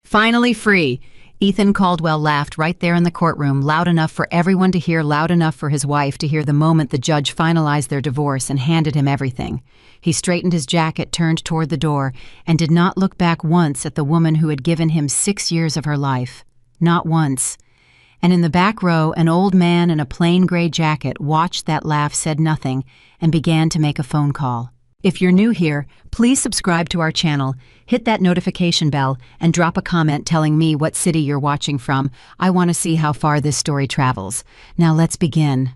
Finally free. Ethan Caldwell laughed right there in the courtroom, loud enough for everyone to hear, loud enough for his wife to hear the moment the judge finalized their divorce and handed him everything. He straightened his jacket, turned toward the door, and did not look back once at the woman who had given him 6 years of her life. Not once. And in the back row, an old man in a plain gray jacket watched that laugh, said nothing, and began to make a phone call. If you're new here, please subscribe to our channel, hit that notification bell, and drop a comment telling me what city you're watching from. I want to see how far this story travels. Now let's begin.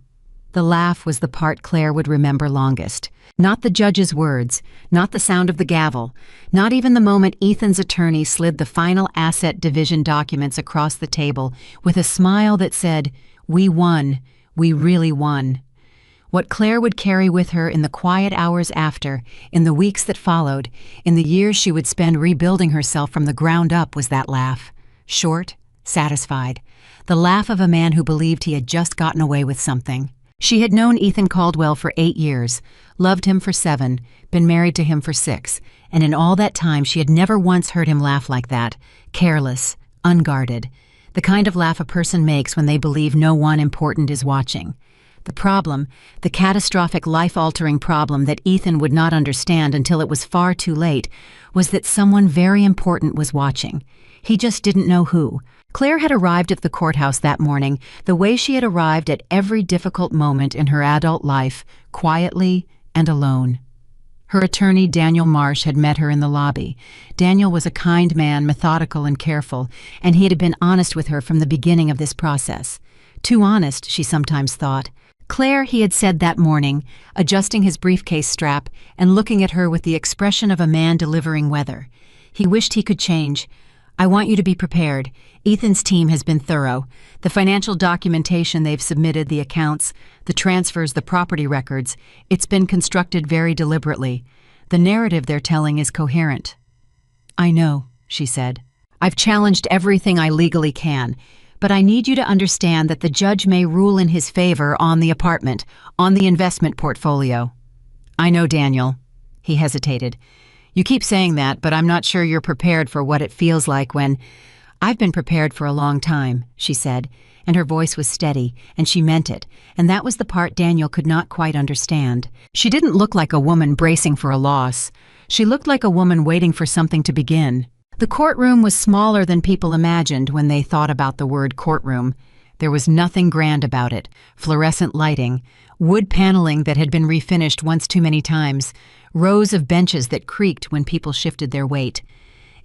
The laugh was the part Claire would remember longest. Not the judge's words, not the sound of the gavel, not even the moment Ethan's attorney slid the final asset division documents across the table with a smile that said, "We won. We really won." What Claire would carry with her in the quiet hours after, in the weeks that followed, in the years she would spend rebuilding herself from the ground up was that laugh. Short, satisfied. The laugh of a man who believed he had just gotten away with something. She had known Ethan Caldwell for 8 years, loved him for 7, been married to him for 6, and in all that time she had never once heard him laugh like that, careless, unguarded, the kind of laugh a person makes when they believe no one important is watching. The problem, the catastrophic life-altering problem that Ethan would not understand until it was far too late, was that someone very important was watching. He just didn't know who. Claire had arrived at the courthouse that morning the way she had arrived at every difficult moment in her adult life, quietly and alone. Her attorney, Daniel Marsh, had met her in the lobby. Daniel was a kind man, methodical and careful, and he had been honest with her from the beginning of this process. Too honest, she sometimes thought. Claire, he had said that morning, adjusting his briefcase strap and looking at her with the expression of a man delivering weather. He wished he could change. "I want you to be prepared. Ethan's team has been thorough. The financial documentation they've submitted, the accounts, the transfers, the property records, it's been constructed very deliberately. The narrative they're telling is coherent." "I know," she said. "I've challenged everything I legally can. But I need you to understand that the judge may rule in his favor on the apartment, on the investment portfolio." "I know, Daniel." He hesitated. "You keep saying that, but I'm not sure you're prepared for what it feels like when—" "I've been prepared for a long time," she said, and her voice was steady, and she meant it, and that was the part Daniel could not quite understand. She didn't look like a woman bracing for a loss. She looked like a woman waiting for something to begin. The courtroom was smaller than people imagined when they thought about the word courtroom. There was nothing grand about it. Fluorescent lighting, wood paneling that had been refinished once too many times, rows of benches that creaked when people shifted their weight.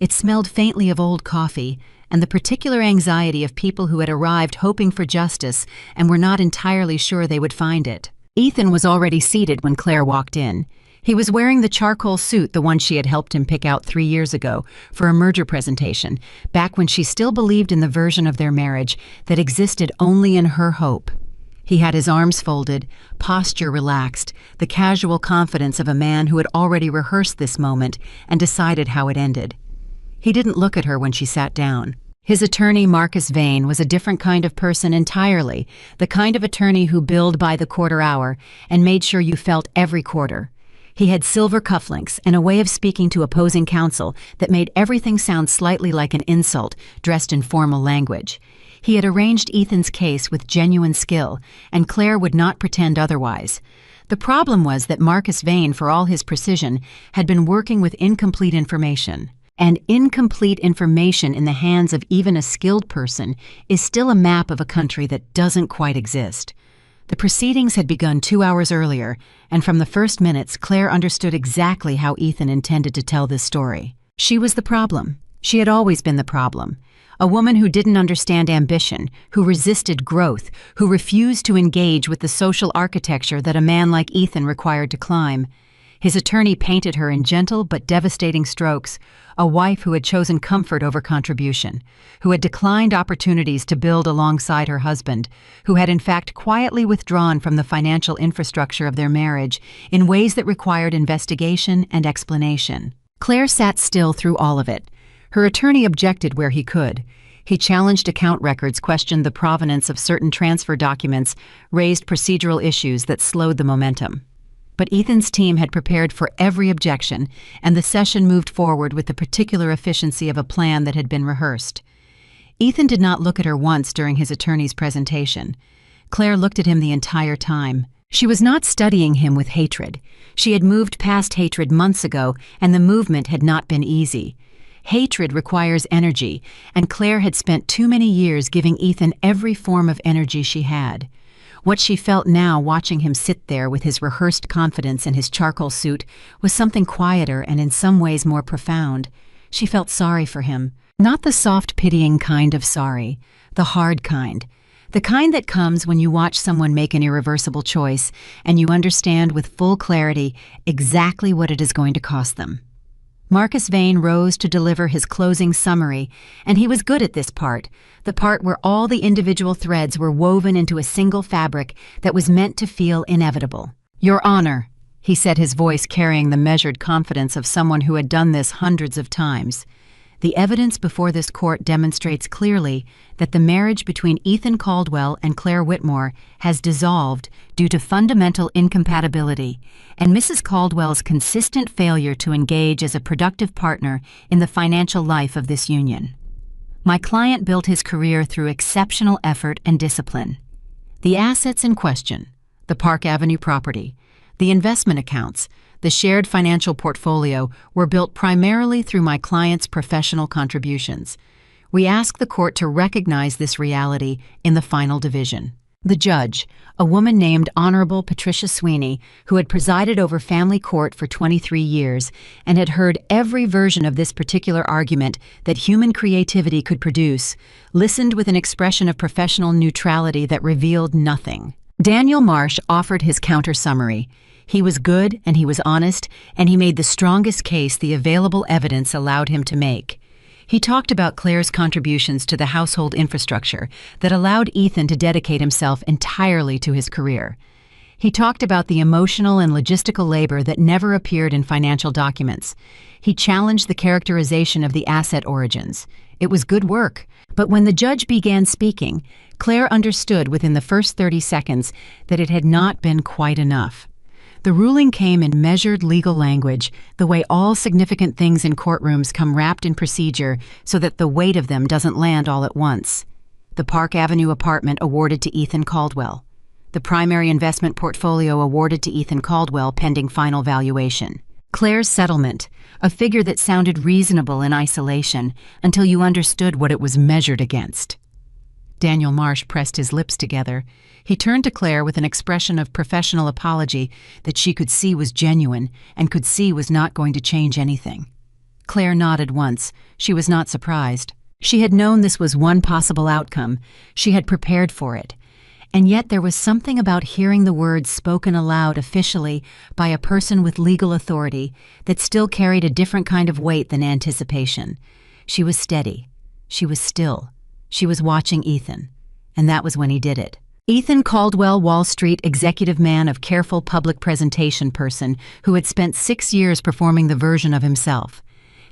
It smelled faintly of old coffee and the particular anxiety of people who had arrived hoping for justice and were not entirely sure they would find it. Ethan was already seated when Claire walked in. He was wearing the charcoal suit, the one she had helped him pick out 3 years ago for a merger presentation, back when she still believed in the version of their marriage that existed only in her hope. He had his arms folded, posture relaxed, the casual confidence of a man who had already rehearsed this moment and decided how it ended. He didn't look at her when she sat down. His attorney, Marcus Vane, was a different kind of person entirely, the kind of attorney who billed by the quarter hour and made sure you felt every quarter. He had silver cufflinks and a way of speaking to opposing counsel that made everything sound slightly like an insult, dressed in formal language. He had arranged Ethan's case with genuine skill, and Claire would not pretend otherwise. The problem was that Marcus Vane, for all his precision, had been working with incomplete information. And incomplete information in the hands of even a skilled person is still a map of a country that doesn't quite exist. The proceedings had begun 2 hours earlier, and from the first minutes, Claire understood exactly how Ethan intended to tell this story. She was the problem. She had always been the problem. A woman who didn't understand ambition, who resisted growth, who refused to engage with the social architecture that a man like Ethan required to climb. His attorney painted her in gentle but devastating strokes, a wife who had chosen comfort over contribution, who had declined opportunities to build alongside her husband, who had in fact quietly withdrawn from the financial infrastructure of their marriage in ways that required investigation and explanation. Claire sat still through all of it. Her attorney objected where he could. He challenged account records, questioned the provenance of certain transfer documents, raised procedural issues that slowed the momentum. But Ethan's team had prepared for every objection, and the session moved forward with the particular efficiency of a plan that had been rehearsed. Ethan did not look at her once during his attorney's presentation. Claire looked at him the entire time. She was not studying him with hatred. She had moved past hatred months ago, and the movement had not been easy. Hatred requires energy, and Claire had spent too many years giving Ethan every form of energy she had. What she felt now, watching him sit there with his rehearsed confidence in his charcoal suit, was something quieter and in some ways more profound. She felt sorry for him. Not the soft, pitying kind of sorry, the hard kind. The kind that comes when you watch someone make an irreversible choice and you understand with full clarity exactly what it is going to cost them. Marcus Vane rose to deliver his closing summary, and he was good at this part, the part where all the individual threads were woven into a single fabric that was meant to feel inevitable. "Your Honor," he said, his voice carrying the measured confidence of someone who had done this hundreds of times. The evidence before this court demonstrates clearly that the marriage between Ethan Caldwell and Claire Whitmore has dissolved due to fundamental incompatibility and Mrs. Caldwell's consistent failure to engage as a productive partner in the financial life of this union. My client built his career through exceptional effort and discipline. The assets in question, the Park Avenue property, the investment accounts, the shared financial portfolio were built primarily through my client's professional contributions. We ask the court to recognize this reality in the final division. The judge, a woman named Honorable Patricia Sweeney, who had presided over family court for 23 years and had heard every version of this particular argument that human creativity could produce, listened with an expression of professional neutrality that revealed nothing. Daniel Marsh offered his counter-summary. He was good and he was honest, and he made the strongest case the available evidence allowed him to make. He talked about Claire's contributions to the household infrastructure that allowed Ethan to dedicate himself entirely to his career. He talked about the emotional and logistical labor that never appeared in financial documents. He challenged the characterization of the asset origins. It was good work, but when the judge began speaking, Claire understood within the first 30 seconds that it had not been quite enough. The ruling came in measured legal language, the way all significant things in courtrooms come wrapped in procedure so that the weight of them doesn't land all at once. The Park Avenue apartment awarded to Ethan Caldwell. The primary investment portfolio awarded to Ethan Caldwell pending final valuation. Claire's settlement, a figure that sounded reasonable in isolation until you understood what it was measured against. Daniel Marsh pressed his lips together. He turned to Claire with an expression of professional apology that she could see was genuine and could see was not going to change anything. Claire nodded once. She was not surprised. She had known this was one possible outcome. She had prepared for it. And yet there was something about hearing the words spoken aloud officially by a person with legal authority that still carried a different kind of weight than anticipation. She was steady. She was still. She was watching Ethan. And that was when he did it. Ethan Caldwell, Wall Street executive man of careful public presentation person who had spent 6 years performing the version of himself.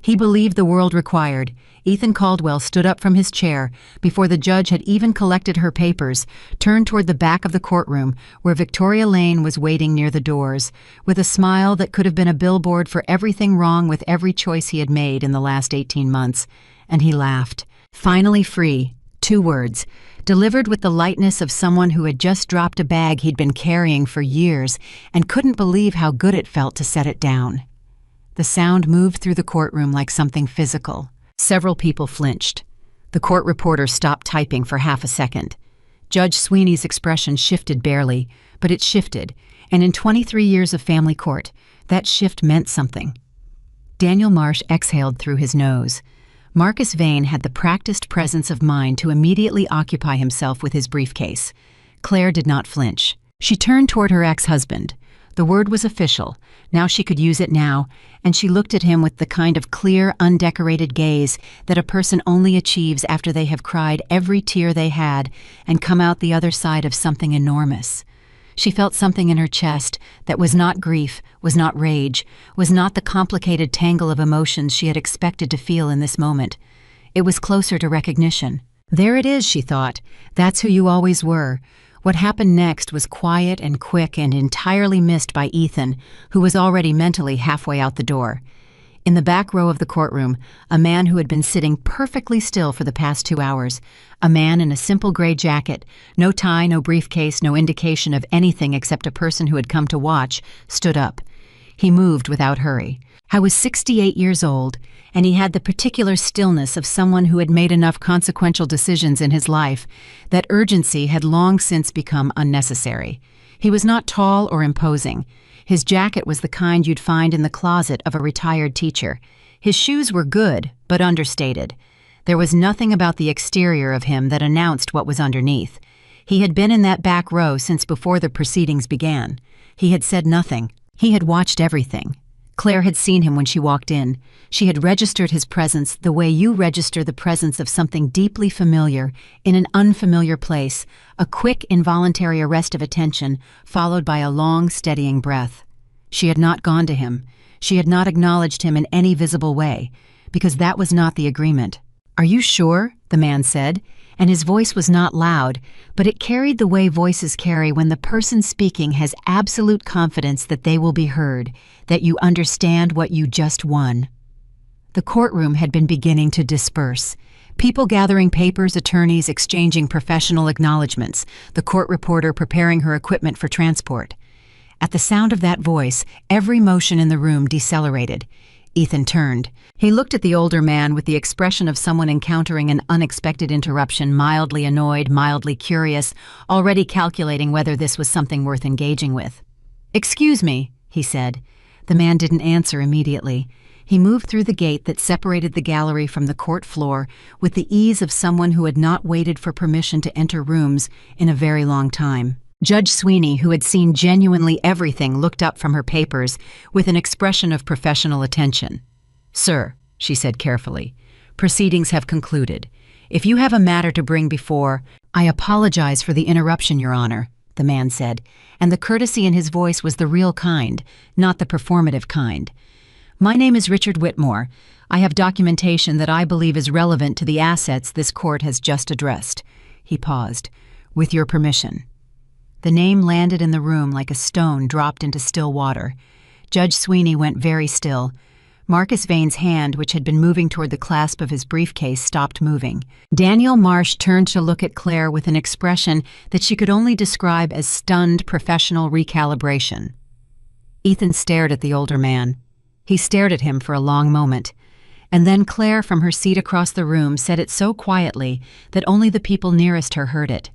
He believed the world required. Ethan Caldwell stood up from his chair before the judge had even collected her papers, turned toward the back of the courtroom where Victoria Lane was waiting near the doors, with a smile that could have been a billboard for everything wrong with every choice he had made in the last 18 months, and he laughed. Finally free, 2 words, delivered with the lightness of someone who had just dropped a bag he'd been carrying for years and couldn't believe how good it felt to set it down. The sound moved through the courtroom like something physical. Several people flinched. The court reporter stopped typing for half a second. Judge Sweeney's expression shifted barely, but it shifted, and in 23 years of family court, that shift meant something. Daniel Marsh exhaled through his nose. Marcus Vane had the practiced presence of mind to immediately occupy himself with his briefcase. Claire did not flinch. She turned toward her ex-husband. The word was official. Now she could use it now, and she looked at him with the kind of clear, undecorated gaze that a person only achieves after they have cried every tear they had and come out the other side of something enormous. She felt something in her chest that was not grief, was not rage, was not the complicated tangle of emotions she had expected to feel in this moment. It was closer to recognition. There it is, she thought. That's who you always were. What happened next was quiet and quick and entirely missed by Ethan, who was already mentally halfway out the door. In the back row of the courtroom, a man who had been sitting perfectly still for the past 2 hours, a man in a simple gray jacket, no tie, no briefcase, no indication of anything except a person who had come to watch, stood up. He moved without hurry. I was 68 years old, and he had the particular stillness of someone who had made enough consequential decisions in his life that urgency had long since become unnecessary. He was not tall or imposing. His jacket was the kind you'd find in the closet of a retired teacher. His shoes were good, but understated. There was nothing about the exterior of him that announced what was underneath. He had been in that back row since before the proceedings began. He had said nothing. He had watched everything. Claire had seen him when she walked in. She had registered his presence the way you register the presence of something deeply familiar in an unfamiliar place, a quick, involuntary arrest of attention, followed by a long, steadying breath. She had not gone to him. She had not acknowledged him in any visible way, because that was not the agreement. "Are you sure?" the man said, and his voice was not loud, but it carried the way voices carry when the person speaking has absolute confidence that they will be heard, that you understand what you just won. The courtroom had been beginning to disperse. People gathering papers, attorneys exchanging professional acknowledgments, the court reporter preparing her equipment for transport. At the sound of that voice, every motion in the room decelerated. Ethan turned. He looked at the older man with the expression of someone encountering an unexpected interruption, mildly annoyed, mildly curious, already calculating whether this was something worth engaging with. "Excuse me," he said. The man didn't answer immediately. He moved through the gate that separated the gallery from the court floor with the ease of someone who had not waited for permission to enter rooms in a very long time. Judge Sweeney, who had seen genuinely everything, looked up from her papers with an expression of professional attention. "Sir," she said carefully, "proceedings have concluded. If you have a matter to bring before—" "I apologize for the interruption, Your Honor," the man said, and the courtesy in his voice was the real kind, not the performative kind. "My name is Richard Whitmore. I have documentation that I believe is relevant to the assets this court has just addressed." He paused. "With your permission." The name landed in the room like a stone dropped into still water. Judge Sweeney went very still. Marcus Vane's hand, which had been moving toward the clasp of his briefcase, stopped moving. Daniel Marsh turned to look at Claire with an expression that she could only describe as stunned professional recalibration. Ethan stared at the older man. He stared at him for a long moment. And then Claire, from her seat across the room, said it so quietly that only the people nearest her heard it.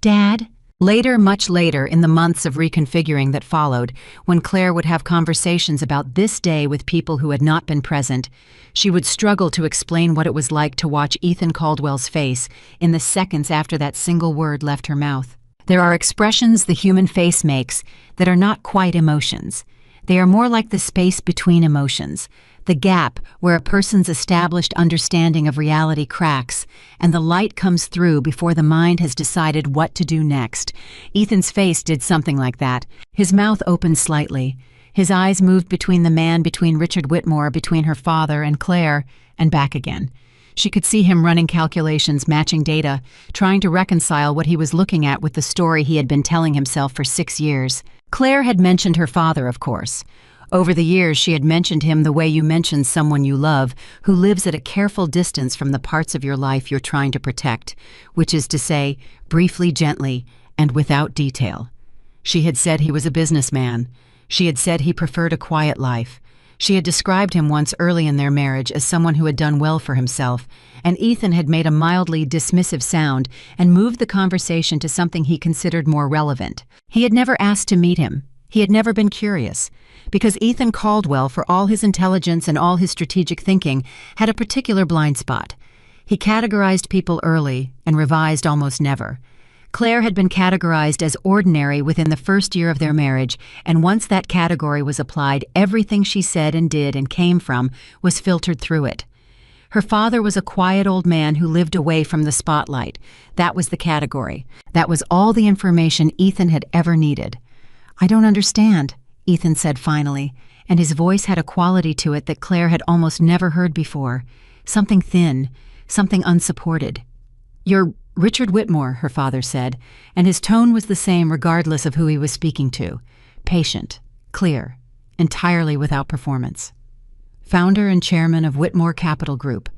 "Dad?" Later, much later, in the months of reconfiguring that followed, when Claire would have conversations about this day with people who had not been present, she would struggle to explain what it was like to watch Ethan Caldwell's face in the seconds after that single word left her mouth. There are expressions the human face makes that are not quite emotions. They are more like the space between emotions, the gap where a person's established understanding of reality cracks, and the light comes through before the mind has decided what to do next. Ethan's face did something like that. His mouth opened slightly. His eyes moved between the man, between Richard Whitmore, between her father and Claire, and back again. She could see him running calculations, matching data, trying to reconcile what he was looking at with the story he had been telling himself for 6 years. Claire had mentioned her father, of course. Over the years, she had mentioned him the way you mention someone you love, who lives at a careful distance from the parts of your life you're trying to protect, which is to say, briefly, gently, and without detail. She had said he was a businessman. She had said he preferred a quiet life. She had described him once early in their marriage as someone who had done well for himself, and Ethan had made a mildly dismissive sound and moved the conversation to something he considered more relevant. He had never asked to meet him. He had never been curious, because Ethan Caldwell, for all his intelligence and all his strategic thinking, had a particular blind spot. He categorized people early and revised almost never. Claire had been categorized as ordinary within the first year of their marriage, and once that category was applied, everything she said and did and came from was filtered through it. Her father was a quiet old man who lived away from the spotlight. That was the category. That was all the information Ethan had ever needed. "I don't understand," Ethan said finally, and his voice had a quality to it that Claire had almost never heard before. Something thin, something unsupported. Richard Whitmore, her father said, and his tone was the same regardless of who he was speaking to. Patient, clear, entirely without performance. Founder and chairman of Whitmore Capital Group,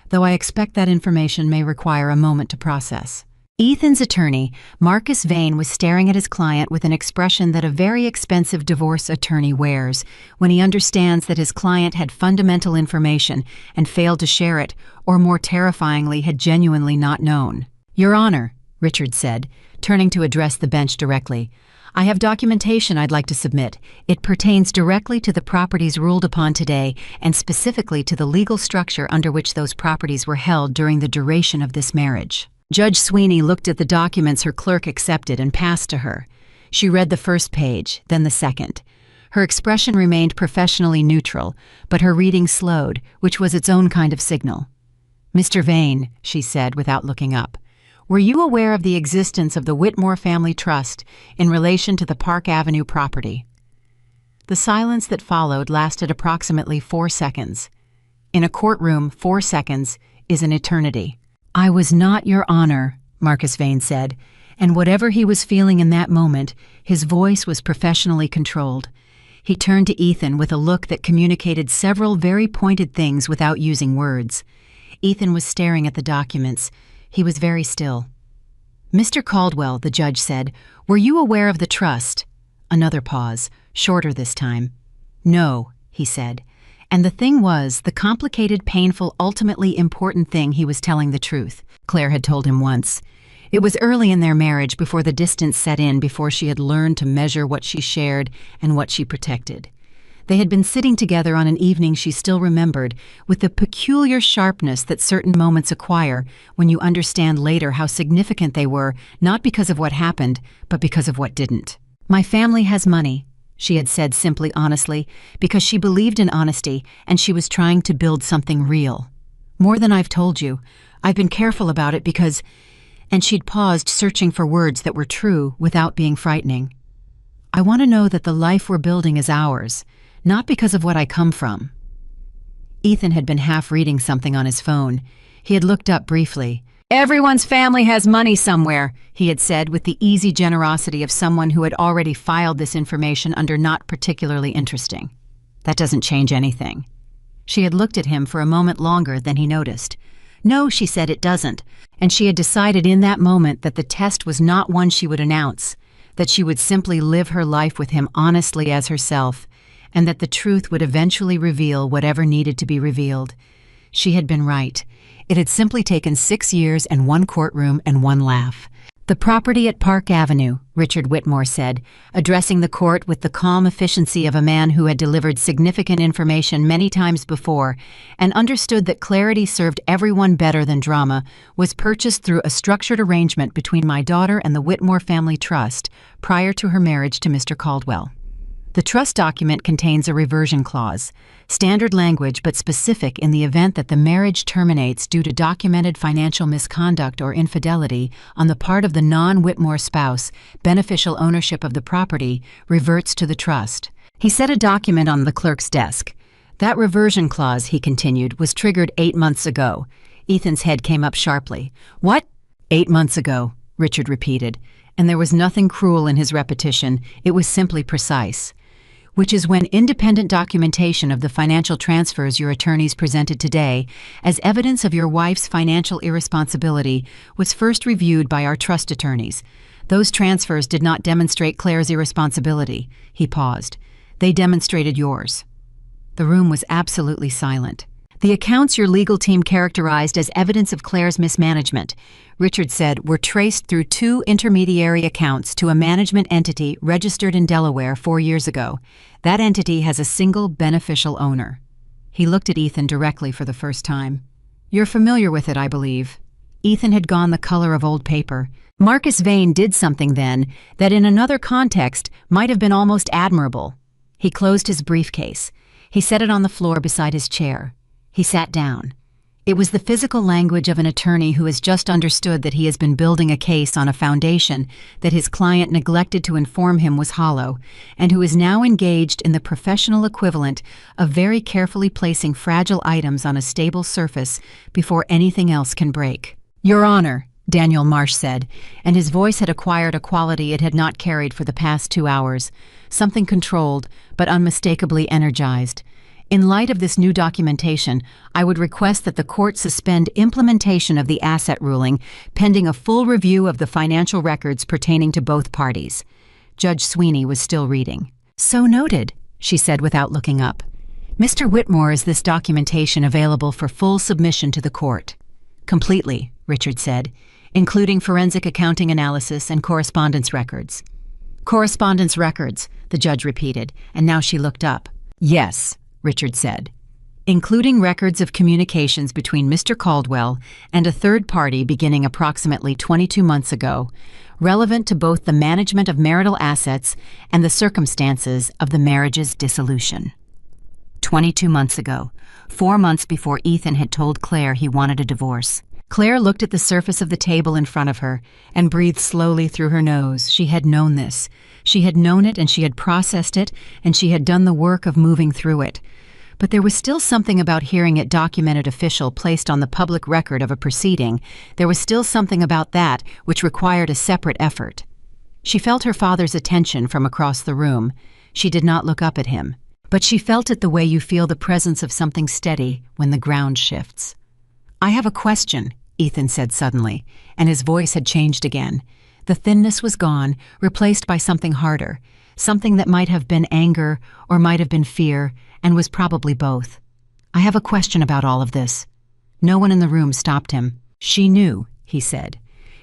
though I expect that information may require a moment to process. Ethan's attorney, Marcus Vane, was staring at his client with an expression that a very expensive divorce attorney wears when he understands that his client had fundamental information and failed to share it, or more terrifyingly, had genuinely not known. "Your Honor," Richard said, turning to address the bench directly, "I have documentation I'd like to submit. It pertains directly to the properties ruled upon today and specifically to the legal structure under which those properties were held during the duration of this marriage." Judge Sweeney looked at the documents her clerk accepted and passed to her. She read the first page, then the second. Her expression remained professionally neutral, but her reading slowed, which was its own kind of signal. "Mr. Vane," she said without looking up, "were you aware of the existence of the Whitmore Family Trust in relation to the Park Avenue property?" The silence that followed lasted approximately 4 seconds. In a courtroom, 4 seconds is an eternity. "I was not, Your Honor," Marcus Vane said, and whatever he was feeling in that moment, his voice was professionally controlled. He turned to Ethan with a look that communicated several very pointed things without using words. Ethan was staring at the documents. He was very still. "Mr. Caldwell," the judge said, "were you aware of the trust?" Another pause, shorter this time. "No," he said. And the thing was, the complicated, painful, ultimately important thing, he was telling the truth. Claire had told him once. It was early in their marriage, before the distance set in, before she had learned to measure what she shared and what she protected. They had been sitting together on an evening she still remembered, with the peculiar sharpness that certain moments acquire when you understand later how significant they were, not because of what happened, but because of what didn't. "My family has money," she had said simply, honestly, because she believed in honesty and she was trying to build something real. "More than I've told you. I've been careful about it because—" and she'd paused, searching for words that were true without being frightening. "I want to know that the life we're building is ours, not because of what I come from." Ethan had been half reading something on his phone. He had looked up briefly. "Everyone's family has money somewhere," he had said with the easy generosity of someone who had already filed this information under not particularly interesting. "That doesn't change anything." She had looked at him for a moment longer than he noticed. "No," she said, "it doesn't." And she had decided in that moment that the test was not one she would announce, that she would simply live her life with him honestly as herself, and that the truth would eventually reveal whatever needed to be revealed. She had been right. It had simply taken 6 years and 1 courtroom and 1 laugh. "The property at Park Avenue," Richard Whitmore said, addressing the court with the calm efficiency of a man who had delivered significant information many times before and understood that clarity served everyone better than drama, "was purchased through a structured arrangement between my daughter and the Whitmore Family Trust prior to her marriage to Mr. Caldwell. The trust document contains a reversion clause, standard language but specific in the event that the marriage terminates due to documented financial misconduct or infidelity on the part of the non-Whitmore spouse. Beneficial ownership of the property reverts to the trust." He set a document on the clerk's desk. "That reversion clause," he continued, "was triggered 8 months ago." Ethan's head came up sharply. "What?" "8 months ago," Richard repeated, and there was nothing cruel in his repetition. It was simply precise. "Which is when independent documentation of the financial transfers your attorneys presented today as evidence of your wife's financial irresponsibility was first reviewed by our trust attorneys. Those transfers did not demonstrate Claire's irresponsibility." He paused. "They demonstrated yours." The room was absolutely silent. "The accounts your legal team characterized as evidence of Claire's mismanagement," Richard said, "were traced through 2 intermediary accounts to a management entity registered in Delaware 4 years ago. That entity has a single beneficial owner." He looked at Ethan directly for the first time. "You're familiar with it, I believe." Ethan had gone the color of old paper. Marcus Vane did something then that in another context might have been almost admirable. He closed his briefcase. He set it on the floor beside his chair. He sat down. It was the physical language of an attorney who has just understood that he has been building a case on a foundation that his client neglected to inform him was hollow, and who is now engaged in the professional equivalent of very carefully placing fragile items on a stable surface before anything else can break. "Your Honor," Daniel Marsh said, and his voice had acquired a quality it had not carried for the past 2 hours, something controlled but unmistakably energized. In light of this new documentation, I would request that the court suspend implementation of the asset ruling pending a full review of the financial records pertaining to both parties. Judge Sweeney was still reading. "So noted," she said without looking up. "Mr. Whitmore, is this documentation available for full submission to the court?" "Completely," Richard said, "including forensic accounting analysis and correspondence records." "Correspondence records," the judge repeated, and now she looked up. "Yes," Richard said, "including records of communications between Mr. Caldwell and a third party beginning approximately 22 months ago, relevant to both the management of marital assets and the circumstances of the marriage's dissolution." 22 months ago, 4 months before Ethan had told Claire he wanted a divorce. Claire looked at the surface of the table in front of her and breathed slowly through her nose. She had known this. She had known it, and she had processed it, and she had done the work of moving through it. But there was still something about hearing it documented official placed on the public record of a proceeding. There was still something about that which required a separate effort. She felt her father's attention from across the room. She did not look up at him. But she felt it the way you feel the presence of something steady when the ground shifts. "I have a question," Ethan said suddenly, and his voice had changed again. The thinness was gone, replaced by something harder, something that might have been anger or might have been fear, and was probably both. "I have a question about all of this." No one in the room stopped him. "She knew," he said.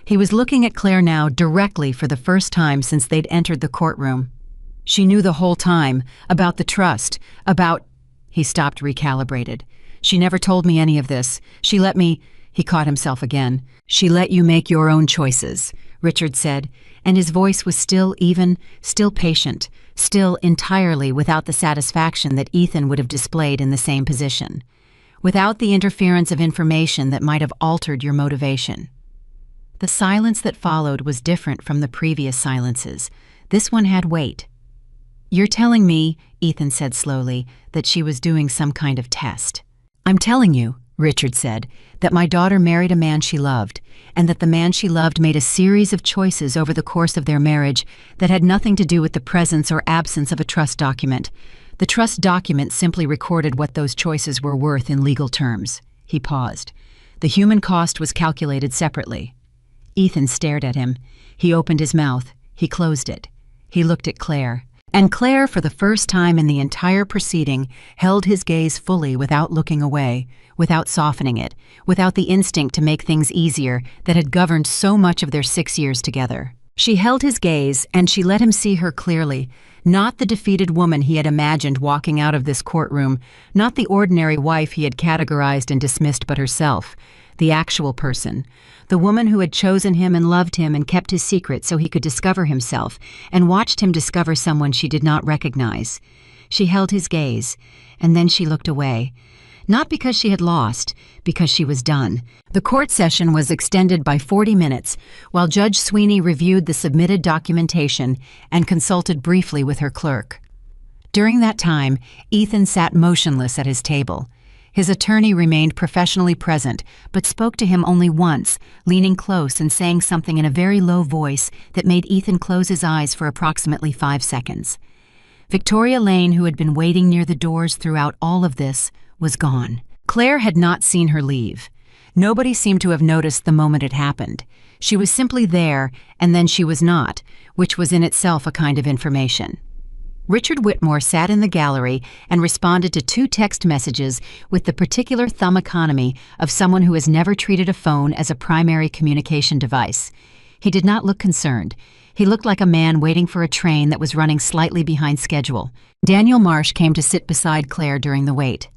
He was looking at Claire now directly for the first time since they'd entered the courtroom. "She knew the whole time, about the trust, about—" He stopped, recalibrated. "She never told me any of this. She let me—" He caught himself again. "She let you make your own choices," Richard said, and his voice was still even, still patient, still entirely without the satisfaction that Ethan would have displayed in the same position, without the interference of information that might have altered your motivation. The silence that followed was different from the previous silences. This one had weight. "You're telling me," Ethan said slowly, "that she was doing some kind of test." "I'm telling you," Richard said, "that my daughter married a man she loved, and that the man she loved made a series of choices over the course of their marriage that had nothing to do with the presence or absence of a trust document. The trust document simply recorded what those choices were worth in legal terms." He paused. "The human cost was calculated separately." Ethan stared at him. He opened his mouth. He closed it. He looked at Claire. And Claire, for the first time in the entire proceeding, held his gaze fully without looking away, without softening it, without the instinct to make things easier that had governed so much of their 6 years together. She held his gaze, and she let him see her clearly, not the defeated woman he had imagined walking out of this courtroom, not the ordinary wife he had categorized and dismissed, but herself, the actual person, the woman who had chosen him and loved him and kept his secret so he could discover himself, and watched him discover someone she did not recognize. She held his gaze, and then she looked away. Not because she had lost, because she was done. The court session was extended by 40 minutes, while Judge Sweeney reviewed the submitted documentation and consulted briefly with her clerk. During that time, Ethan sat motionless at his table. His attorney remained professionally present, but spoke to him only once, leaning close and saying something in a very low voice that made Ethan close his eyes for approximately 5 seconds. Victoria Lane, who had been waiting near the doors throughout all of this, was gone. Claire had not seen her leave. Nobody seemed to have noticed the moment it happened. She was simply there, and then she was not, which was in itself a kind of information. Richard Whitmore sat in the gallery and responded to 2 text messages with the particular thumb economy of someone who has never treated a phone as a primary communication device. He did not look concerned. He looked like a man waiting for a train that was running slightly behind schedule. Daniel Marsh came to sit beside Claire during the wait.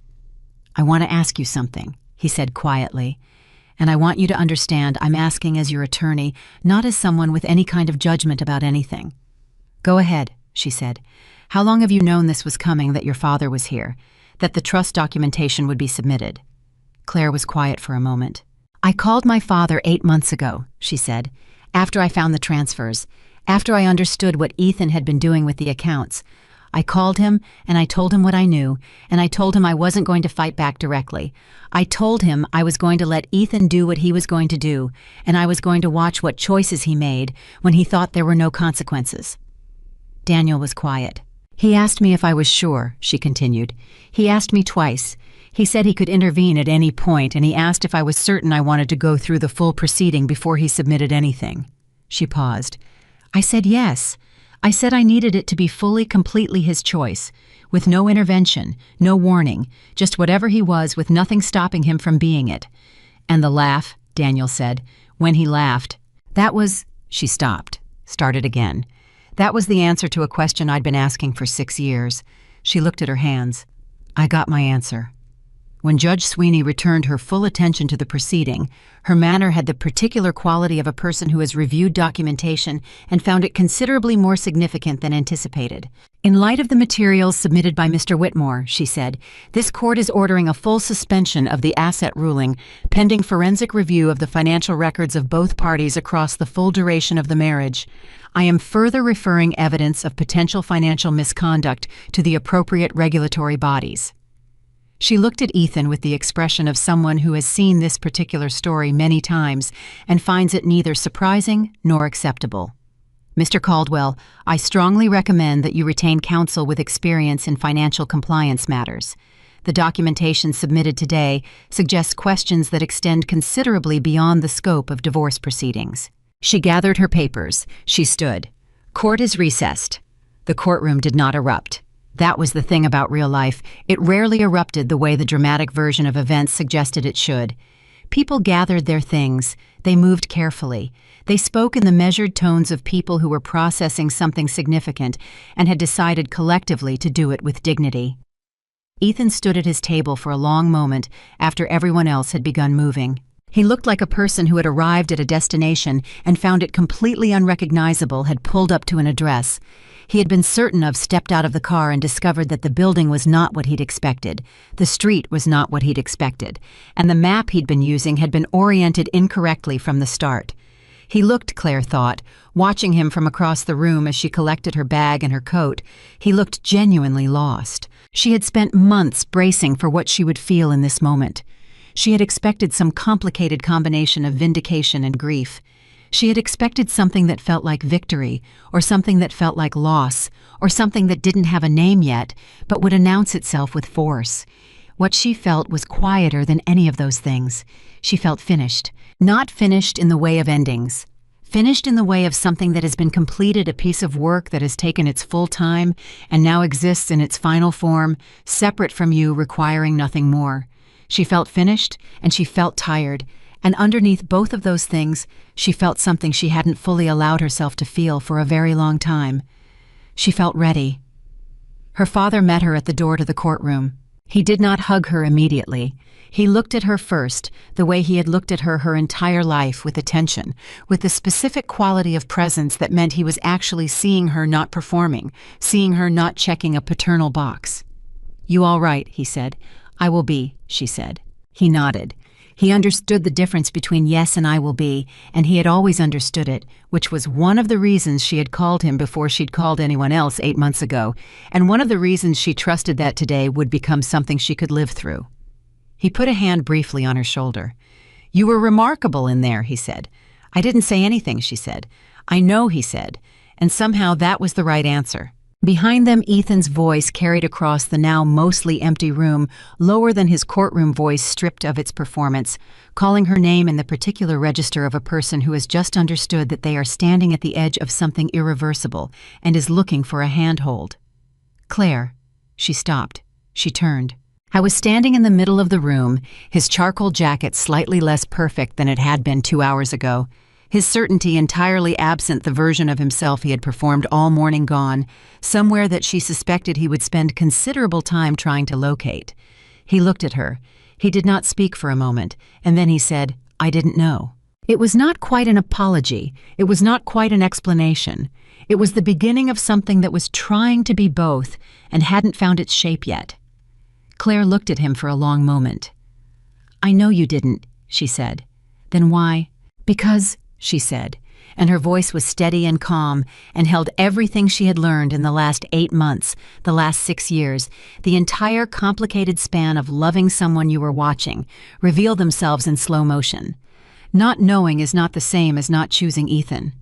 "I want to ask you something," he said quietly. "And I want you to understand I'm asking as your attorney, not as someone with any kind of judgment about anything." "Go ahead," she said. "How long have you known this was coming, that your father was here, that the trust documentation would be submitted?" Claire was quiet for a moment. "I called my father 8 months ago," she said, "after I found the transfers, after I understood what Ethan had been doing with the accounts. I called him, and I told him what I knew, and I told him I wasn't going to fight back directly. I told him I was going to let Ethan do what he was going to do, and I was going to watch what choices he made when he thought there were no consequences. Daniel was quiet. He asked me if I was sure, she continued. He asked me twice. He said he could intervene at any point, and he asked if I was certain I wanted to go through the full proceeding before he submitted anything. She paused. I said yes. I said I needed it to be fully, completely his choice, with no intervention, no warning, just whatever he was with nothing stopping him from being it. And the laugh, Daniel said, when he laughed, that was— She stopped, started again. That was the answer to a question I'd been asking for 6 years. She looked at her hands. I got my answer. When Judge Sweeney returned her full attention to the proceeding, her manner had the particular quality of a person who has reviewed documentation and found it considerably more significant than anticipated. In light of the materials submitted by Mr. Whitmore, she said, this court is ordering a full suspension of the asset ruling, pending forensic review of the financial records of both parties across the full duration of the marriage. I am further referring evidence of potential financial misconduct to the appropriate regulatory bodies. She looked at Ethan with the expression of someone who has seen this particular story many times and finds it neither surprising nor acceptable. Mr. Caldwell, I strongly recommend that you retain counsel with experience in financial compliance matters. The documentation submitted today suggests questions that extend considerably beyond the scope of divorce proceedings. She gathered her papers. She stood. Court is recessed. The courtroom did not erupt. That was the thing about real life. It rarely erupted the way the dramatic version of events suggested it should. People gathered their things. They moved carefully. They spoke in the measured tones of people who were processing something significant and had decided collectively to do it with dignity. Ethan stood at his table for a long moment after everyone else had begun moving. He looked like a person who had arrived at a destination and found it completely unrecognizable, had pulled up to an address. He had been certain of stepped out of the car and discovered that the building was not what he'd expected, the street was not what he'd expected, and the map he'd been using had been oriented incorrectly from the start. He looked, Claire thought, watching him from across the room as she collected her bag and her coat. He looked genuinely lost. She had spent months bracing for what she would feel in this moment. She had expected some complicated combination of vindication and grief. She had expected something that felt like victory, or something that felt like loss, or something that didn't have a name yet, but would announce itself with force. What she felt was quieter than any of those things. She felt finished. Not finished in the way of endings. Finished in the way of something that has been completed, a piece of work that has taken its full time and now exists in its final form, separate from you, requiring nothing more. She felt finished, and she felt tired, and underneath both of those things, she felt something she hadn't fully allowed herself to feel for a very long time. She felt ready. Her father met her at the door to the courtroom. He did not hug her immediately. He looked at her first, the way he had looked at her entire life, with attention, with the specific quality of presence that meant he was actually seeing her, not performing, seeing her, not checking a paternal box. "You all right?" he said. "I will be," she said. He nodded. He understood the difference between yes and I will be, and he had always understood it, which was one of the reasons she had called him before she'd called anyone else 8 months ago, and one of the reasons she trusted that today would become something she could live through. He put a hand briefly on her shoulder. "You were remarkable in there," he said. "I didn't say anything," she said. "I know," he said, and somehow that was the right answer. Behind them, Ethan's voice carried across the now mostly empty room, lower than his courtroom voice stripped of its performance, calling her name in the particular register of a person who has just understood that they are standing at the edge of something irreversible and is looking for a handhold. "Claire." She stopped. She turned. I was standing in the middle of the room, his charcoal jacket slightly less perfect than it had been 2 hours ago, his certainty entirely absent, the version of himself he had performed all morning gone, somewhere that she suspected he would spend considerable time trying to locate. He looked at her. He did not speak for a moment, and then he said, "I didn't know." It was not quite an apology. It was not quite an explanation. It was the beginning of something that was trying to be both and hadn't found its shape yet. Claire looked at him for a long moment. "I know you didn't," she said. "Then why?" "Because," she said, and her voice was steady and calm and held everything she had learned in the last 8 months, the last 6 years, the entire complicated span of loving someone you were watching, reveal themselves in slow motion. Not knowing is not the same as not choosing Ethan.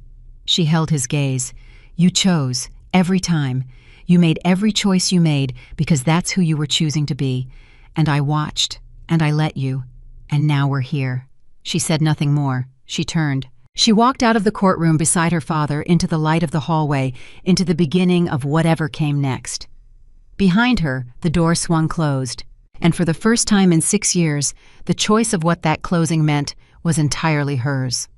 She held his gaze. You chose, every time. You made every choice you made because that's who you were choosing to be. And I watched, and I let you. And now we're here. She said nothing more. She turned. She walked out of the courtroom beside her father into the light of the hallway, into the beginning of whatever came next. Behind her, the door swung closed, and for the first time in 6 years, the choice of what that closing meant was entirely hers.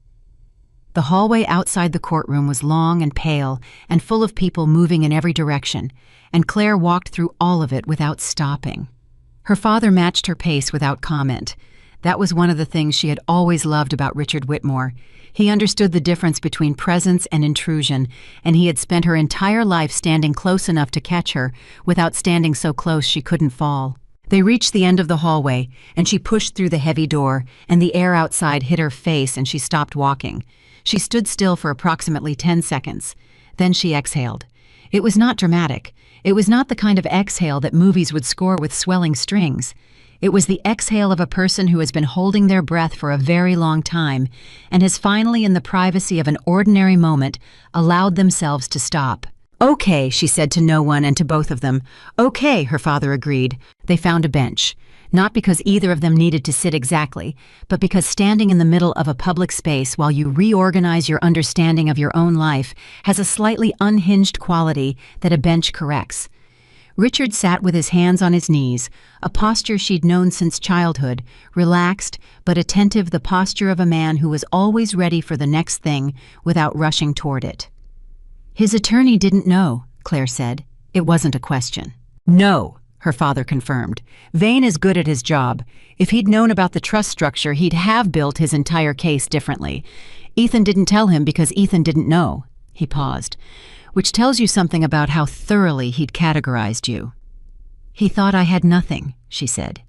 The hallway outside the courtroom was long and pale and full of people moving in every direction, and Claire walked through all of it without stopping. Her father matched her pace without comment. That was one of the things she had always loved about Richard Whitmore. He understood the difference between presence and intrusion, and he had spent her entire life standing close enough to catch her without standing so close she couldn't fall. They reached the end of the hallway, and she pushed through the heavy door, and the air outside hit her face and she stopped walking. She stood still for approximately 10 seconds. Then she exhaled. It was not dramatic. It was not the kind of exhale that movies would score with swelling strings. It was the exhale of a person who has been holding their breath for a very long time and has finally, in the privacy of an ordinary moment, allowed themselves to stop. Okay, she said to no one and to both of them. Okay, her father agreed. They found a bench. Not because either of them needed to sit exactly, but because standing in the middle of a public space while you reorganize your understanding of your own life has a slightly unhinged quality that a bench corrects. Richard sat with his hands on his knees, a posture she'd known since childhood, relaxed but attentive, the posture of a man who was always ready for the next thing without rushing toward it. His attorney didn't know, Claire said. It wasn't a question. No, her father confirmed. Vane is good at his job. If he'd known about the trust structure, he'd have built his entire case differently. Ethan didn't tell him because Ethan didn't know. He paused. Which tells you something about how thoroughly he'd categorized you. He thought I had nothing, she said.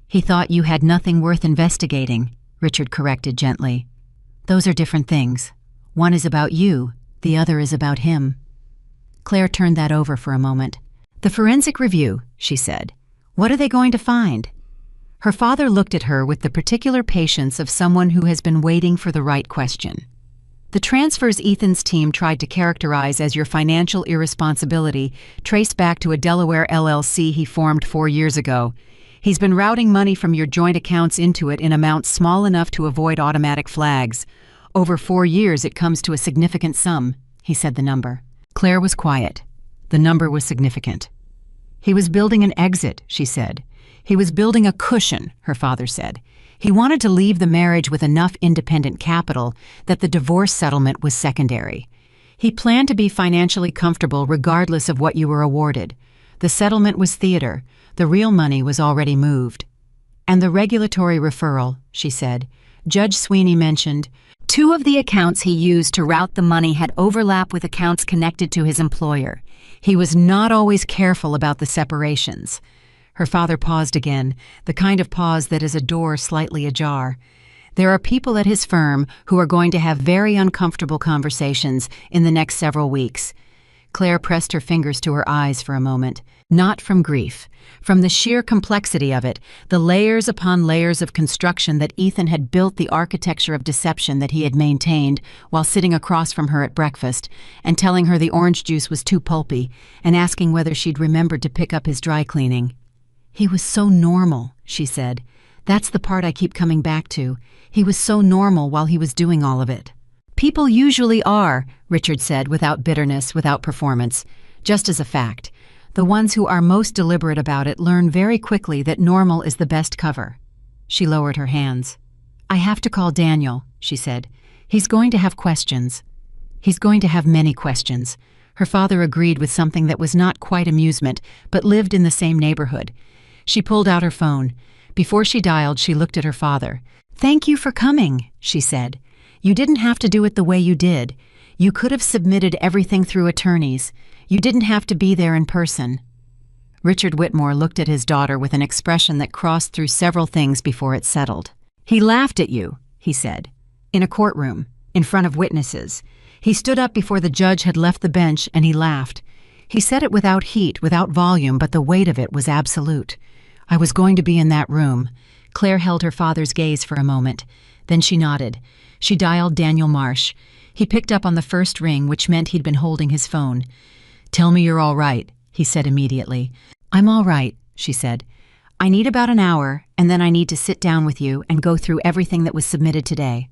He thought you had nothing worth investigating, Richard corrected gently. Those are different things. One is about you, the other is about him. Claire turned that over for a moment. The forensic review, she said. What are they going to find? Her father looked at her with the particular patience of someone who has been waiting for the right question. The transfers Ethan's team tried to characterize as your financial irresponsibility traced back to a Delaware LLC he formed 4 years ago. He's been routing money from your joint accounts into it in amounts small enough to avoid automatic flags. Over 4 years it comes to a significant sum, he said the number. Claire was quiet. The number was significant. He was building an exit, she said. He was building a cushion, her father said. He wanted to leave the marriage with enough independent capital that the divorce settlement was secondary. He planned to be financially comfortable regardless of what you were awarded. The settlement was theater. The real money was already moved. And the regulatory referral, she said. Judge Sweeney mentioned, 2 of the accounts he used to route the money had overlap with accounts connected to his employer. He was not always careful about the separations. Her father paused again, the kind of pause that is a door slightly ajar. There are people at his firm who are going to have very uncomfortable conversations in the next several weeks. Claire pressed her fingers to her eyes for a moment. Not from grief, from the sheer complexity of it, the layers upon layers of construction that Ethan had built, the architecture of deception that he had maintained while sitting across from her at breakfast and telling her the orange juice was too pulpy and asking whether she'd remembered to pick up his dry cleaning. He was so normal, she said. That's the part I keep coming back to. He was so normal while he was doing all of it. People usually are, Richard said, without bitterness, without performance, just as a fact. The ones who are most deliberate about it learn very quickly that normal is the best cover. She lowered her hands. I have to call Daniel, she said. He's going to have questions. He's going to have many questions. Her father agreed with something that was not quite amusement, but lived in the same neighborhood. She pulled out her phone. Before she dialed, she looked at her father. Thank you for coming, she said. You didn't have to do it the way you did. You could have submitted everything through attorneys. You didn't have to be there in person. Richard Whitmore looked at his daughter with an expression that crossed through several things before it settled. He laughed at you, he said. In a courtroom. in front of witnesses. He stood up before the judge had left the bench and he laughed. He said it without heat, without volume, but the weight of it was absolute. I was going to be in that room. Claire held her father's gaze for a moment. Then she nodded. She dialed Daniel Marsh. He picked up on the first ring, which meant he'd been holding his phone. "Tell me you're all right," he said immediately. "I'm all right," she said. "I need about an hour, and then I need to sit down with you and go through everything that was submitted today."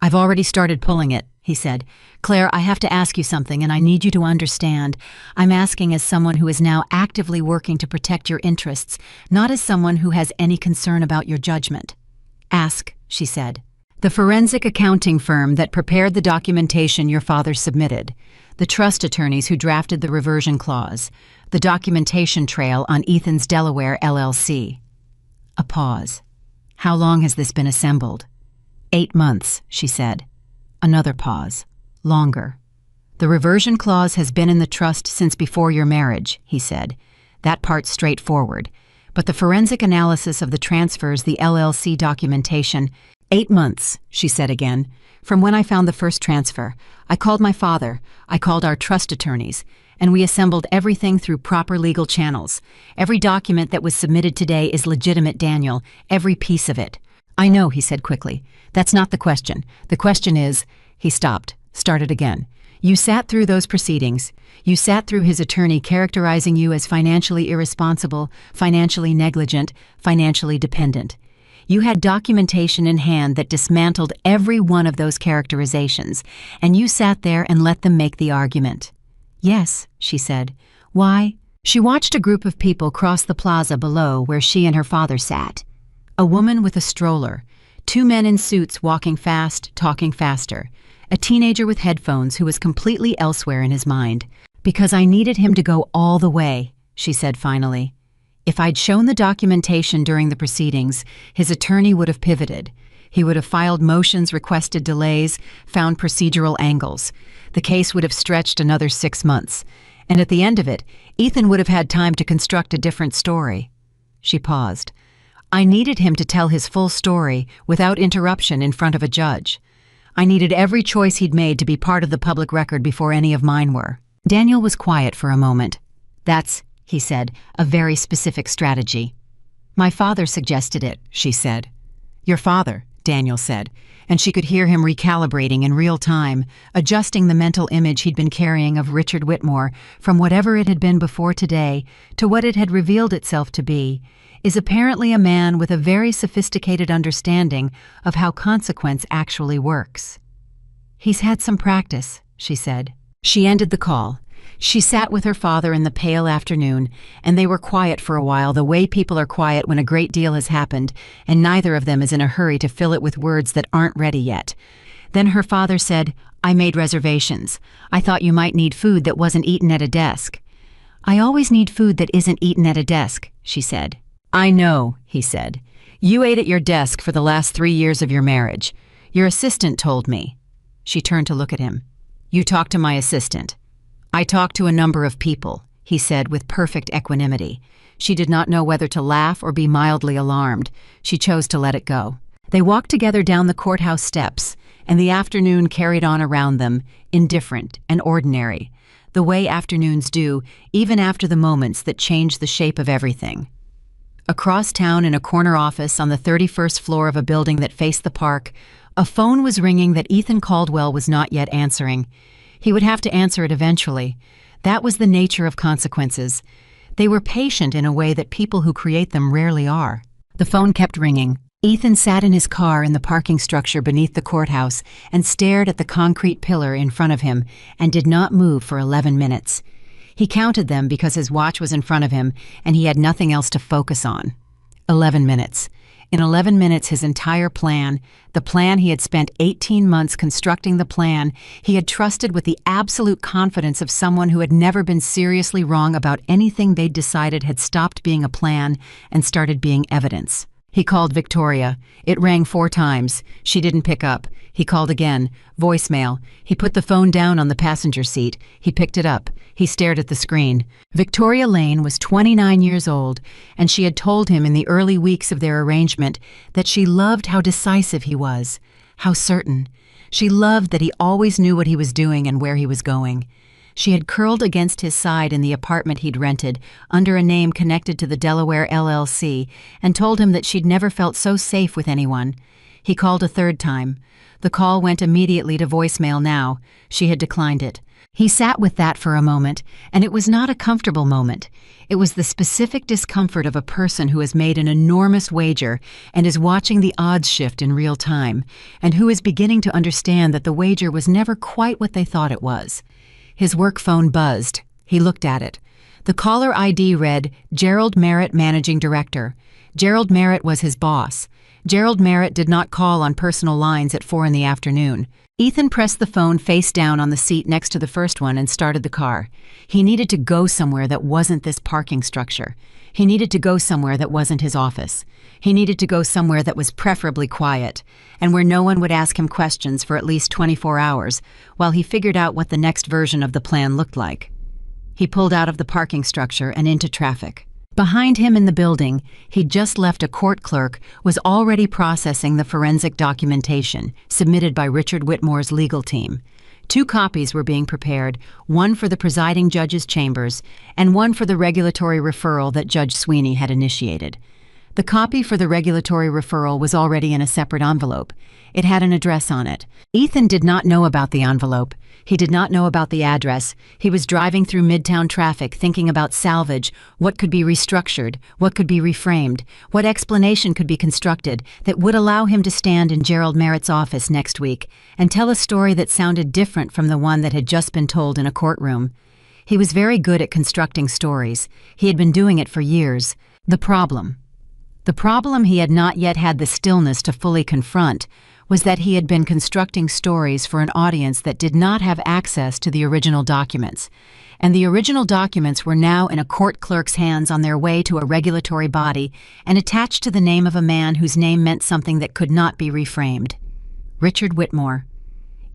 "I've already started pulling it," he said. "Claire, I have to ask you something, and I need you to understand. I'm asking as someone who is now actively working to protect your interests, not as someone who has any concern about your judgment." "Ask," she said. "The forensic accounting firm that prepared the documentation your father submitted, the trust attorneys who drafted the reversion clause, the documentation trail on Ethan's Delaware LLC." A pause. "How long has this been assembled?" 8 months, she said. Another pause. "Longer." "The reversion clause has been in the trust since before your marriage," he said. "That part's straightforward. But the forensic analysis of the transfers, the LLC documentation—" 8 months, she said again. "From when I found the first transfer, I called my father, I called our trust attorneys, and we assembled everything through proper legal channels. Every document that was submitted today is legitimate, Daniel, every piece of it." "I know," he said quickly. "That's not the question. The question is—" He stopped, started again. "You sat through those proceedings. You sat through his attorney characterizing you as financially irresponsible, financially negligent, financially dependent. You had documentation in hand that dismantled every one of those characterizations, and you sat there and let them make the argument." "Yes," she said. "Why?" She watched a group of people cross the plaza below where she and her father sat. A woman with a stroller, 2 men in suits walking fast, talking faster, a teenager with headphones who was completely elsewhere in his mind. "Because I needed him to go all the way," she said finally. If I'd shown the documentation during the proceedings, his attorney would have pivoted. He would have filed motions, requested delays, found procedural angles. The case would have stretched another 6 months. And at the end of it, Ethan would have had time to construct a different story. She paused. "I needed him to tell his full story without interruption in front of a judge. I needed every choice he'd made to be part of the public record before any of mine were." Daniel was quiet for a moment. "That's," he said, "a very specific strategy." "My father suggested it," she said. "Your father," Daniel said, and she could hear him recalibrating in real time, adjusting the mental image he'd been carrying of Richard Whitmore from whatever it had been before today to what it had revealed itself to be, is apparently a man with a very sophisticated understanding of how consequence actually works. "He's had some practice," she said. She ended the call. She sat with her father in the pale afternoon, and they were quiet for a while, the way people are quiet when a great deal has happened, and neither of them is in a hurry to fill it with words that aren't ready yet. Then her father said, "I made reservations. I thought you might need food that wasn't eaten at a desk." "I always need food that isn't eaten at a desk," she said. "I know," he said. "You ate at your desk for the last 3 years of your marriage. Your assistant told me." She turned to look at him. "You talked to my assistant." "I talked to a number of people," he said with perfect equanimity. She did not know whether to laugh or be mildly alarmed. She chose to let it go. They walked together down the courthouse steps, and the afternoon carried on around them, indifferent and ordinary, the way afternoons do, even after the moments that change the shape of everything. Across town in a corner office on the 31st floor of a building that faced the park, a phone was ringing that Ethan Caldwell was not yet answering. He would have to answer it eventually. That was the nature of consequences. They were patient in a way that people who create them rarely are. The phone kept ringing. Ethan sat in his car in the parking structure beneath the courthouse and stared at the concrete pillar in front of him and did not move for 11 minutes. He counted them because his watch was in front of him and he had nothing else to focus on. 11 minutes. In 11 minutes, his entire plan, the plan he had spent 18 months constructing, the plan he had trusted with the absolute confidence of someone who had never been seriously wrong about anything they'd decided, had stopped being a plan and started being evidence. He called Victoria. It rang 4 times. She didn't pick up. He called again. Voicemail. He put the phone down on the passenger seat. He picked it up. He stared at the screen. Victoria Lane was 29 years old, and she had told him in the early weeks of their arrangement that she loved how decisive he was, how certain. She loved that he always knew what he was doing and where he was going. She had curled against his side in the apartment he'd rented, under a name connected to the Delaware LLC, and told him that she'd never felt so safe with anyone. He called a third time. The call went immediately to voicemail now. She had declined it. He sat with that for a moment, and it was not a comfortable moment. It was the specific discomfort of a person who has made an enormous wager and is watching the odds shift in real time, and who is beginning to understand that the wager was never quite what they thought it was. His work phone buzzed. He looked at it. The caller ID read, Gerald Merritt, Managing Director. Gerald Merritt was his boss. Gerald Merritt did not call on personal lines at 4 in the afternoon. Ethan pressed the phone face down on the seat next to the first one and started the car. He needed to go somewhere that wasn't this parking structure. He needed to go somewhere that wasn't his office. He needed to go somewhere that was preferably quiet, and where no one would ask him questions for at least 24 hours while he figured out what the next version of the plan looked like. He pulled out of the parking structure and into traffic. Behind him in the building, he'd just left a court clerk, was already processing the forensic documentation submitted by Richard Whitmore's legal team. 2 copies were being prepared, one for the presiding judge's chambers and one for the regulatory referral that Judge Sweeney had initiated. The copy for the regulatory referral was already in a separate envelope. It had an address on it. Ethan did not know about the envelope. He did not know about the address. He was driving through midtown traffic thinking about salvage, what could be restructured, what could be reframed, what explanation could be constructed that would allow him to stand in Gerald Merritt's office next week and tell a story that sounded different from the one that had just been told in a courtroom. He was very good at constructing stories. He had been doing it for years. The problem he had not yet had the stillness to fully confront was that he had been constructing stories for an audience that did not have access to the original documents. And the original documents were now in a court clerk's hands on their way to a regulatory body and attached to the name of a man whose name meant something that could not be reframed. Richard Whitmore.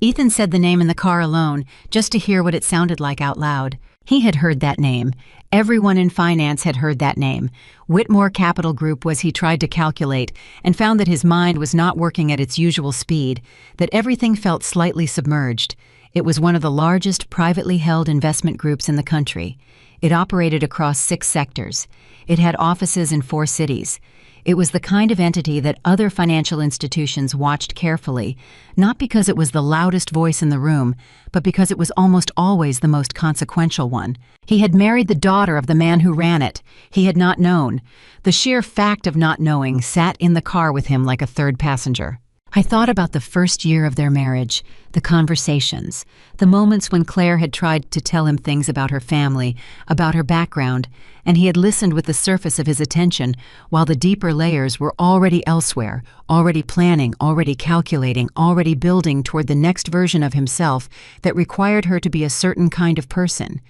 Ethan said the name in the car alone, just to hear what it sounded like out loud. He had heard that name. Everyone in finance had heard that name. Whitmore Capital Group was, he tried to calculate, and found that his mind was not working at its usual speed, that everything felt slightly submerged. It was one of the largest privately held investment groups in the country. It operated across 6 sectors. It had offices in 4 cities. It was the kind of entity that other financial institutions watched carefully, not because it was the loudest voice in the room, but because it was almost always the most consequential one. He had married the daughter of the man who ran it. He had not known. The sheer fact of not knowing sat in the car with him like a third passenger. I thought about the first year of their marriage, the conversations, the moments when Claire had tried to tell him things about her family, about her background, and he had listened with the surface of his attention while the deeper layers were already elsewhere, already planning, already calculating, already building toward the next version of himself that required her to be a certain kind of person.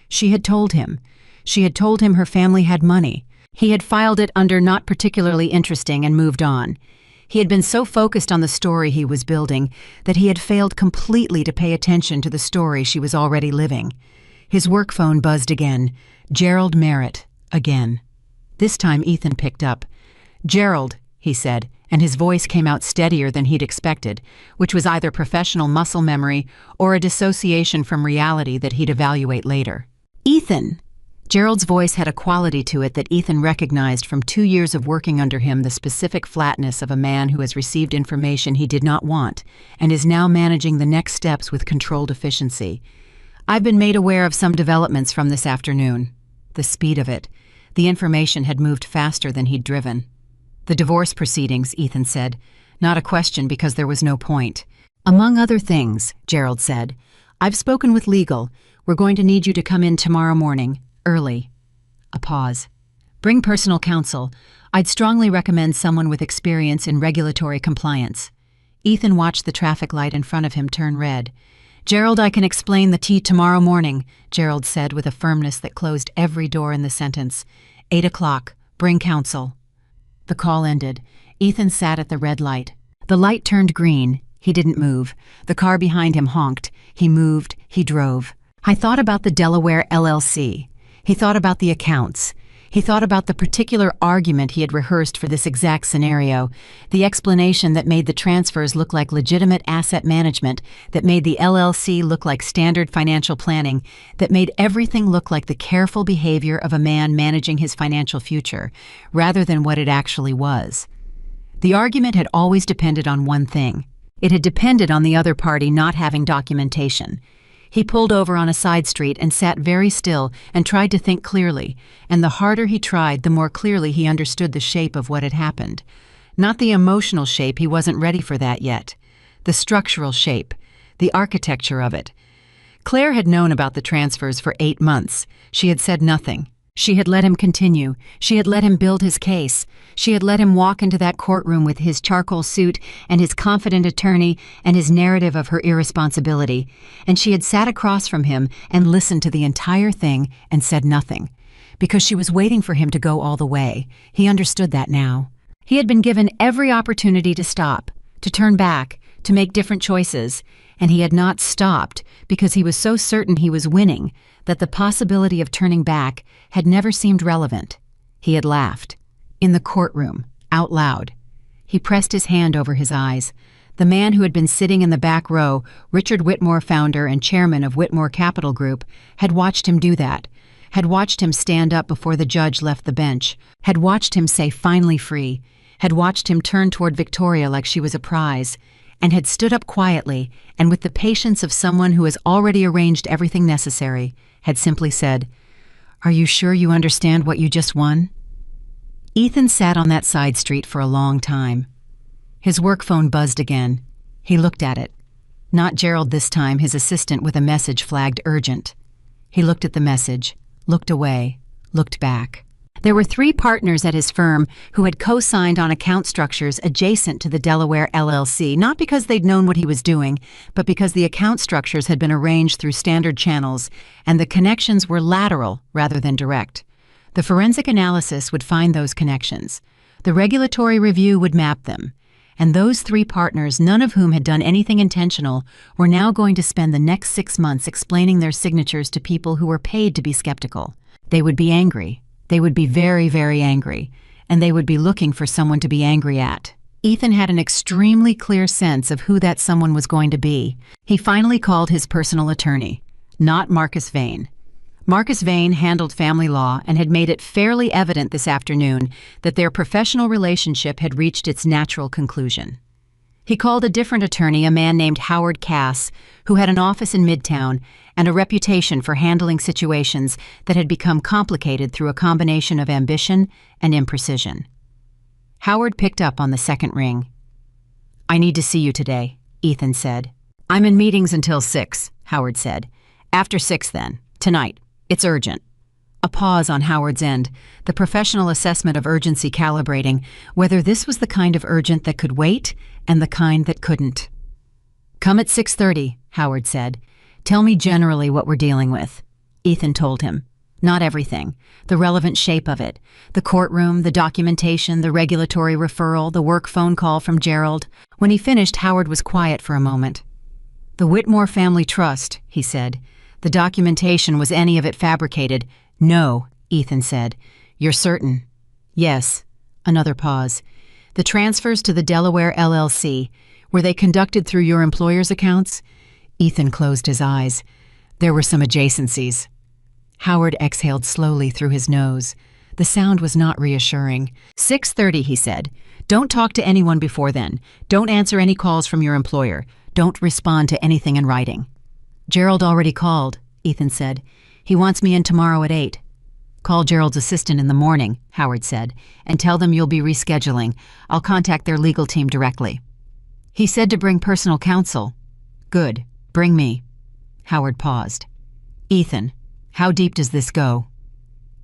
She had told him. She had told him her family had money. He had filed it under not particularly interesting and moved on. He had been so focused on the story he was building that he had failed completely to pay attention to the story she was already living. His work phone buzzed again. Gerald Merritt, again. This time Ethan picked up. "Gerald," he said, and his voice came out steadier than he'd expected, which was either professional muscle memory or a dissociation from reality that he'd evaluate later. "Ethan!" Gerald's voice had a quality to it that Ethan recognized from 2 years of working under him, the specific flatness of a man who has received information he did not want and is now managing the next steps with controlled efficiency. "I've been made aware of some developments from this afternoon." The speed of it. The information had moved faster than he'd driven. "The divorce proceedings," Ethan said. Not a question because there was no point. "Among other things," Gerald said, "I've spoken with legal. We're going to need you to come in tomorrow morning. Early." A pause. "Bring personal counsel. I'd strongly recommend someone with experience in regulatory compliance." Ethan watched the traffic light in front of him turn red. "Gerald, I can explain the tea tomorrow morning," Gerald said with a firmness that closed every door in the sentence. 8 o'clock. Bring counsel." The call ended. Ethan sat at the red light. The light turned green. He didn't move. The car behind him honked. He moved. He drove. I thought about the Delaware LLC. He thought about the accounts. He thought about the particular argument he had rehearsed for this exact scenario, the explanation that made the transfers look like legitimate asset management, that made the LLC look like standard financial planning, that made everything look like the careful behavior of a man managing his financial future, rather than what it actually was. The argument had always depended on one thing. It had depended on the other party not having documentation. He pulled over on a side street and sat very still and tried to think clearly, and the harder he tried, the more clearly he understood the shape of what had happened. Not the emotional shape, he wasn't ready for that yet. The structural shape, the architecture of it. Claire had known about the transfers for 8 months. She had said nothing. She had let him continue. She had let him build his case. She had let him walk into that courtroom with his charcoal suit and his confident attorney and his narrative of her irresponsibility. And she had sat across from him and listened to the entire thing and said nothing. Because she was waiting for him to go all the way. He understood that now. He had been given every opportunity to stop, to turn back, to make different choices, and he had not stopped because he was so certain he was winning that the possibility of turning back had never seemed relevant. He had laughed. In the courtroom, out loud. He pressed his hand over his eyes. The man who had been sitting in the back row, Richard Whitmore, founder and chairman of Whitmore Capital Group, had watched him do that, had watched him stand up before the judge left the bench, had watched him say finally free, had watched him turn toward Victoria like she was a prize, and had stood up quietly and with the patience of someone who has already arranged everything necessary, had simply said, "Are you sure you understand what you just won?" Ethan sat on that side street for a long time. His work phone buzzed again. He looked at it. Not Gerald this time, his assistant with a message flagged urgent. He looked at the message, looked away, looked back. There were 3 partners at his firm who had co-signed on account structures adjacent to the Delaware LLC, not because they'd known what he was doing, but because the account structures had been arranged through standard channels, and the connections were lateral rather than direct. The forensic analysis would find those connections. The regulatory review would map them. And those 3 partners, none of whom had done anything intentional, were now going to spend the next 6 months explaining their signatures to people who were paid to be skeptical. They would be angry. They would be very, very angry, and they would be looking for someone to be angry at. Ethan had an extremely clear sense of who that someone was going to be. He finally called his personal attorney, not Marcus Vane. Marcus Vane handled family law and had made it fairly evident this afternoon that their professional relationship had reached its natural conclusion. He called a different attorney, a man named Howard Cass, who had an office in Midtown and a reputation for handling situations that had become complicated through a combination of ambition and imprecision. Howard picked up on the second ring. "I need to see you today," Ethan said. "I'm in meetings until 6, Howard said. "After 6 then. Tonight. It's urgent." A pause on Howard's end, the professional assessment of urgency calibrating, whether this was the kind of urgent that could wait and the kind that couldn't. "Come at 6:30, Howard said. "Tell me generally what we're dealing with." Ethan told him. Not everything. The relevant shape of it. The courtroom, the documentation, the regulatory referral, the work phone call from Gerald. When he finished, Howard was quiet for a moment. "The Whitmore Family Trust," he said. "The documentation, was any of it fabricated?" "No," Ethan said. "You're certain?" "Yes." Another pause. "The transfers to the Delaware LLC, were they conducted through your employer's accounts?" Ethan closed his eyes. There were some adjacencies. Howard exhaled slowly through his nose. The sound was not reassuring. 6:30, he said. "Don't talk to anyone before then. Don't answer any calls from your employer. Don't respond to anything in writing." "Gerald already called," Ethan said. "He wants me in tomorrow at 8. "Call Gerald's assistant in the morning," Howard said, "and tell them you'll be rescheduling. I'll contact their legal team directly." "He said to bring personal counsel." "Good. Bring me." Howard paused. "Ethan, how deep does this go?"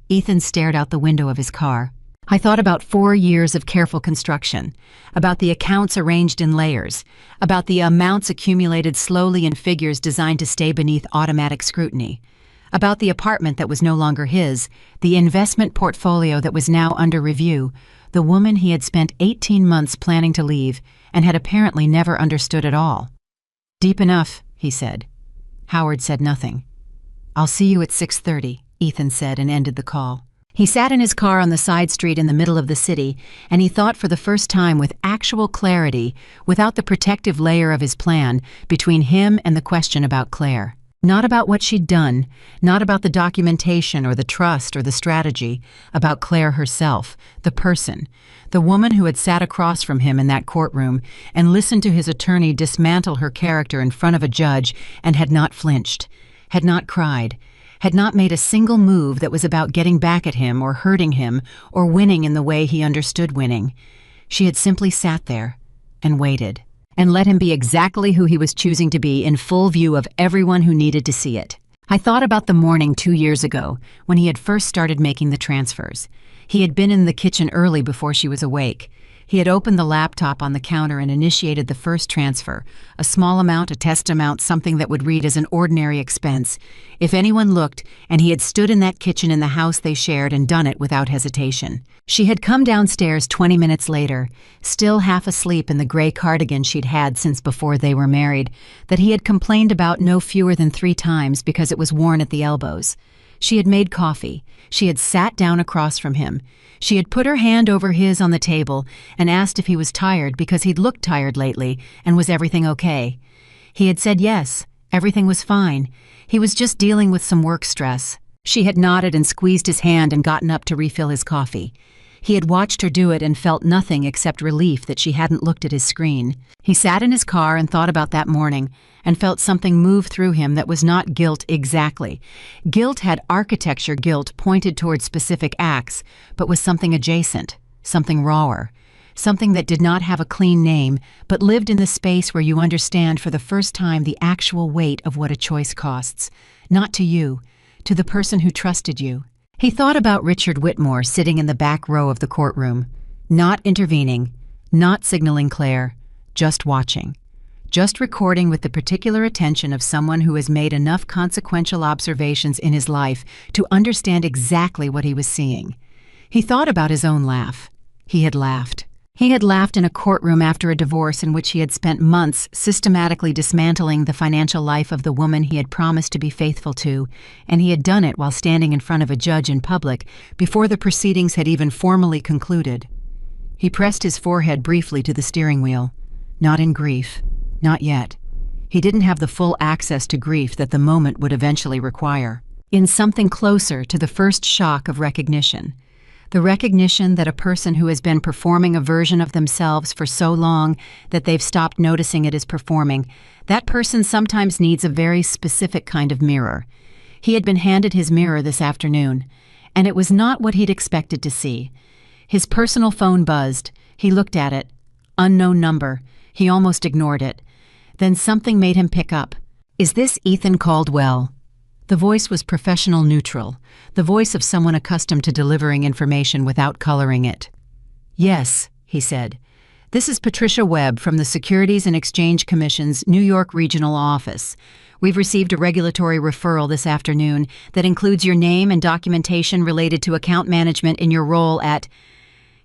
Ethan stared out the window of his car. "I thought about 4 years of careful construction, about the accounts arranged in layers, about the amounts accumulated slowly in figures designed to stay beneath automatic scrutiny, about the apartment that was no longer his, the investment portfolio that was now under review, the woman he had spent 18 months planning to leave and had apparently never understood at all." "Deep enough," he said. Howard said nothing. "I'll see you at 6:30, Ethan said and ended the call. He sat in his car on the side street in the middle of the city, and he thought for the first time with actual clarity, without the protective layer of his plan, between him and the question about Claire. Not about what she'd done, not about the documentation or the trust or the strategy, about Claire herself, the person, the woman who had sat across from him in that courtroom and listened to his attorney dismantle her character in front of a judge and had not flinched, had not cried, had not made a single move that was about getting back at him or hurting him or winning in the way he understood winning. She had simply sat there and waited and let him be exactly who he was choosing to be in full view of everyone who needed to see it. I thought about the morning 2 years ago when he had first started making the transfers. He had been in the kitchen early before she was awake. He had opened the laptop on the counter and initiated the first transfer, a small amount, a test amount, something that would read as an ordinary expense. If anyone looked, and he had stood in that kitchen in the house they shared and done it without hesitation. She had come downstairs 20 minutes later, still half asleep in the gray cardigan she'd had since before they were married, that he had complained about no fewer than 3 times because it was worn at the elbows. She had made coffee. She had sat down across from him. She had put her hand over his on the table and asked if he was tired because he'd looked tired lately, and was everything okay. He had said yes, everything was fine. He was just dealing with some work stress. She had nodded and squeezed his hand and gotten up to refill his coffee. He had watched her do it and felt nothing except relief that she hadn't looked at his screen. He sat in his car and thought about that morning and felt something move through him that was not guilt exactly. Guilt had architecture guilt pointed toward specific acts, but was something adjacent, something rawer, something that did not have a clean name, but lived in the space where you understand for the first time the actual weight of what a choice costs, not to you, to the person who trusted you. He thought about Richard Whitmore sitting in the back row of the courtroom, not intervening, not signaling Claire, just watching, just recording with the particular attention of someone who has made enough consequential observations in his life to understand exactly what he was seeing. He thought about his own laugh. He had laughed. He had laughed in a courtroom after a divorce in which he had spent months systematically dismantling the financial life of the woman he had promised to be faithful to, and he had done it while standing in front of a judge in public before the proceedings had even formally concluded. He pressed his forehead briefly to the steering wheel. Not in grief. Not yet. He didn't have the full access to grief that the moment would eventually require. In something closer to the first shock of recognition. The recognition that a person who has been performing a version of themselves for so long that they've stopped noticing it as performing, that person sometimes needs a very specific kind of mirror. He had been handed his mirror this afternoon, and it was not what he'd expected to see. His personal phone buzzed. He looked at it. Unknown number. He almost ignored it. Then something made him pick up. "Is this Ethan Caldwell?" The voice was professional neutral, the voice of someone accustomed to delivering information without coloring it. "Yes," he said. "This is Patricia Webb from the Securities and Exchange Commission's New York Regional Office. We've received a regulatory referral this afternoon that includes your name and documentation related to account management in your role at—"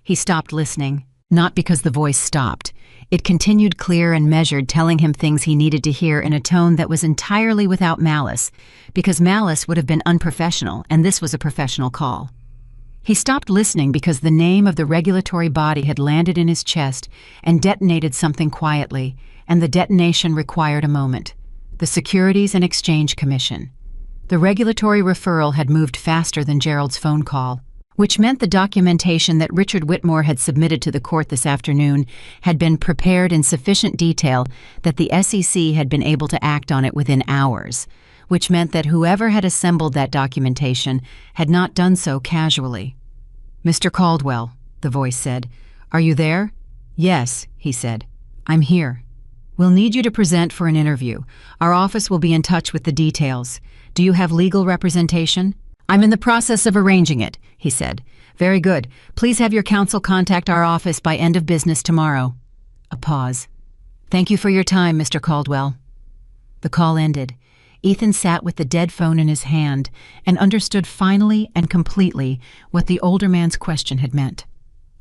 He stopped listening, not because the voice stopped. It continued clear and measured, telling him things he needed to hear in a tone that was entirely without malice, because malice would have been unprofessional, and this was a professional call. He stopped listening because the name of the regulatory body had landed in his chest and detonated something quietly, and the detonation required a moment. The Securities and Exchange Commission. The regulatory referral had moved faster than Gerald's phone call, which meant the documentation that Richard Whitmore had submitted to the court this afternoon had been prepared in sufficient detail that the SEC had been able to act on it within hours, which meant that whoever had assembled that documentation had not done so casually. "Mr. Caldwell," the voice said. "Are you there?" "Yes," he said. "I'm here. We'll need you to present for an interview. Our office will be in touch with the details. Do you have legal representation?" "I'm in the process of arranging it," he said. "Very good. Please have your counsel contact our office by end of business tomorrow." A pause. "Thank you for your time, Mr. Caldwell." The call ended. Ethan sat with the dead phone in his hand and understood finally and completely what the older man's question had meant.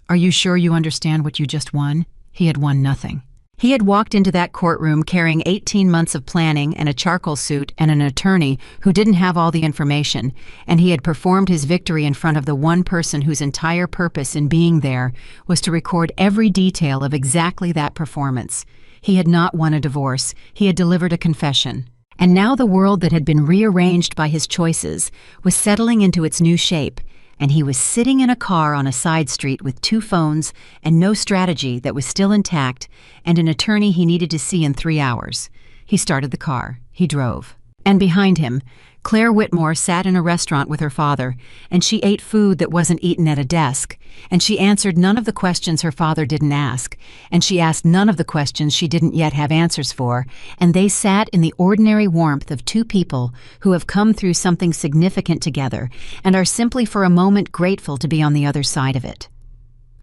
"Are you sure you understand what you just won?" He had won nothing. He had walked into that courtroom carrying 18 months of planning and a charcoal suit and an attorney who didn't have all the information, and he had performed his victory in front of the one person whose entire purpose in being there was to record every detail of exactly that performance. He had not won a divorce, he had delivered a confession. And now the world that had been rearranged by his choices was settling into its new shape, and he was sitting in a car on a side street with 2 phones and no strategy that was still intact and an attorney he needed to see in 3 hours. He started the car. He drove. And behind him, Claire Whitmore sat in a restaurant with her father, and she ate food that wasn't eaten at a desk, and she answered none of the questions her father didn't ask, and she asked none of the questions she didn't yet have answers for, and they sat in the ordinary warmth of 2 people who have come through something significant together and are simply for a moment grateful to be on the other side of it.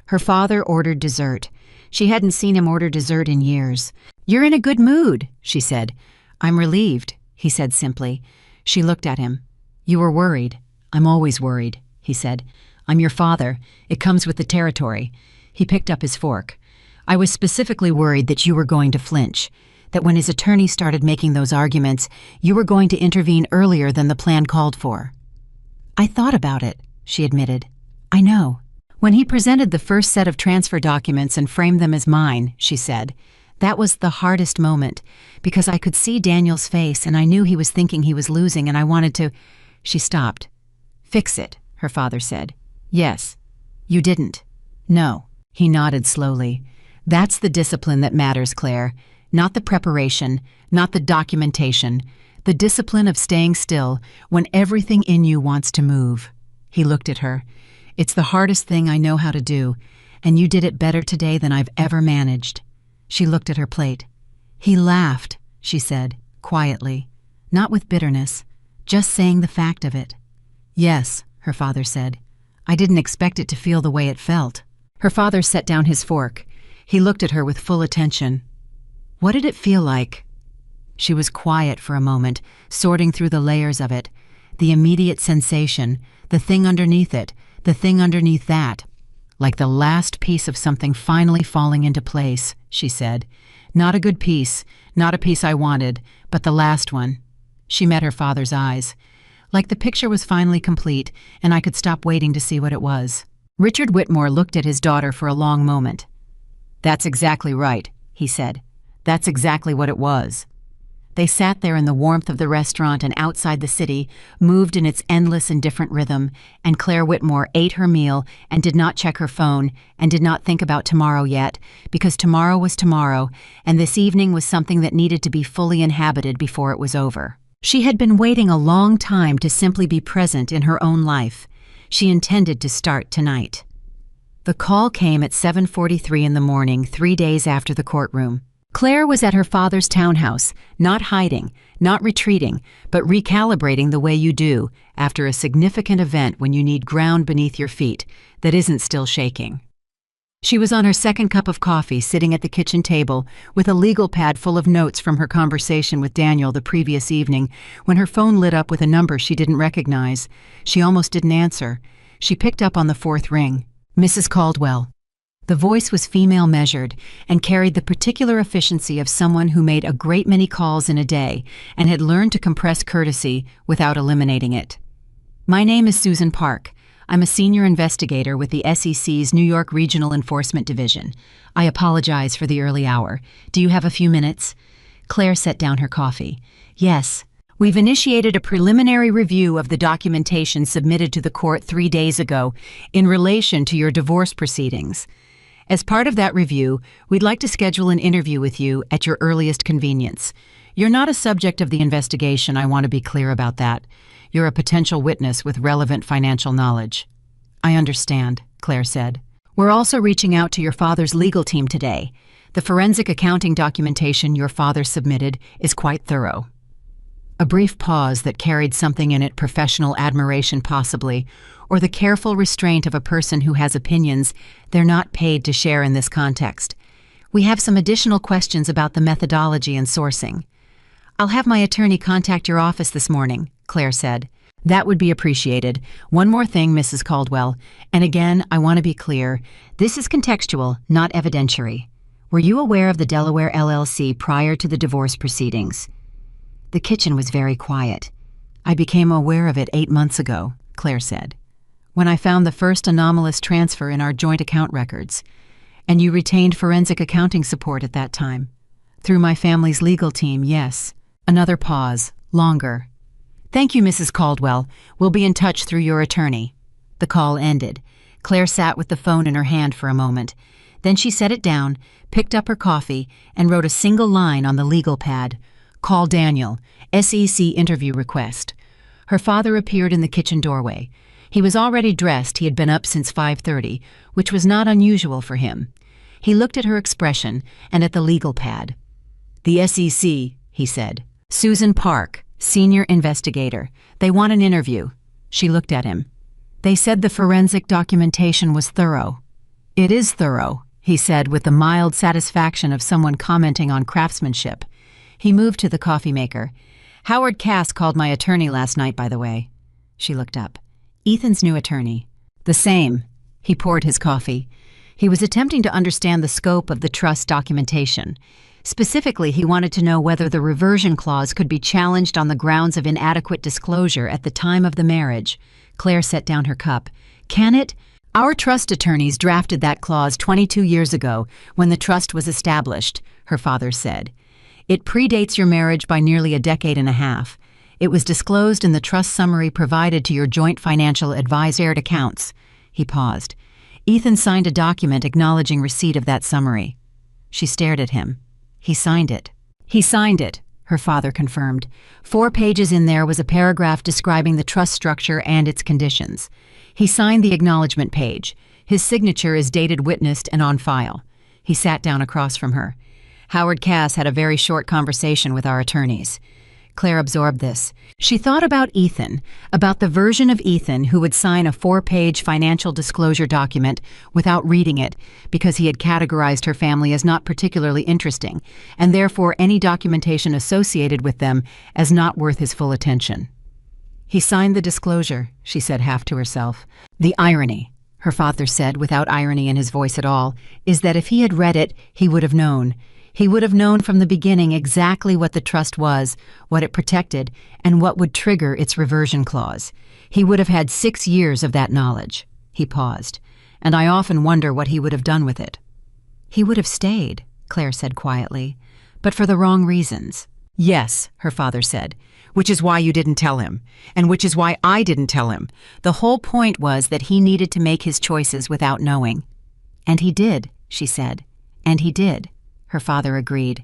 Her father ordered dessert. She hadn't seen him order dessert in years. "You're in a good mood," she said. "I'm relieved," he said simply. She looked at him. "You were worried." "I'm always worried," he said. "I'm your father. It comes with the territory." He picked up his fork. "I was specifically worried that you were going to flinch, that when his attorney started making those arguments, you were going to intervene earlier than the plan called for." "I thought about it," she admitted. "I know." "When he presented the first set of transfer documents and framed them as mine," she said, "that was the hardest moment, because I could see Daniel's face and I knew he was thinking he was losing and I wanted to—" She stopped. "Fix it," her father said. "Yes." "You didn't." "No." He nodded slowly. "That's the discipline that matters, Claire. Not the preparation, not the documentation. The discipline of staying still when everything in you wants to move." He looked at her. "It's the hardest thing I know how to do, and you did it better today than I've ever managed." She looked at her plate. "He laughed," she said, quietly, not with bitterness, just saying the fact of it. "Yes," her father said. "I didn't expect it to feel the way it felt." Her father set down his fork. He looked at her with full attention. "What did it feel like?" She was quiet for a moment, sorting through the layers of it. The immediate sensation, the thing underneath it, the thing underneath that. "Like the last piece of something finally falling into place," she said. "Not a good piece, not a piece I wanted, but the last one." She met her father's eyes. "Like the picture was finally complete, and I could stop waiting to see what it was." Richard Whitmore looked at his daughter for a long moment. "That's exactly right," he said. "That's exactly what it was." They sat there in the warmth of the restaurant and outside the city, moved in its endless and different rhythm, and Claire Whitmore ate her meal and did not check her phone and did not think about tomorrow yet, because tomorrow was tomorrow, and this evening was something that needed to be fully inhabited before it was over. She had been waiting a long time to simply be present in her own life. She intended to start tonight. The call came at 7:43 in the morning, 3 days after the courtroom. Claire was at her father's townhouse, not hiding, not retreating, but recalibrating the way you do after a significant event when you need ground beneath your feet that isn't still shaking. She was on her second cup of coffee, sitting at the kitchen table with a legal pad full of notes from her conversation with Daniel the previous evening, when her phone lit up with a number she didn't recognize. She almost didn't answer. She picked up on the 4th ring. "Mrs. Caldwell." The voice was female measured and carried the particular efficiency of someone who made a great many calls in a day and had learned to compress courtesy without eliminating it. "My name is Susan Park. I'm a senior investigator with the SEC's New York Regional Enforcement Division. I apologize for the early hour. Do you have a few minutes?" Claire set down her coffee. "Yes. We've initiated a preliminary review of the documentation submitted to the court 3 days ago in relation to your divorce proceedings. As part of that review, we'd like to schedule an interview with you at your earliest convenience. You're not a subject of the investigation, I want to be clear about that. You're a potential witness with relevant financial knowledge." "I understand," Claire said. "We're also reaching out to your father's legal team today. The forensic accounting documentation your father submitted is quite thorough." A brief pause that carried something in it, professional admiration possibly, or the careful restraint of a person who has opinions they're not paid to share in this context. "We have some additional questions about the methodology and sourcing." "I'll have my attorney contact your office this morning," Claire said. "That would be appreciated. One more thing, Mrs. Caldwell, and again, I want to be clear. This is contextual, not evidentiary. Were you aware of the Delaware LLC prior to the divorce proceedings? The kitchen was very quiet. I became aware of it 8 months ago, Claire said, when I found the first anomalous transfer in our joint account records. And you retained forensic accounting support at that time. Through my family's legal team, yes. Another pause, longer. Thank you, Mrs. Caldwell. We'll be in touch through your attorney. The call ended. Claire sat with the phone in her hand for a moment. Then she set it down, picked up her coffee, and wrote a single line on the legal pad. Call Daniel, SEC interview request. Her father appeared in the kitchen doorway. He was already dressed. He had been up since 5:30, which was not unusual for him. He looked at her expression and at the legal pad. The SEC, he said. Susan Park, senior investigator. They want an interview. She looked at him. They said the forensic documentation was thorough. It is thorough, he said with the mild satisfaction of someone commenting on craftsmanship. He moved to the coffee maker. Howard Cass called my attorney last night, by the way. She looked up. Ethan's new attorney. The same. He poured his coffee. He was attempting to understand the scope of the trust documentation. Specifically, he wanted to know whether the reversion clause could be challenged on the grounds of inadequate disclosure at the time of the marriage. Claire set down her cup. Can it? Our trust attorneys drafted that clause 22 years ago when the trust was established, her father said. It predates your marriage by nearly a decade and a half. It was disclosed in the trust summary provided to your joint financial advisored accounts. He paused. Ethan signed a document acknowledging receipt of that summary. She stared at him. He signed it. He signed it, her father confirmed. 4 pages in there was a paragraph describing the trust structure and its conditions. He signed the acknowledgement page. His signature is dated witnessed and on file. He sat down across from her. Howard Cass had a very short conversation with our attorneys. Claire absorbed this. She thought about Ethan, about the version of Ethan who would sign a 4-page financial disclosure document without reading it because he had categorized her family as not particularly interesting, and therefore any documentation associated with them as not worth his full attention. He signed the disclosure, she said half to herself. The irony, her father said without irony in his voice at all, is that if he had read it, he would have known. He would have known from the beginning exactly what the trust was, what it protected, and what would trigger its reversion clause. He would have had 6 years of that knowledge. He paused. And I often wonder what he would have done with it. He would have stayed, Claire said quietly, but for the wrong reasons. Yes, her father said, which is why you didn't tell him, and which is why I didn't tell him. The whole point was that he needed to make his choices without knowing. And he did, she said. And he did. Her father agreed.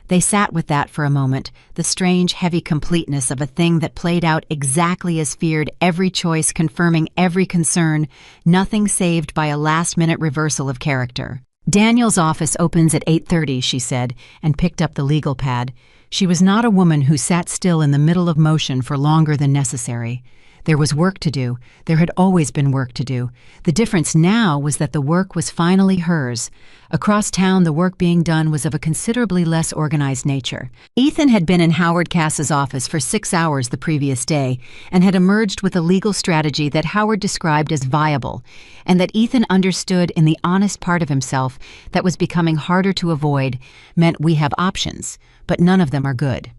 They sat with that for a moment, the strange, heavy completeness of a thing that played out exactly as feared, every choice confirming every concern, nothing saved by a last-minute reversal of character. Daniel's office opens at 8:30, she said, and picked up the legal pad. She was not a woman who sat still in the middle of motion for longer than necessary. There was work to do. There had always been work to do. The difference now was that the work was finally hers. Across town, the work being done was of a considerably less organized nature. Ethan had been in Howard Cass's office for 6 hours the previous day and had emerged with a legal strategy that Howard described as viable, and that Ethan understood in the honest part of himself that was becoming harder to avoid meant we have options, but none of them are good.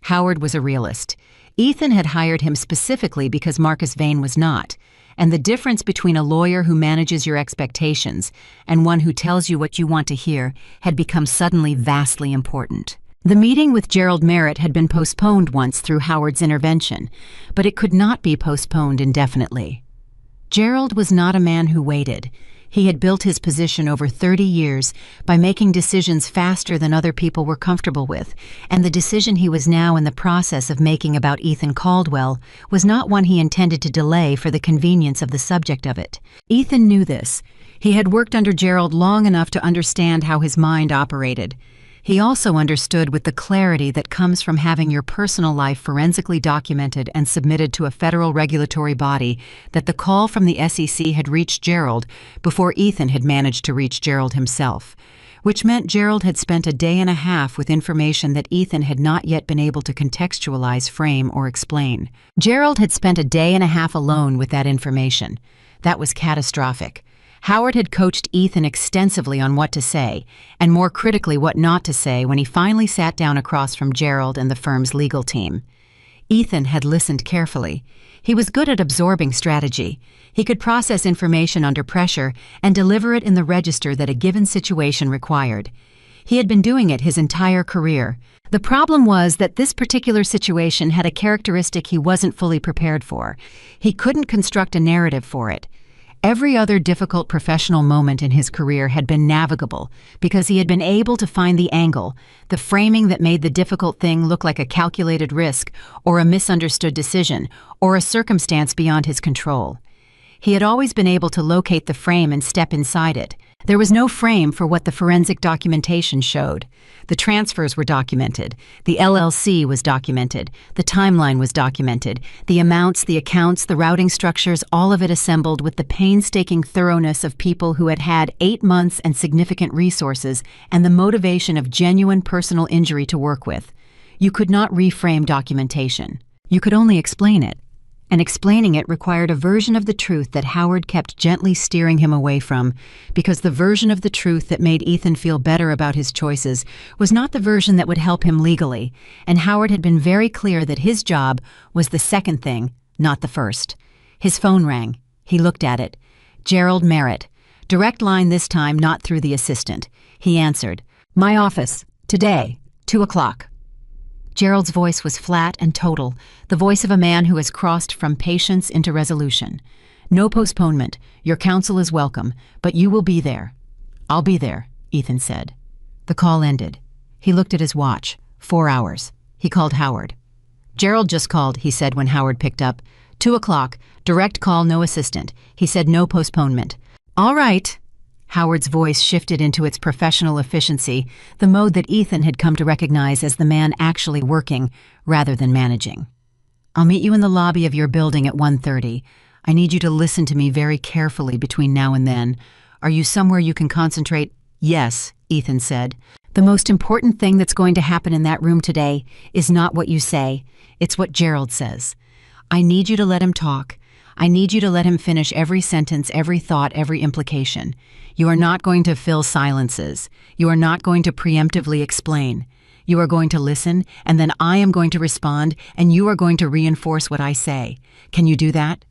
Howard was a realist. Ethan had hired him specifically because Marcus Vane was not, and the difference between a lawyer who manages your expectations and one who tells you what you want to hear had become suddenly vastly important. The meeting with Gerald Merritt had been postponed once through Howard's intervention, but it could not be postponed indefinitely. Gerald was not a man who waited. He had built his position over 30 years by making decisions faster than other people were comfortable with, and the decision he was now in the process of making about Ethan Caldwell was not one he intended to delay for the convenience of the subject of it. Ethan knew this. He had worked under Gerald long enough to understand how his mind operated. He also understood with the clarity that comes from having your personal life forensically documented and submitted to a federal regulatory body that the call from the SEC had reached Gerald before Ethan had managed to reach Gerald himself, which meant Gerald had spent a day and a half with information that Ethan had not yet been able to contextualize, frame, or explain. Gerald had spent a day and a half alone with that information. That was catastrophic. Howard had coached Ethan extensively on what to say, and more critically what not to say when he finally sat down across from Gerald and the firm's legal team. Ethan had listened carefully. He was good at absorbing strategy. He could process information under pressure and deliver it in the register that a given situation required. He had been doing it his entire career. The problem was that this particular situation had a characteristic he wasn't fully prepared for. He couldn't construct a narrative for it. Every other difficult professional moment in his career had been navigable because he had been able to find the angle, the framing that made the difficult thing look like a calculated risk or a misunderstood decision or a circumstance beyond his control. He had always been able to locate the frame and step inside it. There was no frame for what the forensic documentation showed. The transfers were documented. The LLC was documented. The timeline was documented. The amounts, the accounts, the routing structures, all of it assembled with the painstaking thoroughness of people who had had 8 months and significant resources and the motivation of genuine personal injury to work with. You could not reframe documentation. You could only explain it. And explaining it required a version of the truth that Howard kept gently steering him away from, because the version of the truth that made Ethan feel better about his choices was not the version that would help him legally, and Howard had been very clear that his job was the second thing, not the first. His phone rang. He looked at it. Gerald Merritt. Direct line this time, not through the assistant. He answered. "My office. Today. 2 o'clock. Gerald's voice was flat and total, the voice of a man who has crossed from patience into resolution. "No postponement. Your counsel is welcome, but you will be there." "I'll be there," Ethan said. The call ended. He looked at his watch. 4 hours. He called Howard. "Gerald just called," he said when Howard picked up. 2 o'clock. Direct call, no assistant. He said no postponement. "All right." Howard's voice shifted into its professional efficiency, the mode that Ethan had come to recognize as the man actually working rather than managing. "I'll meet you in the lobby of your building at 1:30. I need you to listen to me very carefully between now and then. Are you somewhere you can concentrate?" "Yes," Ethan said. "The most important thing that's going to happen in that room today is not what you say, it's what Gerald says. I need you to let him talk. I need you to let him finish every sentence, every thought, every implication. You are not going to fill silences. You are not going to preemptively explain. You are going to listen, and then I am going to respond, and you are going to reinforce what I say. Can you do that?"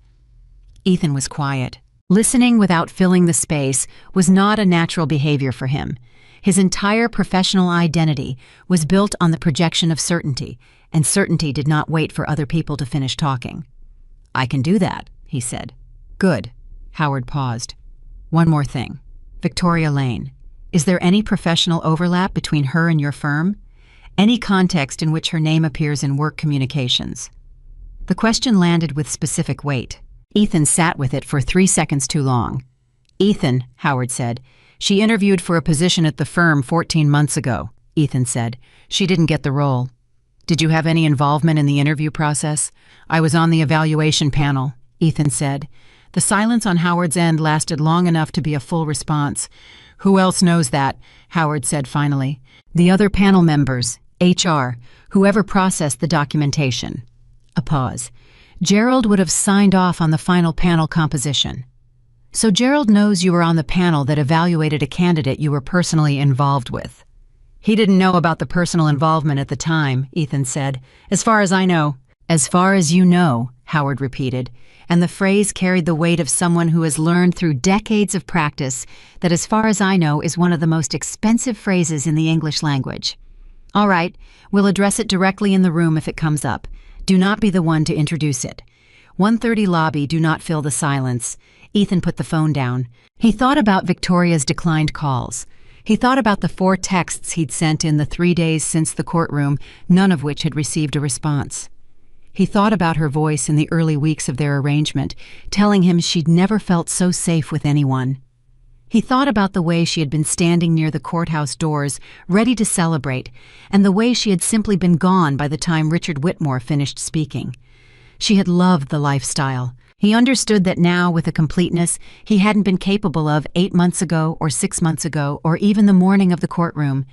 Ethan was quiet. Listening without filling the space was not a natural behavior for him. His entire professional identity was built on the projection of certainty, and certainty did not wait for other people to finish talking. "I can do that," he said. "Good." Howard paused. "One more thing. Victoria Lane. Is there any professional overlap between her and your firm? Any context in which her name appears in work communications?" The question landed with specific weight. Ethan sat with it for 3 seconds too long. "Ethan," Howard said. "She interviewed for a position at the firm 14 months ago," Ethan said. "She didn't get the role." "Did you have any involvement in the interview process?" "I was on the evaluation panel," Ethan said. The silence on Howard's end lasted long enough to be a full response. "Who else knows that?" Howard said finally. "The other panel members, HR, whoever processed the documentation." A pause. "Gerald would have signed off on the final panel composition." "So Gerald knows you were on the panel that evaluated a candidate you were personally involved with." "He didn't know about the personal involvement at the time," Ethan said. "As far as I know." "As far as you know," Howard repeated, and the phrase carried the weight of someone who has learned through decades of practice that "as far as I know" is one of the most expensive phrases in the English language. "All right, we'll address it directly in the room if it comes up. Do not be the one to introduce it. 1:30 lobby, do not fill the silence." Ethan put the phone down. He thought about Victoria's declined calls. He thought about the 4 texts he'd sent in the 3 days since the courtroom, none of which had received a response. He thought about her voice in the early weeks of their arrangement, telling him she'd never felt so safe with anyone. He thought about the way she had been standing near the courthouse doors, ready to celebrate, and the way she had simply been gone by the time Richard Whitmore finished speaking. She had loved the lifestyle. He understood that now, with a completeness he hadn't been capable of 8 months ago or 6 months ago or even the morning of the courtroom.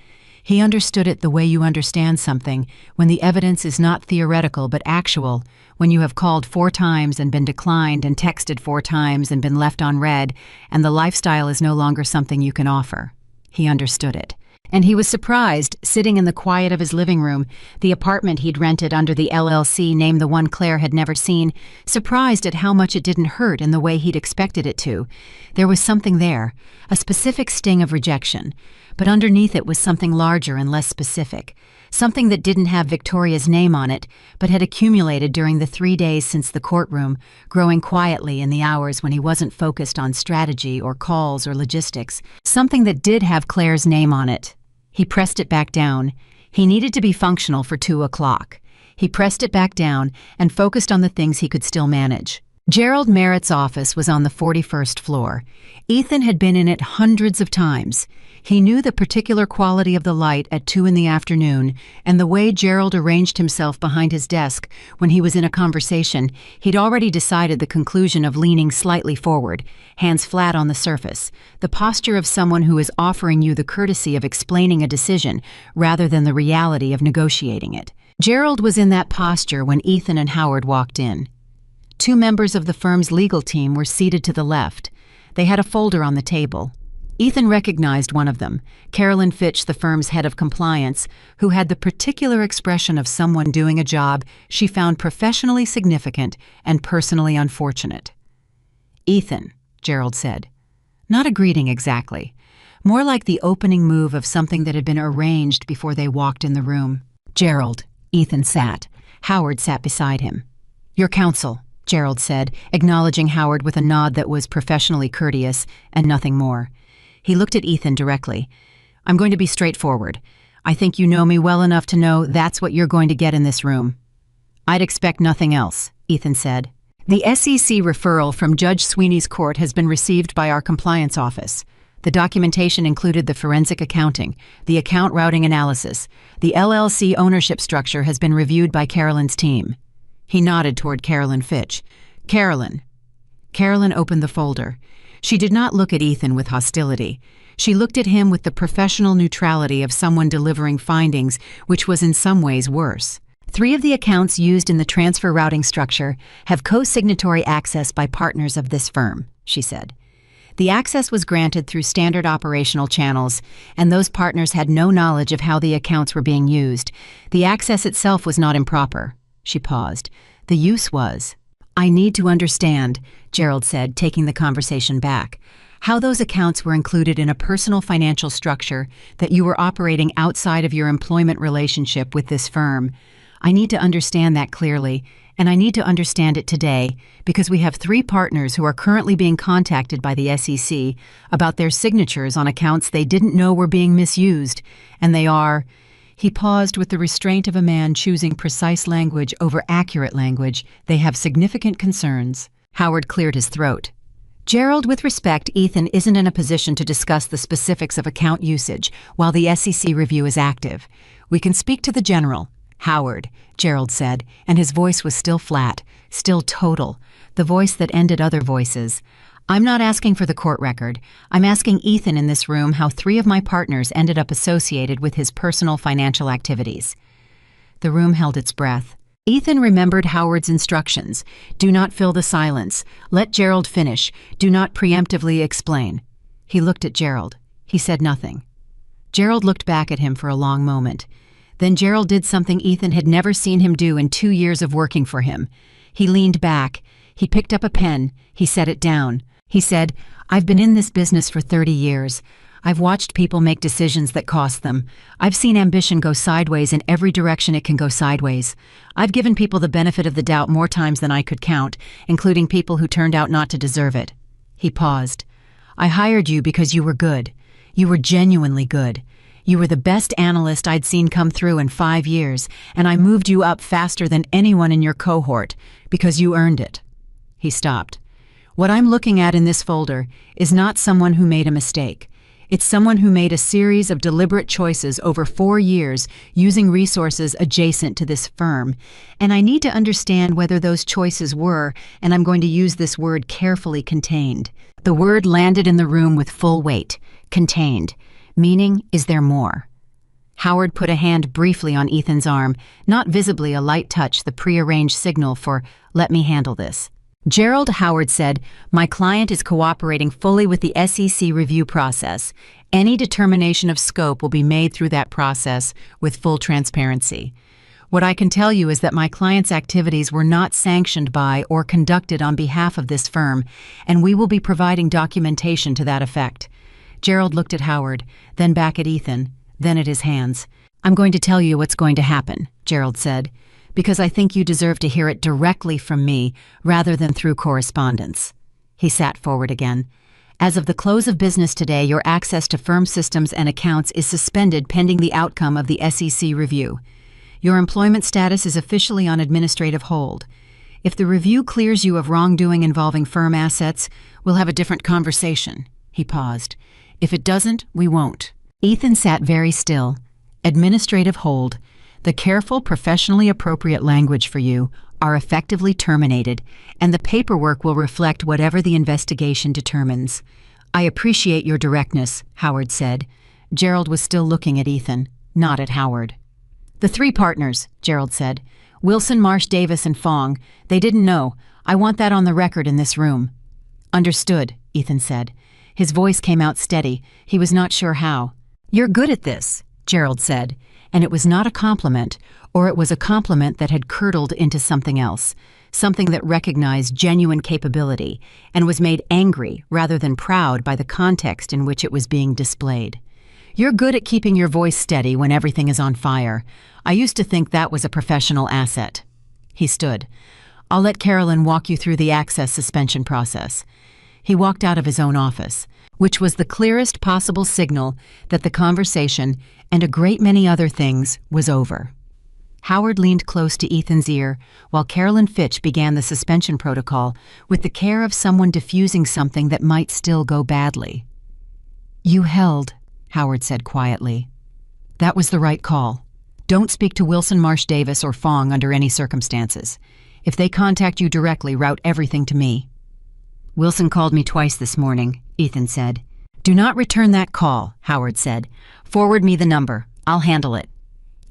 He understood it the way you understand something, when the evidence is not theoretical but actual, when you have called 4 times and been declined and texted 4 times and been left on read, and the lifestyle is no longer something you can offer. He understood it. And he was surprised, sitting in the quiet of his living room, the apartment he'd rented under the LLC name the one Claire had never seen, surprised at how much it didn't hurt in the way he'd expected it to. There was something there, a specific sting of rejection, but underneath it was something larger and less specific, something that didn't have Victoria's name on it, but had accumulated during the 3 days since the courtroom, growing quietly in the hours when he wasn't focused on strategy or calls or logistics, something that did have Claire's name on it. He pressed it back down. He needed to be functional for 2 o'clock. He pressed it back down and focused on the things he could still manage. Gerald Merritt's office was on the 41st floor. Ethan had been in it hundreds of times. He knew the particular quality of the light at 2 in the afternoon, and the way Gerald arranged himself behind his desk when he was in a conversation. He'd already decided the conclusion of leaning slightly forward, hands flat on the surface, the posture of someone who is offering you the courtesy of explaining a decision rather than the reality of negotiating it. Gerald was in that posture when Ethan and Howard walked in. 2 members of the firm's legal team were seated to the left. They had a folder on the table. Ethan recognized one of them, Carolyn Fitch, the firm's head of compliance, who had the particular expression of someone doing a job she found professionally significant and personally unfortunate. "Ethan," Gerald said. Not a greeting exactly. More like the opening move of something that had been arranged before they walked in the room. "Gerald." Ethan sat. Howard sat beside him. "Your counsel," Gerald said, acknowledging Howard with a nod that was professionally courteous and nothing more. He looked at Ethan directly. "I'm going to be straightforward. I think you know me well enough to know that's what you're going to get in this room." "I'd expect nothing else," Ethan said. "The SEC referral from Judge Sweeney's court has been received by our compliance office. The documentation included the forensic accounting, the account routing analysis. The LLC ownership structure has been reviewed by Carolyn's team." He nodded toward Carolyn Fitch. "Carolyn." Carolyn opened the folder. She did not look at Ethan with hostility. She looked at him with the professional neutrality of someone delivering findings, which was in some ways worse. 3 of the accounts used in the transfer routing structure have co-signatory access by partners of this firm, she said. The access was granted through standard operational channels, and those partners had no knowledge of how the accounts were being used. The access itself was not improper. She paused. The use was. "I need to understand," Gerald said, taking the conversation back, "how those accounts were included in a personal financial structure that you were operating outside of your employment relationship with this firm. I need to understand that clearly, and I need to understand it today because we have 3 partners who are currently being contacted by the SEC about their signatures on accounts they didn't know were being misused, and they are—" He paused with the restraint of a man choosing precise language over accurate language. "They have significant concerns." Howard cleared his throat. "Gerald, with respect, Ethan isn't in a position to discuss the specifics of account usage while the SEC review is active. We can speak to the general." "Howard," Gerald said, and his voice was still flat, still total, the voice that ended other voices. "I'm not asking for the court record. I'm asking Ethan in this room how 3 of my partners ended up associated with his personal financial activities." The room held its breath. Ethan remembered Howard's instructions. Do not fill the silence. Let Gerald finish. Do not preemptively explain. He looked at Gerald. He said nothing. Gerald looked back at him for a long moment. Then Gerald did something Ethan had never seen him do in 2 years of working for him. He leaned back. He picked up a pen. He set it down. He said, "I've been in this business for 30 years. I've watched people make decisions that cost them. I've seen ambition go sideways in every direction it can go sideways. I've given people the benefit of the doubt more times than I could count, including people who turned out not to deserve it." He paused. "I hired you because you were good. You were genuinely good. You were the best analyst I'd seen come through in 5 years, and I moved you up faster than anyone in your cohort because you earned it." He stopped. "What I'm looking at in this folder is not someone who made a mistake. It's someone who made a series of deliberate choices over 4 years using resources adjacent to this firm. And I need to understand whether those choices were, and I'm going to use this word carefully, contained." The word landed in the room with full weight. Contained. Meaning, is there more? Howard put a hand briefly on Ethan's arm, not visibly a light touch, the prearranged signal for, "Let me handle this." "Gerald," Howard said, "my client is cooperating fully with the SEC review process. Any determination of scope will be made through that process with full transparency. What I can tell you is that my client's activities were not sanctioned by or conducted on behalf of this firm, and we will be providing documentation to that effect." Gerald looked at Howard, then back at Ethan, then at his hands. "I'm going to tell you what's going to happen," Gerald said, "because I think you deserve to hear it directly from me rather than through correspondence." He sat forward again. "As of the close of business today, your access to firm systems and accounts is suspended pending the outcome of the SEC review. Your employment status is officially on administrative hold. If the review clears you of wrongdoing involving firm assets, we'll have a different conversation." He paused. "If it doesn't, we won't." Ethan sat very still. "Administrative hold. The careful, professionally appropriate language for you are effectively terminated, and the paperwork will reflect whatever the investigation determines." "I appreciate your directness," Howard said. Gerald was still looking at Ethan, not at Howard. "The three partners," Gerald said. "Wilson, Marsh, Davis, and Fong. They didn't know. I want that on the record in this room." "Understood," Ethan said. His voice came out steady. He was not sure how. "You're good at this," Gerald said, and it was not a compliment, or it was a compliment that had curdled into something else, something that recognized genuine capability and was made angry rather than proud by the context in which it was being displayed. "You're good at keeping your voice steady when everything is on fire. I used to think that was a professional asset." He stood. "I'll let Carolyn walk you through the access suspension process." He walked out of his own office, which was the clearest possible signal that the conversation, and a great many other things, was over. Howard leaned close to Ethan's ear while Carolyn Fitch began the suspension protocol with the care of someone diffusing something that might still go badly. "You held," Howard said quietly. "That was the right call. Don't speak to Wilson, Marsh, Davis, or Fong under any circumstances. If they contact you directly, route everything to me." "Wilson called me twice this morning," Ethan said. "Do not return that call," Howard said. "Forward me the number. I'll handle it."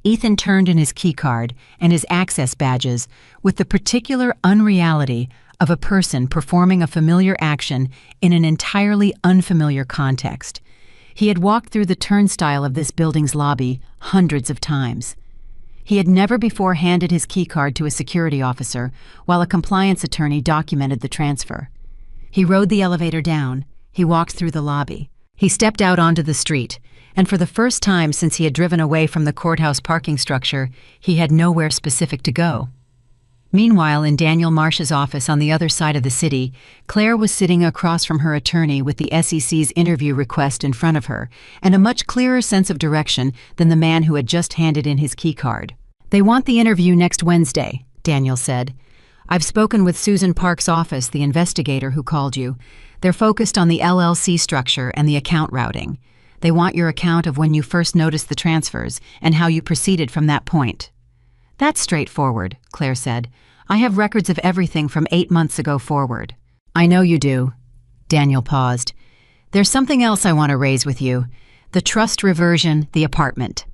Ethan turned in his keycard and his access badges with the particular unreality of a person performing a familiar action in an entirely unfamiliar context. He had walked through the turnstile of this building's lobby hundreds of times. He had never before handed his keycard to a security officer while a compliance attorney documented the transfer. He rode the elevator down. He walked through the lobby. He stepped out onto the street, and for the first time since he had driven away from the courthouse parking structure, he had nowhere specific to go. Meanwhile, in Daniel Marsh's office on the other side of the city, Claire was sitting across from her attorney with the SEC's interview request in front of her, and a much clearer sense of direction than the man who had just handed in his keycard. "They want the interview next Wednesday," Daniel said. "I've spoken with Susan Park's office, the investigator who called you. They're focused on the LLC structure and the account routing. They want your account of when you first noticed the transfers and how you proceeded from that point." "That's straightforward," Claire said. "I have records of everything from 8 months ago forward." "I know you do." Daniel paused. "There's something else I want to raise with you. The trust reversion, the apartment.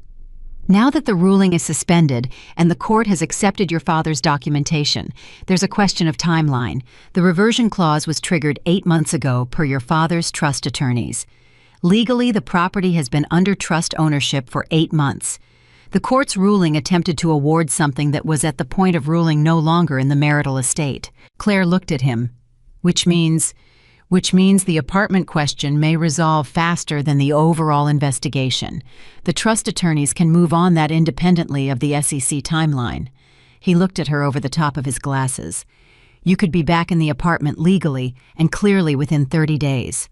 Now that the ruling is suspended and the court has accepted your father's documentation, there's a question of timeline. The reversion clause was triggered 8 months ago per your father's trust attorneys. Legally, the property has been under trust ownership for 8 months. The court's ruling attempted to award something that was at the point of ruling no longer in the marital estate." Claire looked at him. Which means the apartment question may resolve faster than the overall investigation. The trust attorneys can move on that independently of the SEC timeline." He looked at her over the top of his glasses. "You could be back in the apartment legally and clearly within 30 days.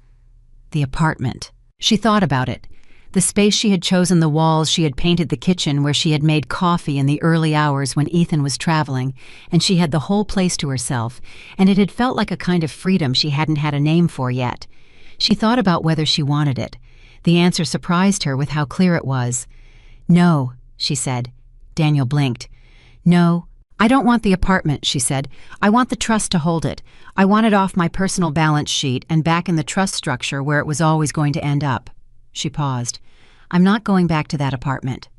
The apartment. She thought about it. The space she had chosen, the walls she had painted, the kitchen where she had made coffee in the early hours when Ethan was traveling, and she had the whole place to herself, and it had felt like a kind of freedom she hadn't had a name for yet. She thought about whether she wanted it. The answer surprised her with how clear it was. "No," she said. Daniel blinked. "No, I don't want the apartment," she said. "I want the trust to hold it. I want it off my personal balance sheet and back in the trust structure where it was always going to end up." She paused. I'm not going back to that apartment.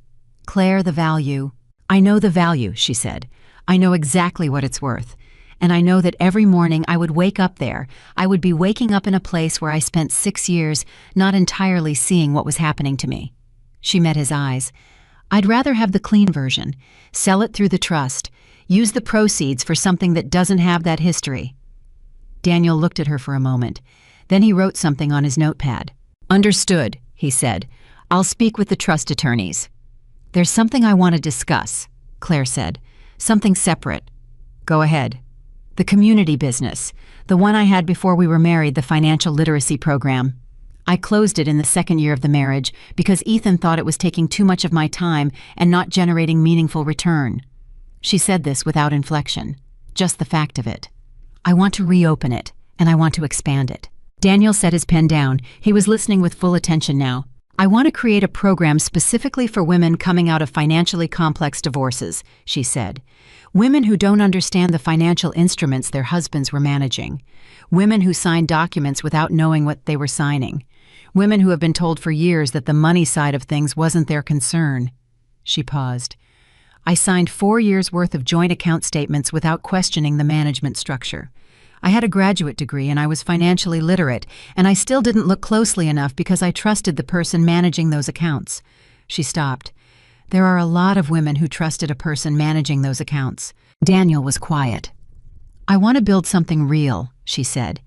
Claire, the value. I know the value, she said. I know exactly what it's worth. And I know that every morning I would wake up there. I would be waking up in a place where I spent 6 years not entirely seeing what was happening to me. She met his eyes. I'd rather have the clean version. Sell it through the trust. Use the proceeds for something that doesn't have that history. Daniel looked at her for a moment. Then he wrote something on his notepad. Understood, he said. I'll speak with the trust attorneys. There's something I want to discuss, Claire said. Something separate. Go ahead. The community business, the one I had before we were married, the financial literacy program. I closed it in the second year of the marriage because Ethan thought it was taking too much of my time and not generating meaningful return. She said this without inflection, just the fact of it. I want to reopen it, and I want to expand it. Daniel set his pen down. He was listening with full attention now. I want to create a program specifically for women coming out of financially complex divorces, she said. Women who don't understand the financial instruments their husbands were managing. Women who signed documents without knowing what they were signing. Women who have been told for years that the money side of things wasn't their concern. She paused. I signed 4 years' worth of joint account statements without questioning the management structure. I had a graduate degree and I was financially literate, and I still didn't look closely enough because I trusted the person managing those accounts. She stopped. There are a lot of women who trusted a person managing those accounts. Daniel was quiet. I want to build something real, she said.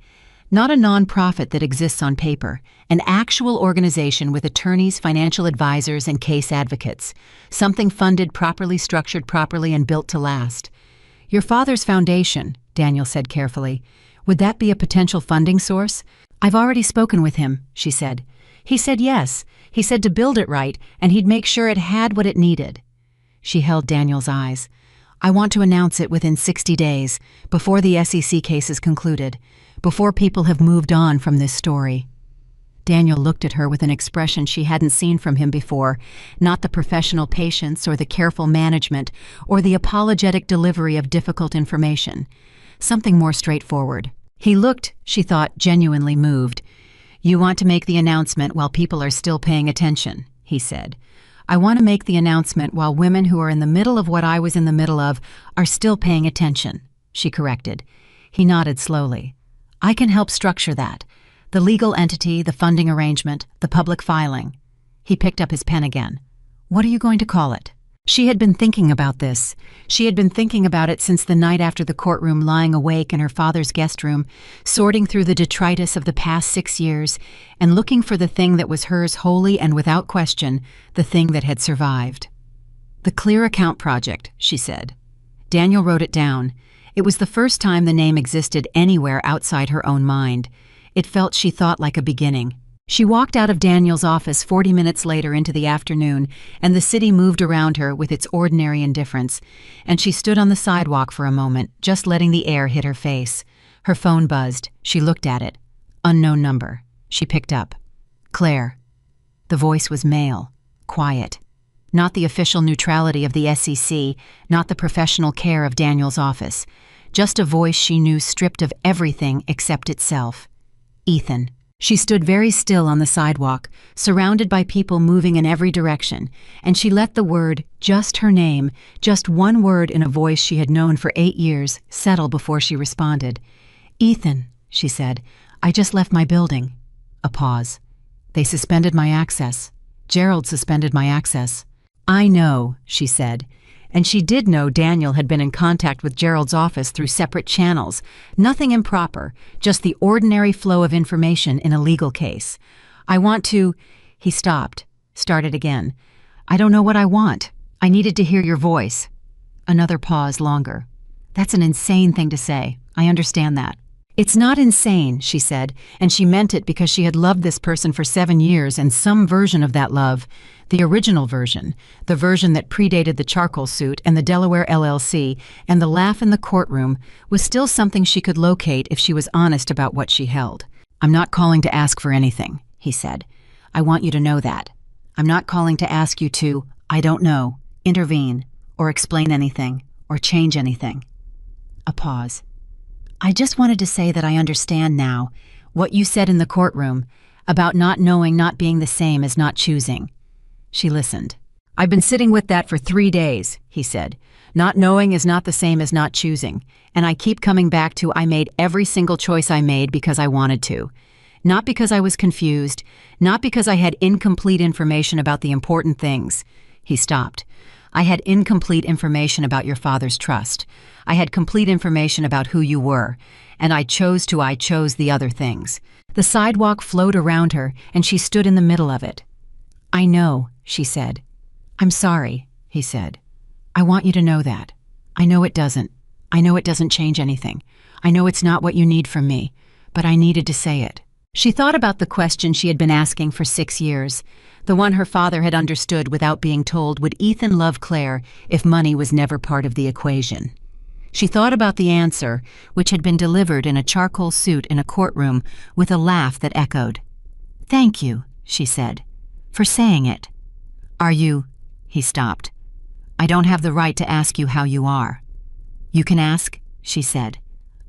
Not a nonprofit that exists on paper, an actual organization with attorneys, financial advisors, and case advocates. Something funded properly, structured properly, and built to last. Your father's foundation, Daniel said carefully. Would that be a potential funding source? I've already spoken with him, she said. He said yes. He said to build it right, and he'd make sure it had what it needed. She held Daniel's eyes. I want to announce it within 60 days, before the SEC case is concluded, before people have moved on from this story. Daniel looked at her with an expression she hadn't seen from him before, not the professional patience or the careful management or the apologetic delivery of difficult information. Something more straightforward. He looked, she thought, genuinely moved. You want to make the announcement while people are still paying attention, he said. I want to make the announcement while women who are in the middle of what I was in the middle of are still paying attention, she corrected. He nodded slowly. I can help structure that. The legal entity, the funding arrangement, the public filing. He picked up his pen again. What are you going to call it? She had been thinking about this. She had been thinking about it since the night after the courtroom, lying awake in her father's guest room, sorting through the detritus of the past 6 years, and looking for the thing that was hers wholly and without question, the thing that had survived. The Clear Account Project, she said. Daniel wrote it down. It was the first time the name existed anywhere outside her own mind. It felt, she thought, like a beginning. She walked out of Daniel's office 40 minutes later into the afternoon, and the city moved around her with its ordinary indifference, and she stood on the sidewalk for a moment, just letting the air hit her face. Her phone buzzed. She looked at it. Unknown number. She picked up. Claire. The voice was male, quiet. Not the official neutrality of the SEC, not the professional care of Daniel's office. Just a voice she knew stripped of everything except itself. Ethan. She stood very still on the sidewalk, surrounded by people moving in every direction, and she let the word, just her name, just one word in a voice she had known for 8 years, settle before she responded. Ethan, she said, I just left my building. A pause. They suspended my access. Gerald suspended my access. I know, she said. And she did know Daniel had been in contact with Gerald's office through separate channels. Nothing improper, just the ordinary flow of information in a legal case. I want to... He stopped, started again. I don't know what I want. I needed to hear your voice. Another pause, longer. That's an insane thing to say. I understand that. It's not insane, she said, and she meant it because she had loved this person for 7 years, and some version of that love, the original version, the version that predated the charcoal suit and the Delaware LLC and the laugh in the courtroom, was still something she could locate if she was honest about what she held. I'm not calling to ask for anything, he said. I want you to know that. I'm not calling to ask you to, I don't know, intervene, or explain anything, or change anything. A pause. I just wanted to say that I understand now what you said in the courtroom about not knowing, not being the same as not choosing. She listened. "I've been sitting with that for 3 days," he said. "Not knowing is not the same as not choosing, and I keep coming back to I made every single choice I made because I wanted to. Not because I was confused, not because I had incomplete information about the important things." He stopped. "I had incomplete information about your father's trust. I had complete information about who you were, and I chose the other things." The sidewalk flowed around her, and she stood in the middle of it. "I know," she said. "I'm sorry," he said. "I want you to know that. I know it doesn't change anything. I know it's not what you need from me, but I needed to say it." She thought about the question she had been asking for 6 years, the one her father had understood without being told: would Ethan love Claire if money was never part of the equation? She thought about the answer, which had been delivered in a charcoal suit in a courtroom with a laugh that echoed. "Thank you," she said, "for saying it." "Are you—" He stopped. "I don't have the right to ask you how you are." "You can ask," she said.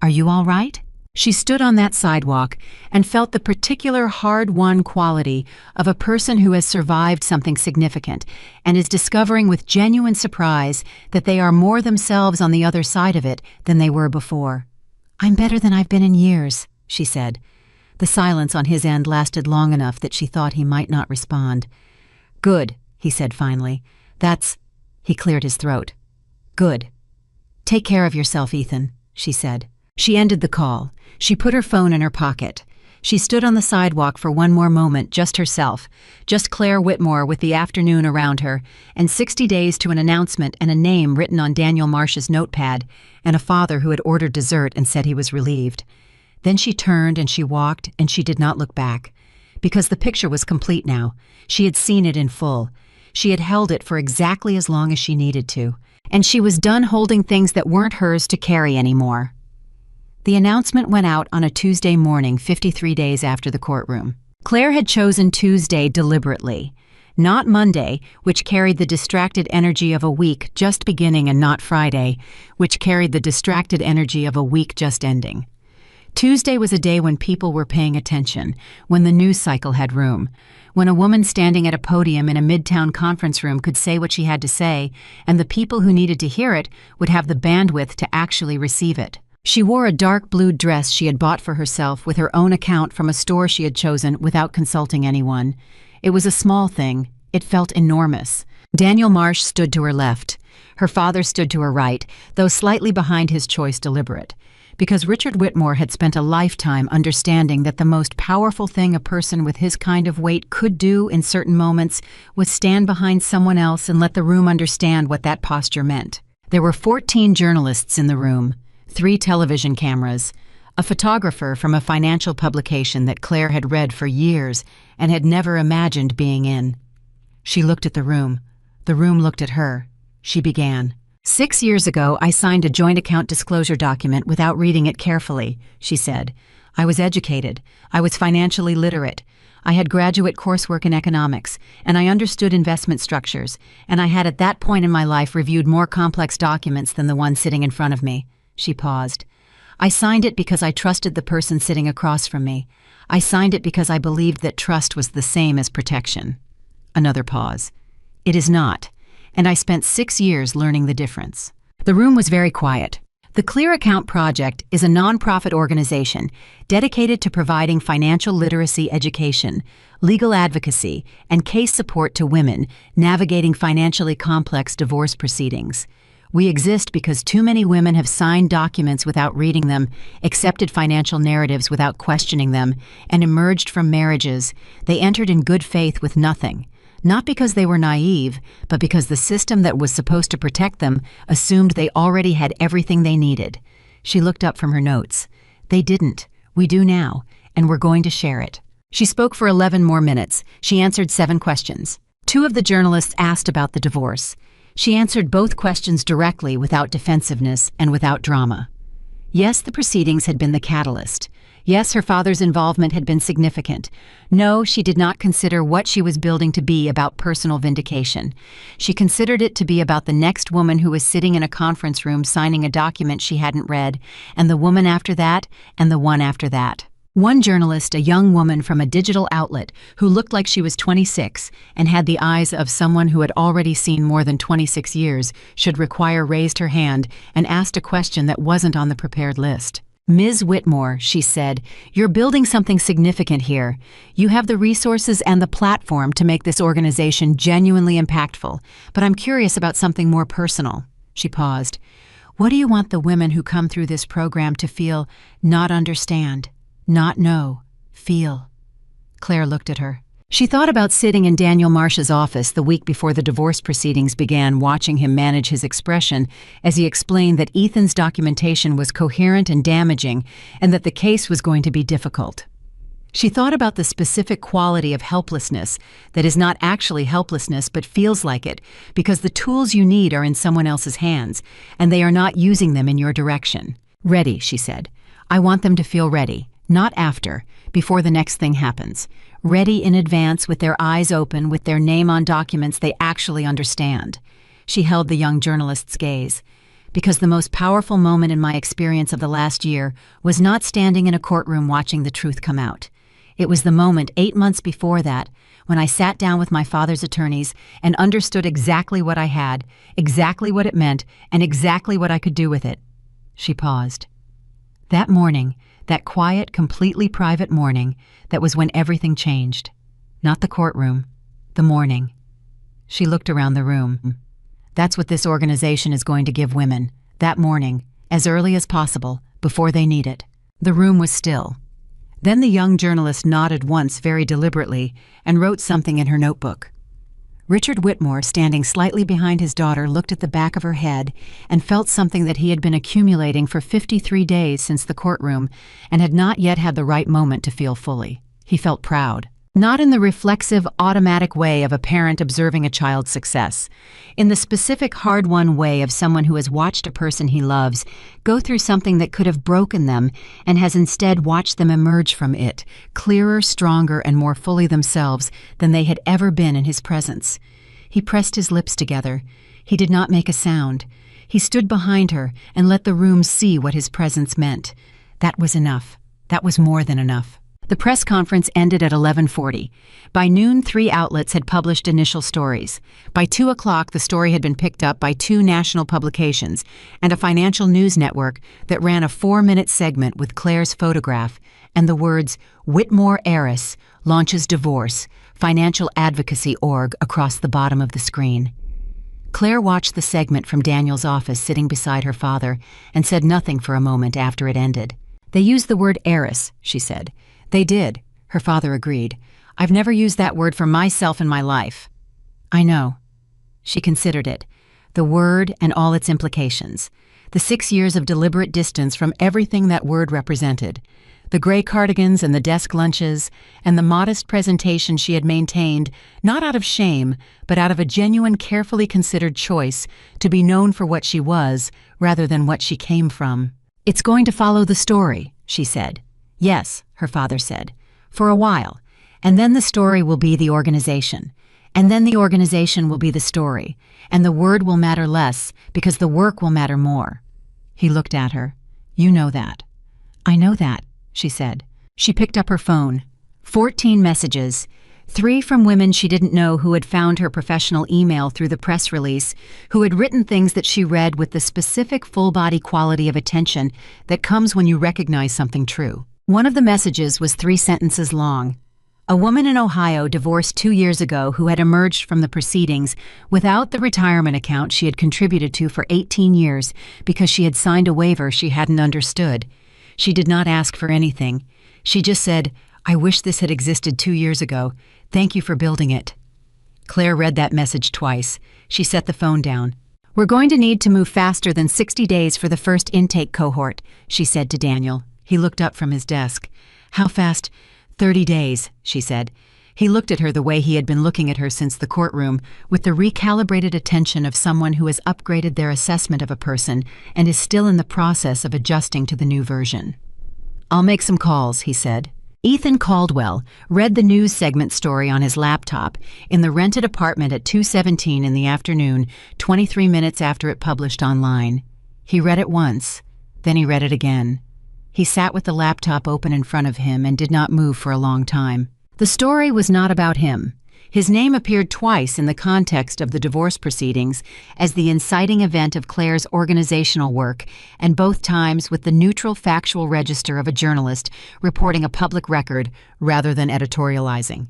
"Are you all right?" She stood on that sidewalk and felt the particular hard-won quality of a person who has survived something significant and is discovering with genuine surprise that they are more themselves on the other side of it than they were before. "I'm better than I've been in years," she said. The silence on his end lasted long enough that she thought he might not respond. "Good," he said finally. "That's—" He cleared his throat. "Good. Take care of yourself, Ethan," she said. She ended the call. She put her phone in her pocket. She stood on the sidewalk for one more moment, just herself, just Claire Whitmore with the afternoon around her, and 60 days to an announcement and a name written on Daniel Marsh's notepad, and a father who had ordered dessert and said he was relieved. Then she turned and she walked, and she did not look back. Because the picture was complete now. She had seen it in full. She had held it for exactly as long as she needed to. And she was done holding things that weren't hers to carry anymore. The announcement went out on a Tuesday morning, 53 days after the courtroom. Claire had chosen Tuesday deliberately, not Monday, which carried the distracted energy of a week just beginning, and not Friday, which carried the distracted energy of a week just ending. Tuesday was a day when people were paying attention, when the news cycle had room, when a woman standing at a podium in a midtown conference room could say what she had to say, and the people who needed to hear it would have the bandwidth to actually receive it. She wore a dark blue dress she had bought for herself with her own account from a store she had chosen without consulting anyone. It was a small thing. It felt enormous. Daniel Marsh stood to her left. Her father stood to her right, though slightly behind his choice deliberate. Because Richard Whitmore had spent a lifetime understanding that the most powerful thing a person with his kind of weight could do in certain moments was stand behind someone else and let the room understand what that posture meant. There were 14 journalists in the room. 3 television cameras, a photographer from a financial publication that Claire had read for years and had never imagined being in. She looked at the room. The room looked at her. She began. 6 years ago, I signed a joint account disclosure document without reading it carefully, she said. I was educated. I was financially literate. I had graduate coursework in economics, and I understood investment structures, and I had at that point in my life reviewed more complex documents than the one sitting in front of me. She paused. I signed it because I trusted the person sitting across from me. I signed it because I believed that trust was the same as protection. Another pause. It is not, and I spent 6 years learning the difference. The room was very quiet. The Clear Account Project is a nonprofit organization dedicated to providing financial literacy education, legal advocacy, and case support to women navigating financially complex divorce proceedings. We exist because too many women have signed documents without reading them, accepted financial narratives without questioning them, and emerged from marriages they entered in good faith with nothing. Not because they were naive, but because the system that was supposed to protect them assumed they already had everything they needed. She looked up from her notes. They didn't. We do now, and we're going to share it. She spoke for 11 more minutes. She answered 7 questions. 2 of the journalists asked about the divorce. She answered both questions directly, without defensiveness and without drama. Yes, the proceedings had been the catalyst. Yes, her father's involvement had been significant. No, she did not consider what she was building to be about personal vindication. She considered it to be about the next woman who was sitting in a conference room signing a document she hadn't read, and the woman after that, and the one after that. One journalist, a young woman from a digital outlet who looked like she was 26 and had the eyes of someone who had already seen more than 26 years, should require, raised her hand and asked a question that wasn't on the prepared list. "Ms. Whitmore," she said, "you're building something significant here. You have the resources and the platform to make this organization genuinely impactful, but I'm curious about something more personal." She paused. "What do you want the women who come through this program to feel, not understand, not know, feel?" Claire looked at her. She thought about sitting in Daniel Marsh's office the week before the divorce proceedings began, watching him manage his expression as he explained that Ethan's documentation was coherent and damaging and that the case was going to be difficult. She thought about the specific quality of helplessness that is not actually helplessness but feels like it because the tools you need are in someone else's hands and they are not using them in your direction. "Ready," she said. "I want them to feel ready, not after, before the next thing happens. Ready in advance with their eyes open, with their name on documents they actually understand." She held the young journalist's gaze. "Because the most powerful moment in my experience of the last year was not standing in a courtroom watching the truth come out. It was the moment 8 months before that when I sat down with my father's attorneys and understood exactly what I had, exactly what it meant, and exactly what I could do with it." She paused. That morning, that quiet, completely private morning, that was when everything changed. Not the courtroom, the morning. She looked around the room. "That's what this organization is going to give women, that morning, as early as possible, before they need it." The room was still. Then the young journalist nodded once very deliberately and wrote something in her notebook. Richard Whitmore, standing slightly behind his daughter, looked at the back of her head and felt something that he had been accumulating for 53 days since the courtroom and had not yet had the right moment to feel fully. He felt proud. Not in the reflexive, automatic way of a parent observing a child's success. In the specific, hard-won way of someone who has watched a person he loves go through something that could have broken them and has instead watched them emerge from it, clearer, stronger, and more fully themselves than they had ever been in his presence. He pressed his lips together. He did not make a sound. He stood behind her and let the room see what his presence meant. That was enough. That was more than enough. The press conference ended at 11:40. By noon, 3 outlets had published initial stories. By 2 o'clock, the story had been picked up by 2 national publications and a financial news network that ran a 4-minute segment with Claire's photograph and the words, "Whitmore Heiress Launches Divorce, Financial Advocacy Org" across the bottom of the screen. Claire watched the segment from Daniel's office sitting beside her father and said nothing for a moment after it ended. "They used the word heiress," she said. "They did," her father agreed. "I've never used that word for myself in my life." "I know." She considered it, the word and all its implications, the 6 years of deliberate distance from everything that word represented, the gray cardigans and the desk lunches, and the modest presentation she had maintained, not out of shame, but out of a genuine, carefully considered choice to be known for what she was rather than what she came from. "It's going to follow the story," she said. "Yes," her father said, "for a while. And then the story will be the organization. And then the organization will be the story. And the word will matter less because the work will matter more." He looked at her. "You know that." "I know that," she said. She picked up her phone. 14 messages. 3 from women she didn't know who had found her professional email through the press release, who had written things that she read with the specific full-body quality of attention that comes when you recognize something true. One of the messages was 3 sentences long. A woman in Ohio divorced 2 years ago who had emerged from the proceedings without the retirement account she had contributed to for 18 years because she had signed a waiver she hadn't understood. She did not ask for anything. She just said, "I wish this had existed 2 years ago. Thank you for building it." Claire read that message twice. She set the phone down. "We're going to need to move faster than 60 days for the first intake cohort," she said to Daniel. He looked up from his desk. "How fast?" 30 days, she said. He looked at her the way he had been looking at her since the courtroom, with the recalibrated attention of someone who has upgraded their assessment of a person and is still in the process of adjusting to the new version. "I'll make some calls," he said. Ethan Caldwell read the news segment story on his laptop in the rented apartment at 2:17 in the afternoon, 23 minutes after it published online. He read it once, then he read it again. He sat with the laptop open in front of him and did not move for a long time. The story was not about him. His name appeared twice in the context of the divorce proceedings as the inciting event of Claire's organizational work, and both times with the neutral factual register of a journalist reporting a public record rather than editorializing.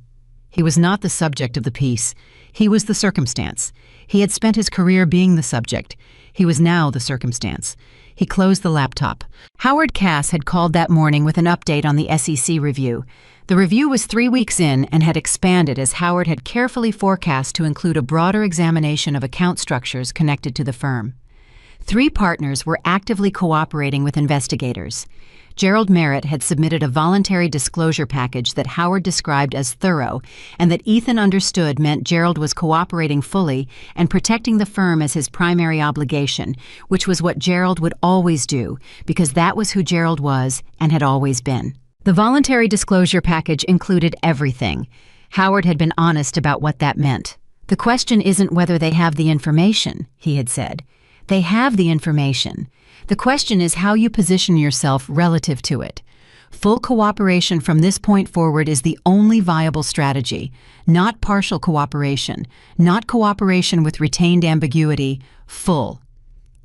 He was not the subject of the piece. He was the circumstance. He had spent his career being the subject. He was now the circumstance. He closed the laptop. Howard Cass had called that morning with an update on the SEC review. The review was 3 weeks in and had expanded as Howard had carefully forecast to include a broader examination of account structures connected to the firm. 3 partners were actively cooperating with investigators. Gerald Merritt had submitted a voluntary disclosure package that Howard described as thorough, and that Ethan understood meant Gerald was cooperating fully and protecting the firm as his primary obligation, which was what Gerald would always do, because that was who Gerald was and had always been. The voluntary disclosure package included everything. Howard had been honest about what that meant. "The question isn't whether they have the information," he had said. "They have the information. The question is how you position yourself relative to it. Full cooperation from this point forward is the only viable strategy, not partial cooperation, not cooperation with retained ambiguity, full."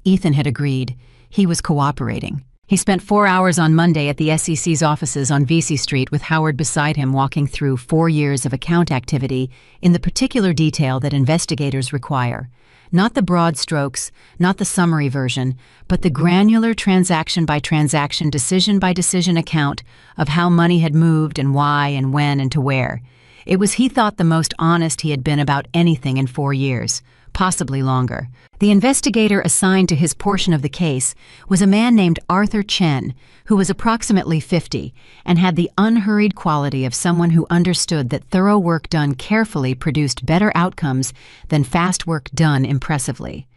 Ethan had agreed. He was cooperating. He spent 4 hours on Monday at the SEC's offices on Vesey Street with Howard beside him, walking through 4 years of account activity in the particular detail that investigators require. Not the broad strokes, not the summary version, but the granular transaction-by-transaction, decision-by-decision account of how money had moved and why and when and to where. It was, he thought, the most honest he had been about anything in 4 years, possibly longer. The investigator assigned to his portion of the case was a man named Arthur Chen, who was approximately 50 and had the unhurried quality of someone who understood that thorough work done carefully produced better outcomes than fast work done impressively.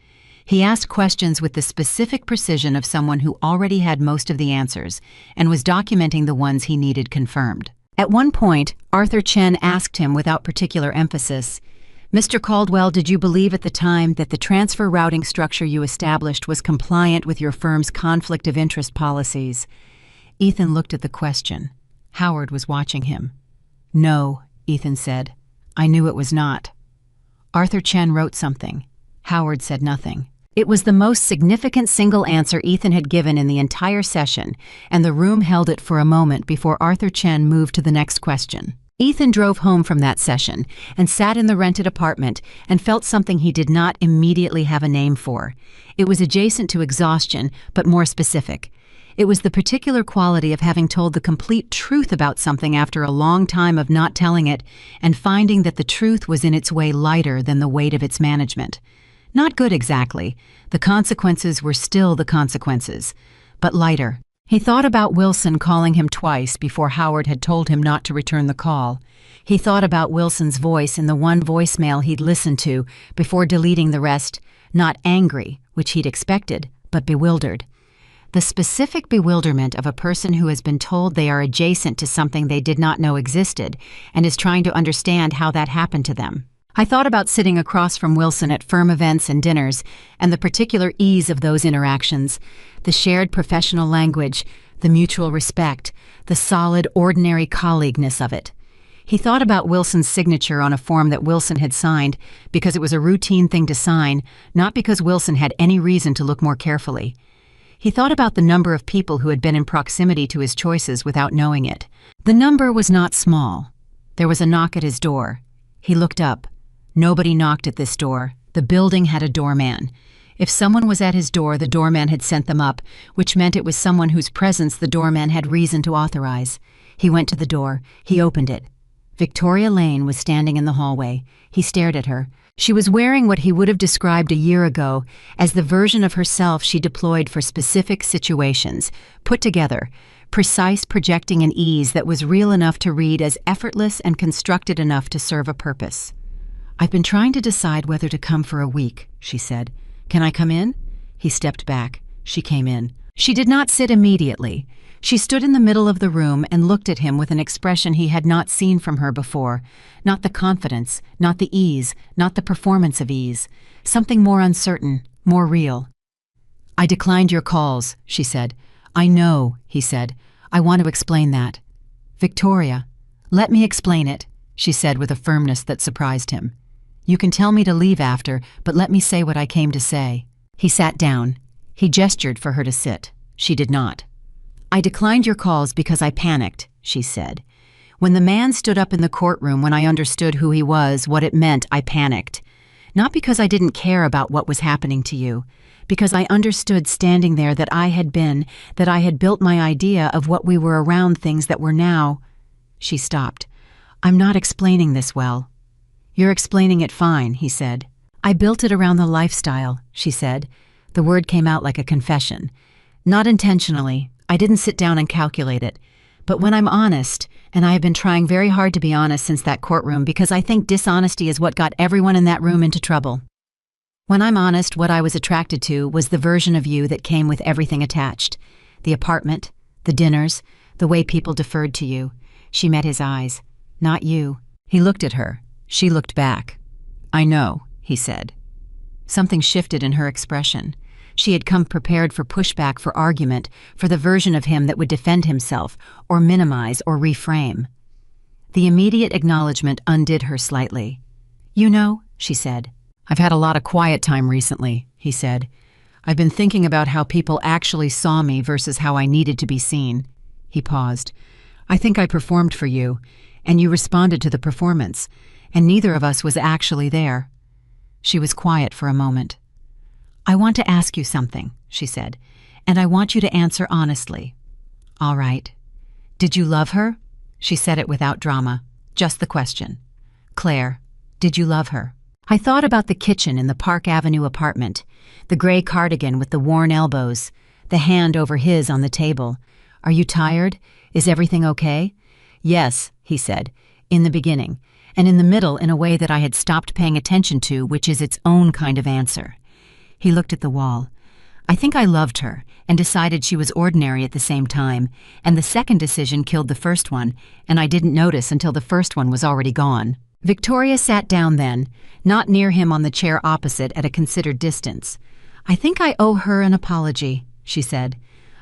He asked questions with the specific precision of someone who already had most of the answers and was documenting the ones he needed confirmed. At one point, Arthur Chen asked him without particular emphasis, "Mr. Caldwell, did you believe at the time that the transfer routing structure you established was compliant with your firm's conflict of interest policies?" Ethan looked at the question. Howard was watching him. "No," Ethan said. "I knew it was not." Arthur Chen wrote something. Howard said nothing. It was the most significant single answer Ethan had given in the entire session, and the room held it for a moment before Arthur Chen moved to the next question. Ethan drove home from that session and sat in the rented apartment and felt something he did not immediately have a name for. It was adjacent to exhaustion, but more specific. It was the particular quality of having told the complete truth about something after a long time of not telling it and finding that the truth was in its way lighter than the weight of its management. Not good exactly. The consequences were still the consequences, but lighter. He thought about Wilson calling him twice before Howard had told him not to return the call. He thought about Wilson's voice in the one voicemail he'd listened to before deleting the rest, not angry, which he'd expected, but bewildered. The specific bewilderment of a person who has been told they are adjacent to something they did not know existed and is trying to understand how that happened to them. I thought about sitting across from Wilson at firm events and dinners and the particular ease of those interactions, the shared professional language, the mutual respect, the solid, ordinary colleagueness of it. He thought about Wilson's signature on a form that Wilson had signed because it was a routine thing to sign, not because Wilson had any reason to look more carefully. He thought about the number of people who had been in proximity to his choices without knowing it. The number was not small. There was a knock at his door. He looked up. Nobody knocked at this door. The building had a doorman. If someone was at his door, the doorman had sent them up, which meant it was someone whose presence the doorman had reason to authorize. He went to the door. He opened it. Victoria Lane was standing in the hallway. He stared at her. She was wearing what he would have described a year ago as the version of herself she deployed for specific situations, put together, precise, projecting an ease that was real enough to read as effortless and constructed enough to serve a purpose. "I've been trying to decide whether to come for a week," she said. "Can I come in?" He stepped back. She came in. She did not sit immediately. She stood in the middle of the room and looked at him with an expression he had not seen from her before. Not the confidence, not the ease, not the performance of ease. Something more uncertain, more real. "I declined your calls," she said. I know, he said. I want to explain that. Victoria, let me explain it, she said with a firmness that surprised him. You can tell me to leave after, but let me say what I came to say. He sat down. He gestured for her to sit. She did not. I declined your calls because I panicked, she said. When the man stood up in the courtroom, when I understood who he was, what it meant, I panicked. Not because I didn't care about what was happening to you, because I understood standing there that I had built my idea of what we were around things that were now. She stopped. I'm not explaining this well. You're explaining it fine, he said. I built it around the lifestyle, she said. The word came out like a confession. Not intentionally. I didn't sit down and calculate it. But when I'm honest, and I have been trying very hard to be honest since that courtroom because I think dishonesty is what got everyone in that room into trouble. When I'm honest, what I was attracted to was the version of you that came with everything attached. The apartment, the dinners, the way people deferred to you. She met his eyes. Not you. He looked at her. She looked back. I know, he said. Something shifted in her expression. She had come prepared for pushback, for argument, for the version of him that would defend himself, or minimize, or reframe. The immediate acknowledgement undid her slightly. You know, she said. I've had a lot of quiet time recently, he said. I've been thinking about how people actually saw me versus how I needed to be seen. He paused. I think I performed for you, and you responded to the performance, and neither of us was actually there. She was quiet for a moment. I want to ask you something, she said, and I want you to answer honestly. All right. Did you love her? She said it without drama. Just the question. Claire, did you love her? I thought about the kitchen in the Park Avenue apartment, the gray cardigan with the worn elbows, the hand over his on the table. Are you tired? Is everything okay? Yes, he said, in the beginning, and in the middle in a way that I had stopped paying attention to, which is its own kind of answer. He looked at the wall. I think I loved her, and decided she was ordinary at the same time, and the second decision killed the first one, and I didn't notice until the first one was already gone. Victoria sat down then, not near him on the chair opposite at a considered distance. I think I owe her an apology, she said.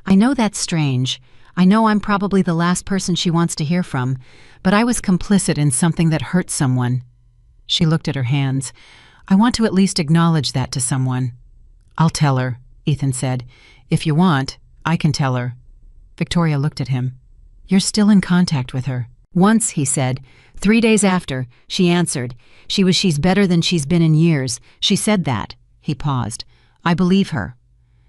I know that's strange. I know I'm probably the last person she wants to hear from, but I was complicit in something that hurt someone. She looked at her hands. I want to at least acknowledge that to someone. I'll tell her, Ethan said. If you want, I can tell her. Victoria looked at him. You're still in contact with her. Once, he said. 3 days after, she answered. She's better than she's been in years. She said that. He paused. I believe her.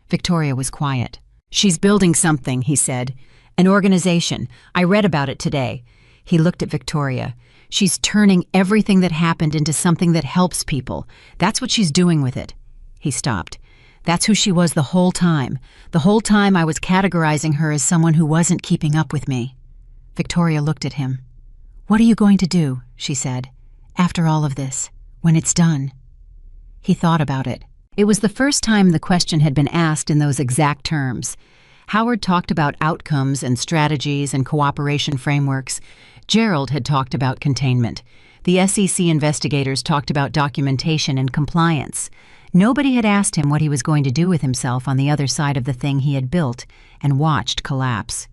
Victoria was quiet. She's building something, he said. An organization. I read about it today. He looked at Victoria. She's turning everything that happened into something that helps people. That's what she's doing with it. He stopped. That's who she was the whole time. The whole time I was categorizing her as someone who wasn't keeping up with me. Victoria looked at him. What are you going to do, she said, after all of this, when it's done? He thought about it. It was the first time the question had been asked in those exact terms. Howard talked about outcomes and strategies and cooperation frameworks. Gerald had talked about containment. The SEC investigators talked about documentation and compliance. Nobody had asked him what he was going to do with himself on the other side of the thing he had built and watched collapse.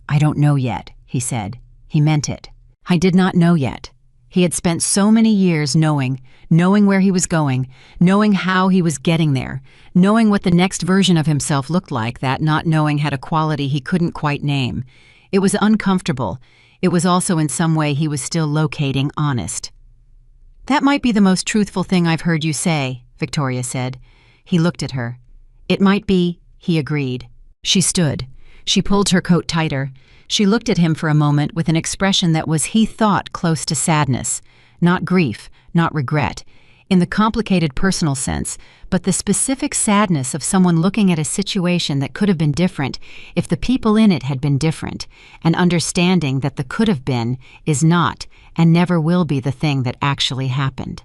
I don't know yet, he said. He meant it. I did not know yet. He had spent so many years knowing where he was going, knowing how he was getting there, knowing what the next version of himself looked like. That not knowing had a quality he couldn't quite name. It was uncomfortable. It was also in some way he was still locating honest. That might be the most truthful thing I've heard you say, Victoria said. He looked at her. It might be, he agreed. She stood. She pulled her coat tighter. She looked at him for a moment with an expression that was, he thought, close to sadness. Not grief, not regret, in the complicated personal sense, but the specific sadness of someone looking at a situation that could have been different if the people in it had been different, and understanding that the could have been is not and never will be the thing that actually happened.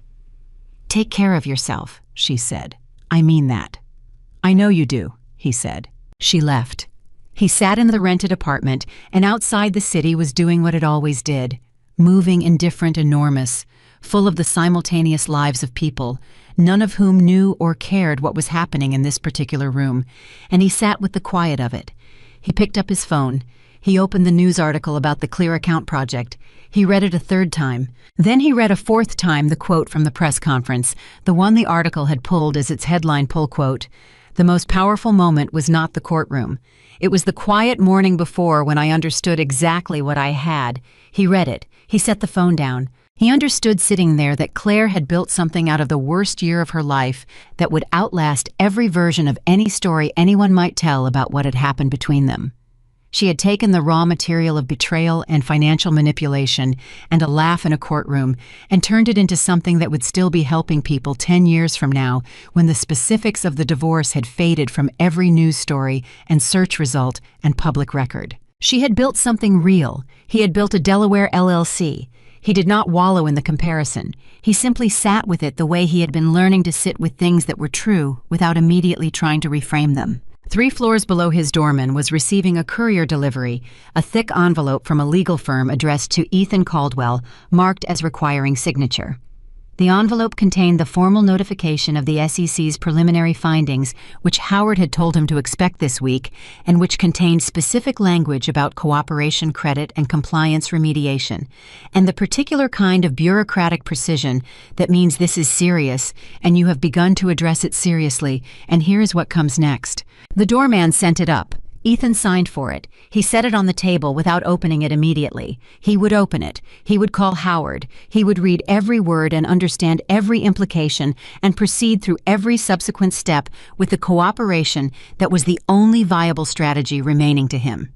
Take care of yourself, she said. I mean that. I know you do, he said. She left. He sat in the rented apartment, and outside the city was doing what it always did, moving, indifferent, enormous, full of the simultaneous lives of people, none of whom knew or cared what was happening in this particular room, and he sat with the quiet of it. He picked up his phone. He opened the news article about the Clear Account Project. He read it a third time. Then he read a fourth time the quote from the press conference, the one the article had pulled as its headline pull quote. The most powerful moment was not the courtroom. It was the quiet morning before when I understood exactly what I had. He read it. He set the phone down. He understood sitting there that Claire had built something out of the worst year of her life that would outlast every version of any story anyone might tell about what had happened between them. She had taken the raw material of betrayal and financial manipulation and a laugh in a courtroom and turned it into something that would still be helping people 10 years from now when the specifics of the divorce had faded from every news story and search result and public record. She had built something real. He had built a Delaware LLC. He did not wallow in the comparison. He simply sat with it the way he had been learning to sit with things that were true without immediately trying to reframe them. 3 floors below his doorman was receiving a courier delivery, a thick envelope from a legal firm addressed to Ethan Caldwell, marked as requiring signature. The envelope contained the formal notification of the SEC's preliminary findings, which Howard had told him to expect this week, and which contained specific language about cooperation, credit, and compliance remediation, and the particular kind of bureaucratic precision that means this is serious, and you have begun to address it seriously, and here is what comes next. The doorman sent it up. Ethan signed for it. He set it on the table without opening it immediately. He would open it. He would call Howard. He would read every word and understand every implication and proceed through every subsequent step with the cooperation that was the only viable strategy remaining to him.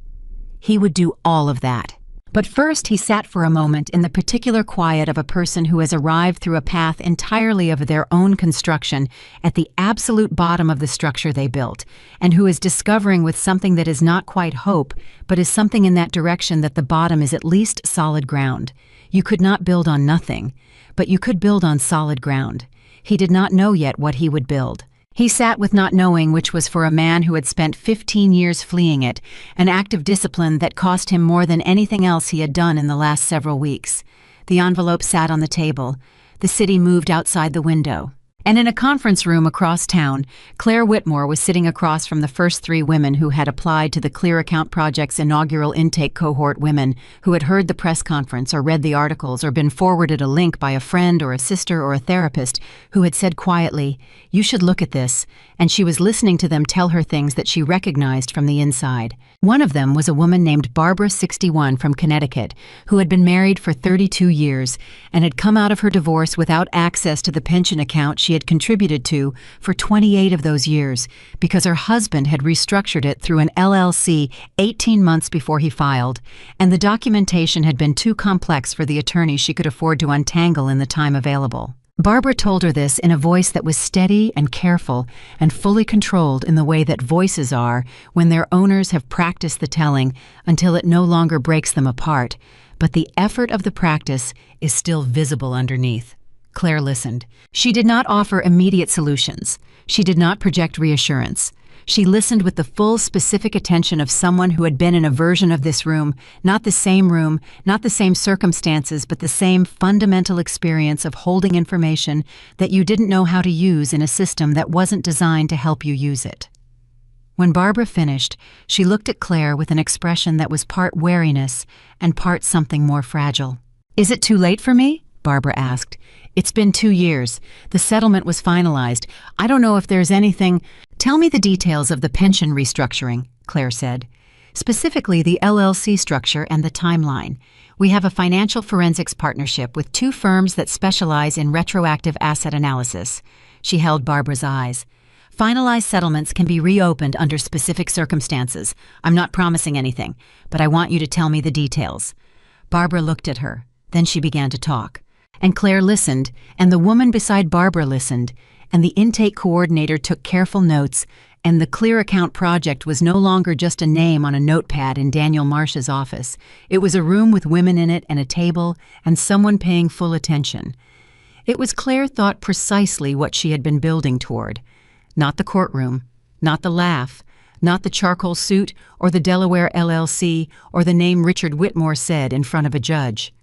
He would do all of that. But first he sat for a moment in the particular quiet of a person who has arrived through a path entirely of their own construction at the absolute bottom of the structure they built, and who is discovering with something that is not quite hope, but is something in that direction that the bottom is at least solid ground. You could not build on nothing, but you could build on solid ground. He did not know yet what he would build. He sat with not knowing, which was for a man who had spent 15 years fleeing it, an act of discipline that cost him more than anything else he had done in the last several weeks. The envelope sat on the table. The city moved outside the window. And in a conference room across town, Claire Whitmore was sitting across from the first 3 women who had applied to the Clear Account Project's inaugural intake cohort, women who had heard the press conference or read the articles or been forwarded a link by a friend or a sister or a therapist who had said quietly, "You should look at this," and she was listening to them tell her things that she recognized from the inside. One of them was a woman named Barbara, 61, from Connecticut, who had been married for 32 years and had come out of her divorce without access to the pension account she had contributed to for 28 of those years because her husband had restructured it through an LLC 18 months before he filed, and the documentation had been too complex for the attorney she could afford to untangle in the time available. Barbara told her this in a voice that was steady and careful and fully controlled in the way that voices are when their owners have practiced the telling until it no longer breaks them apart, but the effort of the practice is still visible underneath. Claire listened. She did not offer immediate solutions. She did not project reassurance. She listened with the full specific attention of someone who had been in a version of this room, not the same circumstances, but the same fundamental experience of holding information that you didn't know how to use in a system that wasn't designed to help you use it. When Barbara finished, she looked at Claire with an expression that was part wariness and part something more fragile. "Is it too late for me?" Barbara asked. "It's been 2 years. The settlement was finalized. I don't know if there's anything—" "Tell me the details of the pension restructuring," Claire said. "Specifically the LLC structure and the timeline. We have a financial forensics partnership with 2 firms that specialize in retroactive asset analysis." She held Barbara's eyes. "Finalized settlements can be reopened under specific circumstances. I'm not promising anything, but I want you to tell me the details." Barbara looked at her. Then she began to talk. And Claire listened, and the woman beside Barbara listened, and the intake coordinator took careful notes, and the Clear Account Project was no longer just a name on a notepad in Daniel Marsh's office. It was a room with women in it and a table and someone paying full attention. It was, Claire thought, precisely what she had been building toward. Not the courtroom, not the laugh, not the charcoal suit or the Delaware LLC or the name Richard Whitmore said in front of a judge.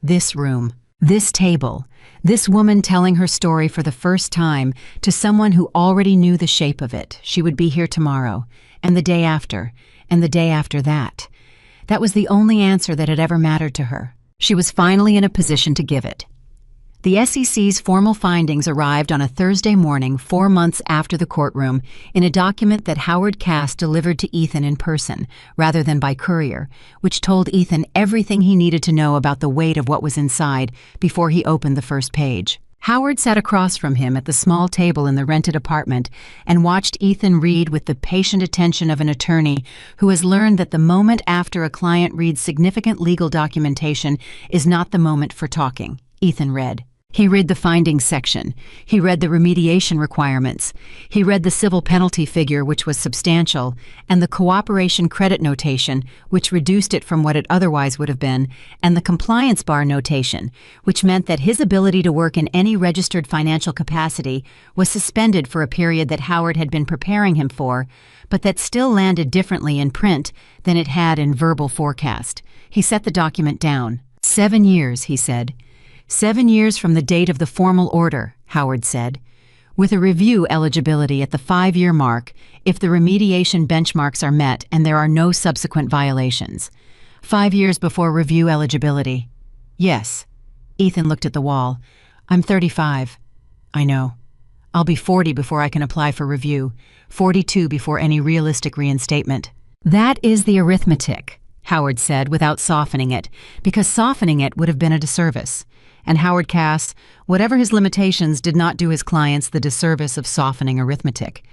This room, this table, this woman telling her story for the first time to someone who already knew the shape of it. She would be here tomorrow, and the day after, and the day after that. That was the only answer that had ever mattered to her. She was finally in a position to give it. The SEC's formal findings arrived on a Thursday morning 4 months after the courtroom in a document that Howard Cass delivered to Ethan in person, rather than by courier, which told Ethan everything he needed to know about the weight of what was inside before he opened the first page. Howard sat across from him at the small table in the rented apartment and watched Ethan read with the patient attention of an attorney who has learned that the moment after a client reads significant legal documentation is not the moment for talking. Ethan read. He read the findings section. He read the remediation requirements. He read the civil penalty figure, which was substantial, and the cooperation credit notation, which reduced it from what it otherwise would have been, and the compliance bar notation, which meant that his ability to work in any registered financial capacity was suspended for a period that Howard had been preparing him for, but that still landed differently in print than it had in verbal forecast. He set the document down. 7 years, he said. 7 years from the date of the formal order, Howard said, with a review eligibility at the 5-year mark if the remediation benchmarks are met and there are no subsequent violations. 5 years before review eligibility. Yes. Ethan looked at the wall. I'm 35. I know. I'll be 40 before I can apply for review, 42 before any realistic reinstatement. That is the arithmetic, Howard said without softening it, because softening it would have been a disservice. And Howard Cass, whatever his limitations, did not do his clients the disservice of softening arithmetic.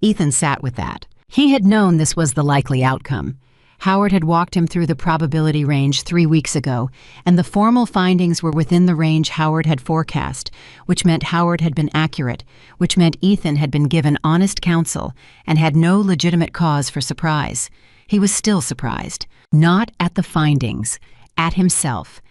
Ethan sat with that. He had known this was the likely outcome. Howard had walked him through the probability range 3 weeks ago, and the formal findings were within the range Howard had forecast, which meant Howard had been accurate, which meant Ethan had been given honest counsel and had no legitimate cause for surprise. He was still surprised, not at the findings, at himself.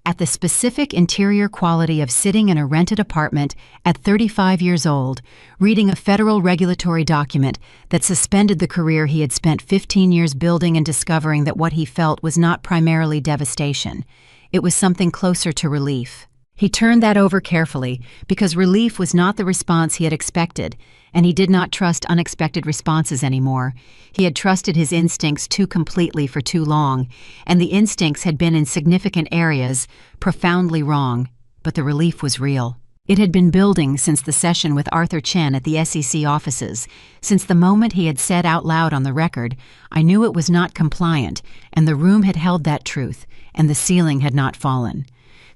At the specific interior quality of sitting in a rented apartment at 35 years old, reading a federal regulatory document that suspended the career he had spent 15 years building and discovering that what he felt was not primarily devastation. It was something closer to relief. He turned that over carefully because relief was not the response he had expected, and he did not trust unexpected responses anymore. He had trusted his instincts too completely for too long, and the instincts had been in significant areas profoundly wrong, but the relief was real. It had been building since the session with Arthur Chen at the SEC offices, since the moment he had said out loud on the record, "I knew it was not compliant," and the room had held that truth, and the ceiling had not fallen.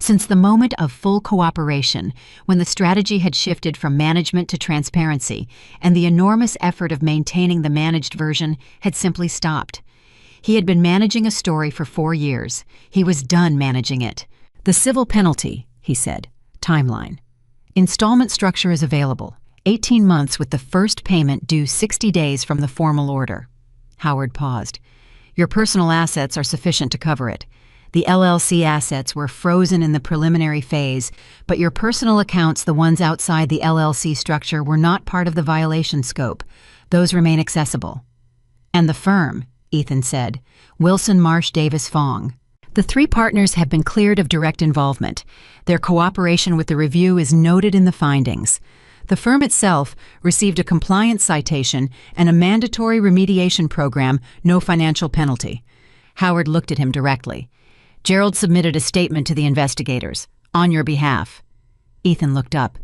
Since the moment of full cooperation, when the strategy had shifted from management to transparency, and the enormous effort of maintaining the managed version had simply stopped. He had been managing a story for 4 years. He was done managing it. The civil penalty, he said. Timeline. Installment structure is available. 18 months with the first payment due 60 days from the formal order. Howard paused. Your personal assets are sufficient to cover it. The LLC assets were frozen in the preliminary phase, but your personal accounts, the ones outside the LLC structure, were not part of the violation scope. Those remain accessible. And the firm, Ethan said, Wilson Marsh Davis Fong. The 3 partners have been cleared of direct involvement. Their cooperation with the review is noted in the findings. The firm itself received a compliance citation and a mandatory remediation program, no financial penalty. Howard looked at him directly. Gerald submitted a statement to the investigators, on your behalf. Ethan looked up.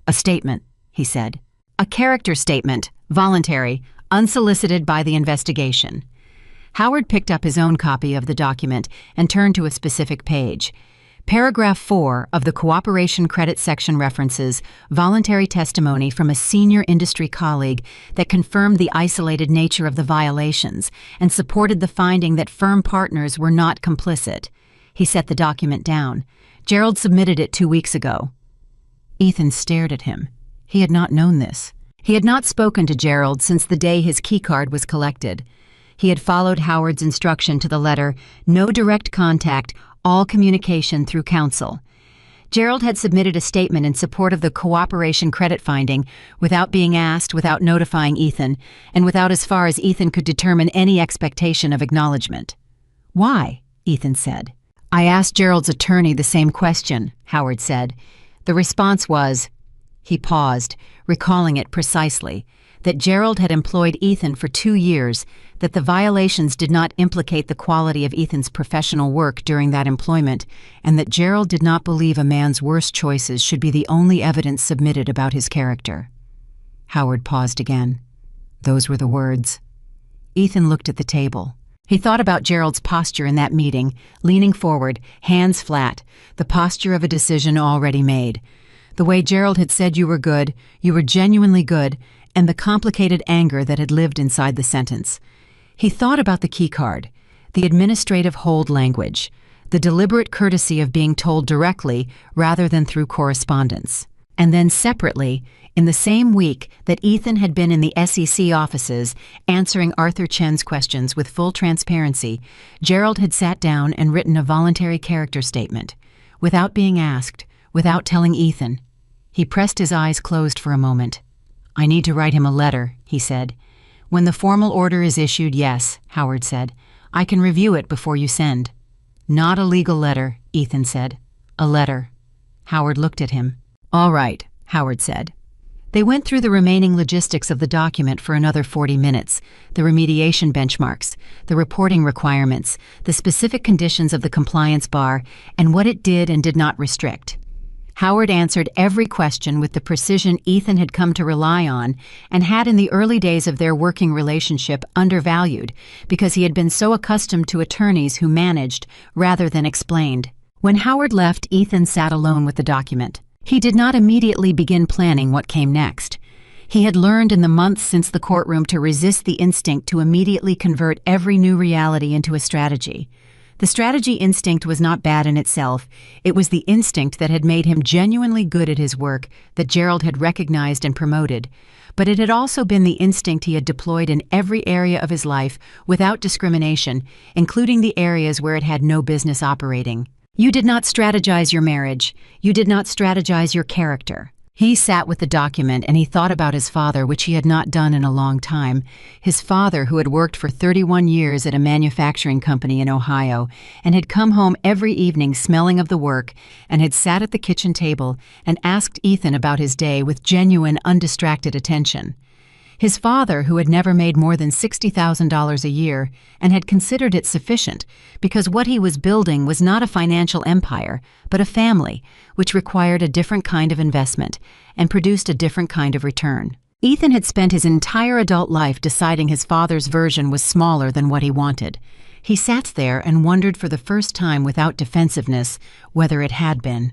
A statement, he said. A character statement, voluntary, unsolicited by the investigation. Howard picked up his own copy of the document and turned to a specific page. Paragraph 4 of the Cooperation Credit section references voluntary testimony from a senior industry colleague that confirmed the isolated nature of the violations and supported the finding that firm partners were not complicit. He set the document down. Gerald submitted it 2 weeks ago. Ethan stared at him. He had not known this. He had not spoken to Gerald since the day his keycard was collected. He had followed Howard's instruction to the letter, no direct contact, all communication through counsel. Gerald had submitted a statement in support of the cooperation credit finding without being asked, without notifying Ethan, and without, as far as Ethan could determine, any expectation of acknowledgement. Why? Ethan said. I asked Gerald's attorney the same question, Howard said. The response was, he paused, recalling it precisely, that Gerald had employed Ethan for 2 years, that the violations did not implicate the quality of Ethan's professional work during that employment, and that Gerald did not believe a man's worst choices should be the only evidence submitted about his character. Howard paused again. Those were the words. Ethan looked at the table. He thought about Gerald's posture in that meeting, leaning forward, hands flat, the posture of a decision already made. The way Gerald had said you were good, you were genuinely good, and the complicated anger that had lived inside the sentence. He thought about the keycard, the administrative hold language, the deliberate courtesy of being told directly rather than through correspondence. And then separately, in the same week that Ethan had been in the SEC offices answering Arthur Chen's questions with full transparency, Gerald had sat down and written a voluntary character statement, without being asked, without telling Ethan. He pressed his eyes closed for a moment. I need to write him a letter, he said. When the formal order is issued, yes, Howard said. I can review it before you send. Not a legal letter, Ethan said. A letter. Howard looked at him. All right, Howard said. They went through the remaining logistics of the document for another 40 minutes, the remediation benchmarks, the reporting requirements, the specific conditions of the compliance bar, and what it did and did not restrict. Howard answered every question with the precision Ethan had come to rely on and had in the early days of their working relationship undervalued because he had been so accustomed to attorneys who managed rather than explained. When Howard left, Ethan sat alone with the document. He did not immediately begin planning what came next. He had learned in the months since the courtroom to resist the instinct to immediately convert every new reality into a strategy. The strategy instinct was not bad in itself. It was the instinct that had made him genuinely good at his work that Gerald had recognized and promoted. But it had also been the instinct he had deployed in every area of his life without discrimination, including the areas where it had no business operating. You did not strategize your marriage. You did not strategize your character. He sat with the document and he thought about his father, which he had not done in a long time. His father, who had worked for 31 years at a manufacturing company in Ohio and had come home every evening smelling of the work and had sat at the kitchen table and asked Ethan about his day with genuine, undistracted attention. His father, who had never made more than $60,000 a year and had considered it sufficient because what he was building was not a financial empire, but a family, which required a different kind of investment and produced a different kind of return. Ethan had spent his entire adult life deciding his father's version was smaller than what he wanted. He sat there and wondered for the first time without defensiveness whether it had been.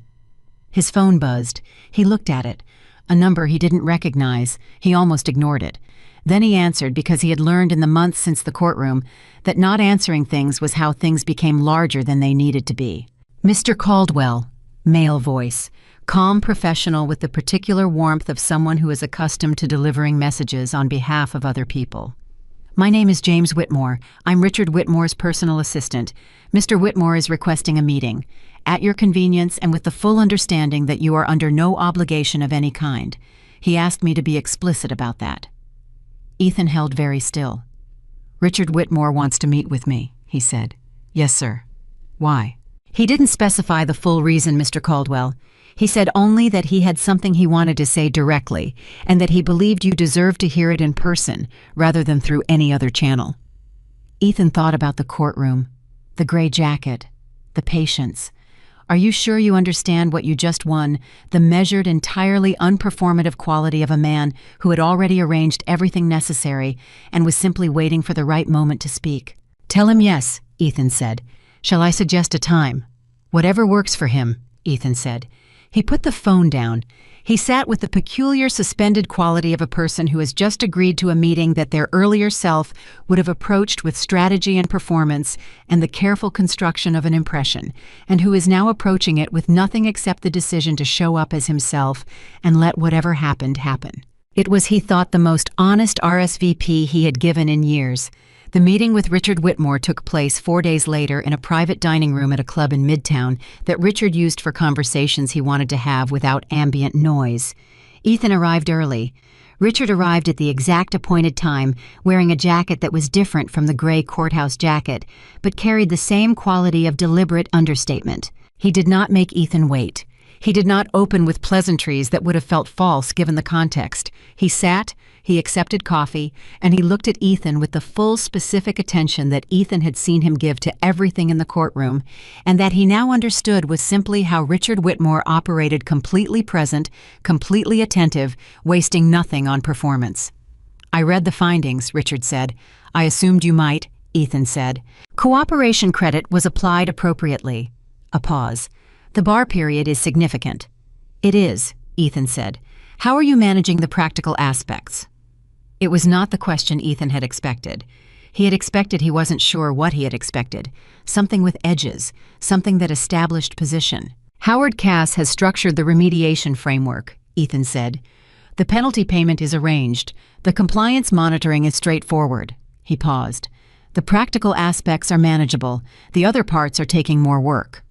His phone buzzed. He looked at it. A number he didn't recognize. He almost ignored it. Then he answered because he had learned in the months since the courtroom that not answering things was how things became larger than they needed to be. Mr. Caldwell, male voice, calm professional with the particular warmth of someone who is accustomed to delivering messages on behalf of other people. My name is James Whitmore. I'm Richard Whitmore's personal assistant. Mr. Whitmore is requesting a meeting. At your convenience and with the full understanding that you are under no obligation of any kind. He asked me to be explicit about that. Ethan held very still. Richard Whitmore wants to meet with me, he said. Yes, sir. Why? He didn't specify the full reason, Mr. Caldwell. He said only that he had something he wanted to say directly and that he believed you deserved to hear it in person rather than through any other channel. Ethan thought about the courtroom, the gray jacket, the patience. Are you sure you understand what you just won, the measured, entirely unperformative quality of a man who had already arranged everything necessary and was simply waiting for the right moment to speak? Tell him yes, Ethan said. Shall I suggest a time? Whatever works for him, Ethan said. He put the phone down. He sat with the peculiar suspended quality of a person who has just agreed to a meeting that their earlier self would have approached with strategy and performance and the careful construction of an impression, and who is now approaching it with nothing except the decision to show up as himself and let whatever happened happen. It was, he thought, the most honest RSVP he had given in years. The meeting with Richard Whitmore took place 4 days later in a private dining room at a club in Midtown that Richard used for conversations he wanted to have without ambient noise. Ethan arrived early. Richard arrived at the exact appointed time, wearing a jacket that was different from the gray courthouse jacket, but carried the same quality of deliberate understatement. He did not make Ethan wait. He did not open with pleasantries that would have felt false given the context. He sat, he accepted coffee, and he looked at Ethan with the full specific attention that Ethan had seen him give to everything in the courtroom, and that he now understood was simply how Richard Whitmore operated, completely present, completely attentive, wasting nothing on performance. "I read the findings," Richard said. "I assumed you might," Ethan said. "Cooperation credit was applied appropriately." A pause. "The bar period is significant." "It is," Ethan said. "How are you managing the practical aspects?" It was not the question Ethan had expected. He had expected he wasn't sure what he had expected. Something with edges, something that established position. "Howard Cass has structured the remediation framework," Ethan said. "The penalty payment is arranged. The compliance monitoring is straightforward." He paused. "The practical aspects are manageable. The other parts are taking more work."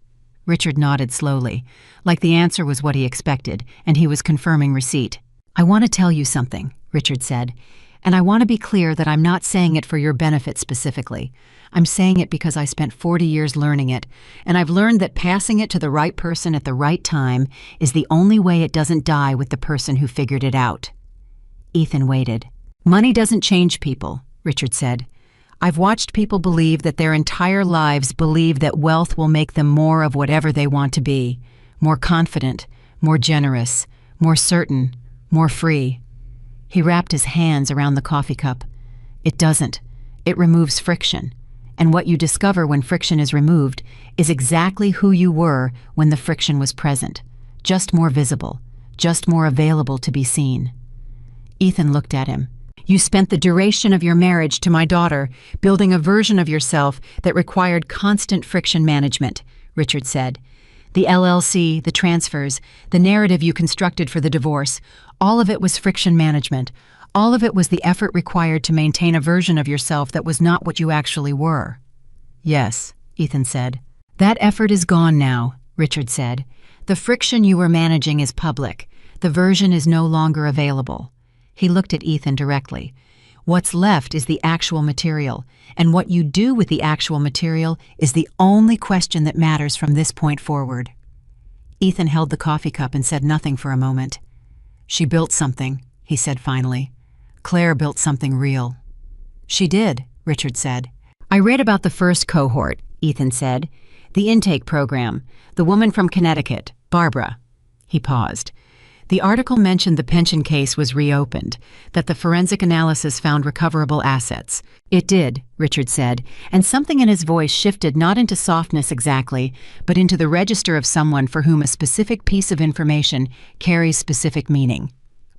Richard nodded slowly, like the answer was what he expected, and he was confirming receipt. "I want to tell you something," Richard said, "and I want to be clear that I'm not saying it for your benefit specifically. I'm saying it because I spent 40 years learning it, and I've learned that passing it to the right person at the right time is the only way it doesn't die with the person who figured it out." Ethan waited. "Money doesn't change people," Richard said. "I've watched people believe that their entire lives believe that wealth will make them more of whatever they want to be, more confident, more generous, more certain, more free." He wrapped his hands around the coffee cup. "It doesn't. It removes friction. And what you discover when friction is removed is exactly who you were when the friction was present, just more visible, just more available to be seen." Ethan looked at him. "You spent the duration of your marriage to my daughter building a version of yourself that required constant friction management," Richard said. "The LLC, the transfers, the narrative you constructed for the divorce, all of it was friction management. All of it was the effort required to maintain a version of yourself that was not what you actually were." "Yes," Ethan said. "That effort is gone now," Richard said. "The friction you were managing is public. The version is no longer available." He looked at Ethan directly. "What's left is the actual material, and what you do with the actual material is the only question that matters from this point forward." Ethan held the coffee cup and said nothing for a moment. "She built something," he said finally. "Claire built something real." "She did," Richard said. "I read about the first cohort," Ethan said. "The intake program. The woman from Connecticut, Barbara." He paused. "The article mentioned the pension case was reopened, that the forensic analysis found recoverable assets." "It did," Richard said, and something in his voice shifted not into softness exactly, but into the register of someone for whom a specific piece of information carries specific meaning.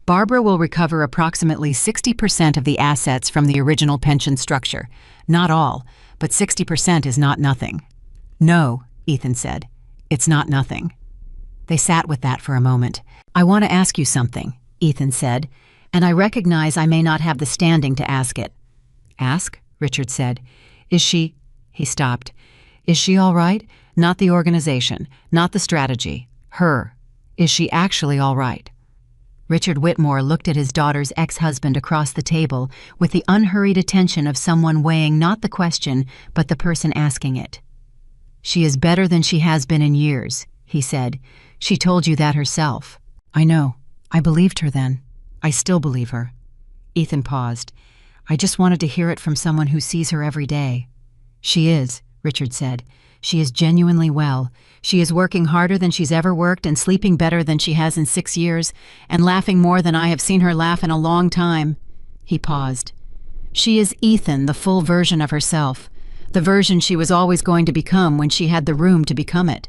"Barbara will recover approximately 60% of the assets from the original pension structure. Not all, but 60% is not nothing." "No," Ethan said. "It's not nothing." They sat with that for a moment. "I want to ask you something," Ethan said, "and I recognize I may not have the standing to ask it." "Ask?" Richard said. "Is she—" He stopped. "Is she all right? Not the organization, not the strategy. Her. Is she actually all right?" Richard Whitmore looked at his daughter's ex-husband across the table with the unhurried attention of someone weighing not the question, but the person asking it. "She is better than she has been in years," he said. "She told you that herself." "I know. I believed her then. I still believe her." Ethan paused. "I just wanted to hear it from someone who sees her every day." "She is," Richard said. "She is genuinely well. She is working harder than she's ever worked and sleeping better than she has in 6 years and laughing more than I have seen her laugh in a long time." He paused. "She is Ethan, the full version of herself, the version she was always going to become when she had the room to become it."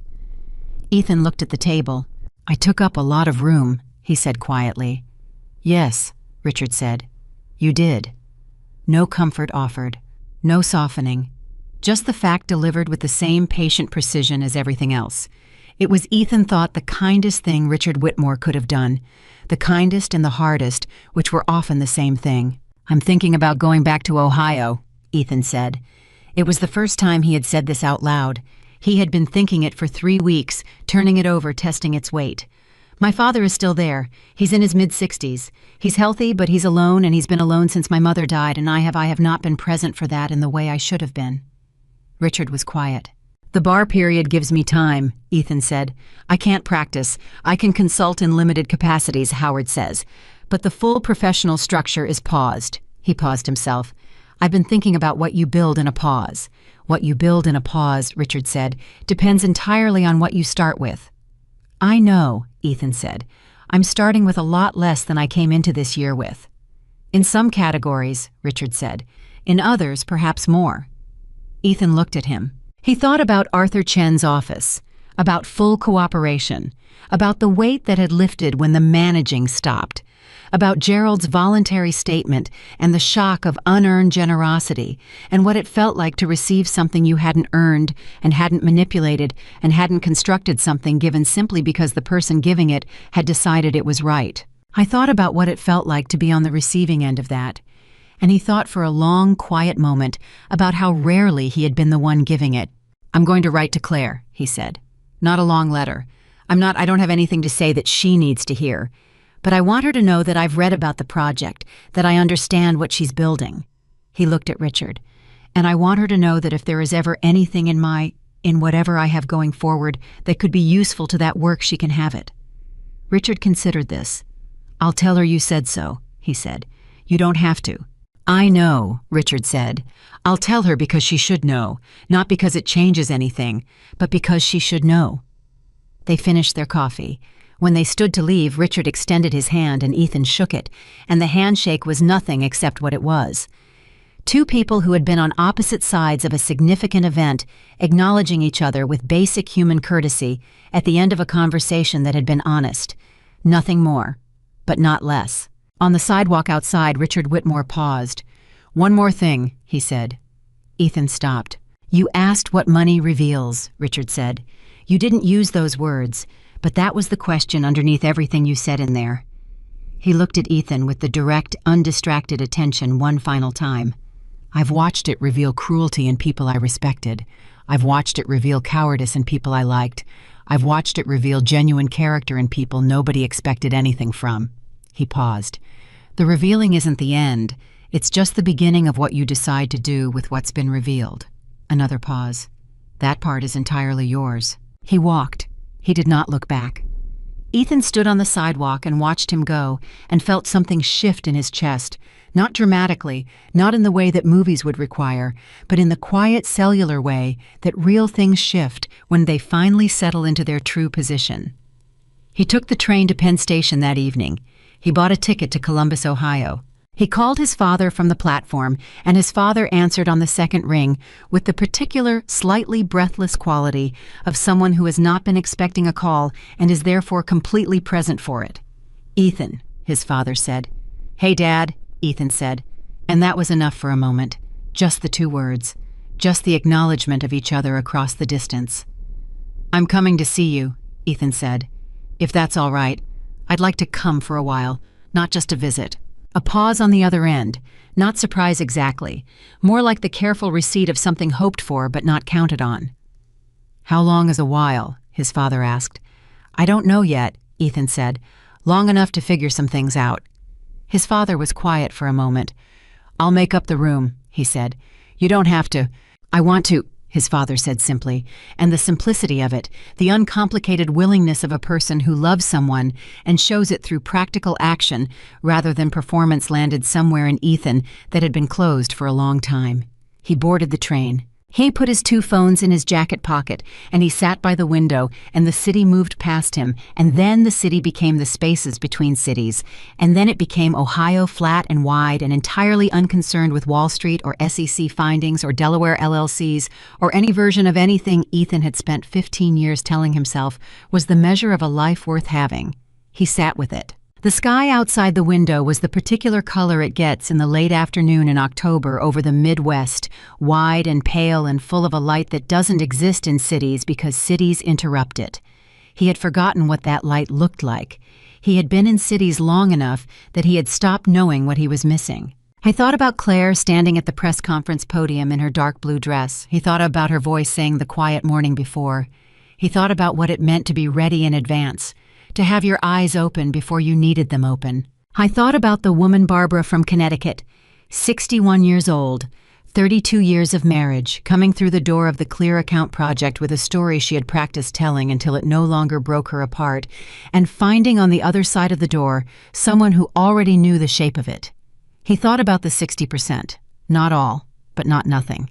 Ethan looked at the table. "I took up a lot of room," he said quietly. "Yes," Richard said. "You did." No comfort offered, no softening, just the fact delivered with the same patient precision as everything else. It was, Ethan thought, the kindest thing Richard Whitmore could have done, the kindest and the hardest, which were often the same thing. "I'm thinking about going back to Ohio," Ethan said. It was the first time he had said this out loud. He had been thinking it for 3 weeks, turning it over, testing its weight. My father is still there. He's in his mid-60s. He's healthy, but he's alone, and he's been alone since my mother died, and I have not been present for that in the way I should have been." Richard was quiet. "The bar period gives me time," Ethan said. "I can't practice. I can consult in limited capacities," Howard says. "But the full professional structure is paused." He paused himself. "I've been thinking about what you build in a pause." "What you build in a pause," Richard said, "depends entirely on what you start with." "I know," Ethan said. "I'm starting with a lot less than I came into this year with." "In some categories," Richard said. "In others, perhaps more." Ethan looked at him. He thought about Arthur Chen's office, about full cooperation, about the weight that had lifted when the managing stopped, about Gerald's voluntary statement and the shock of unearned generosity and what it felt like to receive something you hadn't earned and hadn't manipulated and hadn't constructed something given simply because the person giving it had decided it was right. I thought about what it felt like to be on the receiving end of that. And he thought for a long, quiet moment about how rarely he had been the one giving it. "I'm going to write to Claire," he said. "Not a long letter. I don't have anything to say that she needs to hear. But I want her to know that I've read about the project, that I understand what she's building." He looked at Richard. "And I want her to know that if there is ever anything in whatever I have going forward that could be useful to that work, she can have it." Richard considered this. "I'll tell her you said so," he said. "You don't have to." "I know," Richard said. "I'll tell her because she should know, not because it changes anything, but because she should know." They finished their coffee. When they stood to leave, Richard extended his hand and Ethan shook it, and the handshake was nothing except what it was. Two people who had been on opposite sides of a significant event, acknowledging each other with basic human courtesy at the end of a conversation that had been honest. Nothing more, but not less. On the sidewalk outside, Richard Whitmore paused. "One more thing," he said. Ethan stopped. "You asked what money reveals," Richard said. "You didn't use those words, but that was the question underneath everything you said in there." He looked at Ethan with the direct, undistracted attention one final time. "I've watched it reveal cruelty in people I respected. I've watched it reveal cowardice in people I liked. I've watched it reveal genuine character in people nobody expected anything from." He paused. "The revealing isn't the end. It's just the beginning of what you decide to do with what's been revealed." Another pause. "That part is entirely yours." He walked. He did not look back. Ethan stood on the sidewalk and watched him go and felt something shift in his chest, not dramatically, not in the way that movies would require, but in the quiet cellular way that real things shift when they finally settle into their true position. He took the train to Penn Station that evening. He bought a ticket to Columbus, Ohio. He called his father from the platform, and his father answered on the second ring with the particular, slightly breathless quality of someone who has not been expecting a call and is therefore completely present for it. "Ethan," his father said. "Hey, Dad," Ethan said. And that was enough for a moment. Just the two words. Just the acknowledgement of each other across the distance. "I'm coming to see you," Ethan said. "If that's all right. I'd like to come for a while, not just a visit." A pause on the other end, not surprise exactly, more like the careful receipt of something hoped for but not counted on. "How long is a while?" his father asked. "I don't know yet," Ethan said. "Long enough to figure some things out." His father was quiet for a moment. "I'll make up the room," he said. "You don't have to." "I want to," his father said simply, and the simplicity of it, the uncomplicated willingness of a person who loves someone and shows it through practical action rather than performance, landed somewhere in Ethan that had been closed for a long time. He boarded the train. He put his two phones in his jacket pocket, and he sat by the window, and the city moved past him, and then the city became the spaces between cities, and then it became Ohio flat and wide and entirely unconcerned with Wall Street or SEC findings or Delaware LLCs or any version of anything Ethan had spent 15 years telling himself was the measure of a life worth having. He sat with it. The sky outside the window was the particular color it gets in the late afternoon in October over the Midwest, wide and pale and full of a light that doesn't exist in cities because cities interrupt it. He had forgotten what that light looked like. He had been in cities long enough that he had stopped knowing what he was missing. He thought about Claire standing at the press conference podium in her dark blue dress. He thought about her voice saying the quiet morning before. He thought about what it meant to be ready in advance, to have your eyes open before you needed them open. I thought about the woman Barbara from Connecticut, 61 years old, 32 years of marriage, coming through the door of the Clear Account Project with a story she had practiced telling until it no longer broke her apart, and finding on the other side of the door someone who already knew the shape of it. He thought about the 60%, not all, but not nothing.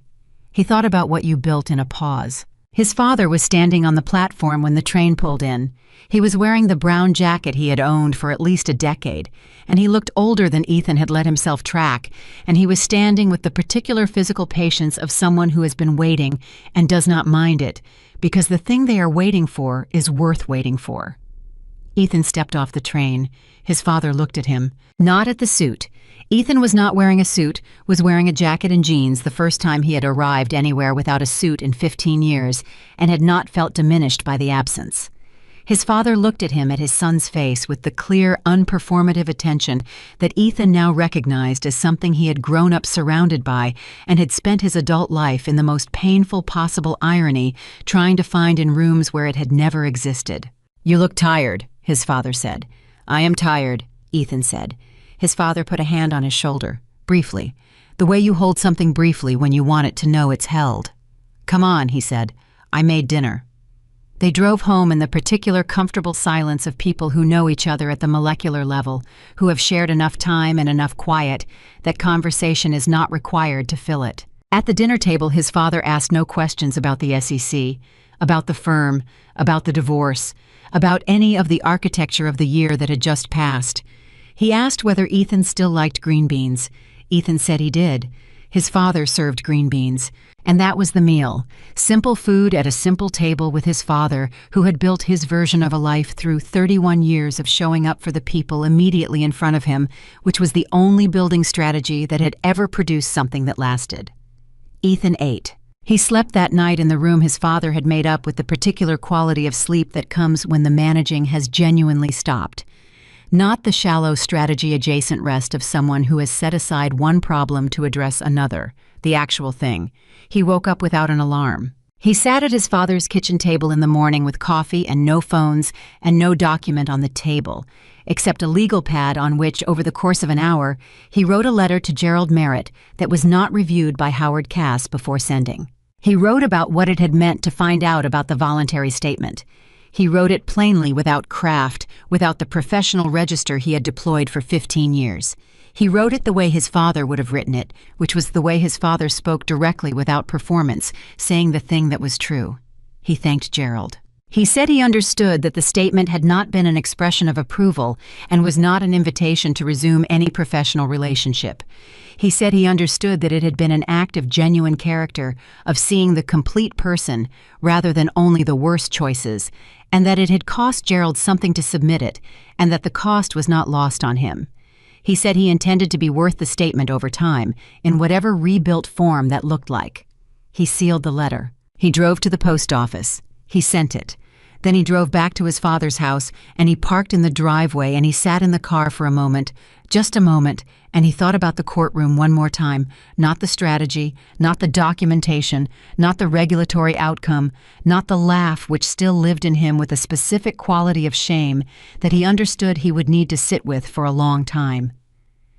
He thought about what you built in a pause. His father was standing on the platform when the train pulled in. He was wearing the brown jacket he had owned for at least a decade, and he looked older than Ethan had let himself track, and he was standing with the particular physical patience of someone who has been waiting and does not mind it, because the thing they are waiting for is worth waiting for. Ethan stepped off the train. His father looked at him, not at the suit. Ethan was not wearing a suit, was wearing a jacket and jeans the first time he had arrived anywhere without a suit in 15 years, and had not felt diminished by the absence. His father looked at him, at his son's face, with the clear, unperformative attention that Ethan now recognized as something he had grown up surrounded by and had spent his adult life in the most painful possible irony trying to find in rooms where it had never existed. "You look tired," his father said. "I am tired," Ethan said. His father put a hand on his shoulder, briefly, the way you hold something briefly when you want it to know it's held. "Come on," he said. "I made dinner." They drove home in the particular comfortable silence of people who know each other at the molecular level, who have shared enough time and enough quiet that conversation is not required to fill it. At the dinner table, his father asked no questions about the SEC, about the firm, about the divorce, about any of the architecture of the year that had just passed. He asked whether Ethan still liked green beans. Ethan said he did. His father served green beans. And that was the meal. Simple food at a simple table with his father, who had built his version of a life through 31 years of showing up for the people immediately in front of him, which was the only building strategy that had ever produced something that lasted. Ethan ate. He slept that night in the room his father had made up with the particular quality of sleep that comes when the managing has genuinely stopped. Not the shallow strategy-adjacent rest of someone who has set aside one problem to address another, the actual thing. He woke up without an alarm. He sat at his father's kitchen table in the morning with coffee and no phones and no document on the table, except a legal pad on which, over the course of an hour, he wrote a letter to Gerald Merritt that was not reviewed by Howard Cass before sending. He wrote about what it had meant to find out about the voluntary statement. He wrote it plainly, without craft, without the professional register he had deployed for 15 years. He wrote it the way his father would have written it, which was the way his father spoke directly without performance, saying the thing that was true. He thanked Gerald. He said he understood that the statement had not been an expression of approval and was not an invitation to resume any professional relationship. He said he understood that it had been an act of genuine character, of seeing the complete person rather than only the worst choices, and that it had cost Gerald something to submit it, and that the cost was not lost on him. He said he intended to be worth the statement over time, in whatever rebuilt form that looked like. He sealed the letter. He drove to the post office. He sent it. Then he drove back to his father's house, and he parked in the driveway, and he sat in the car for a moment, just a moment, and he thought about the courtroom one more time, not the strategy, not the documentation, not the regulatory outcome, not the laugh which still lived in him with a specific quality of shame that he understood he would need to sit with for a long time.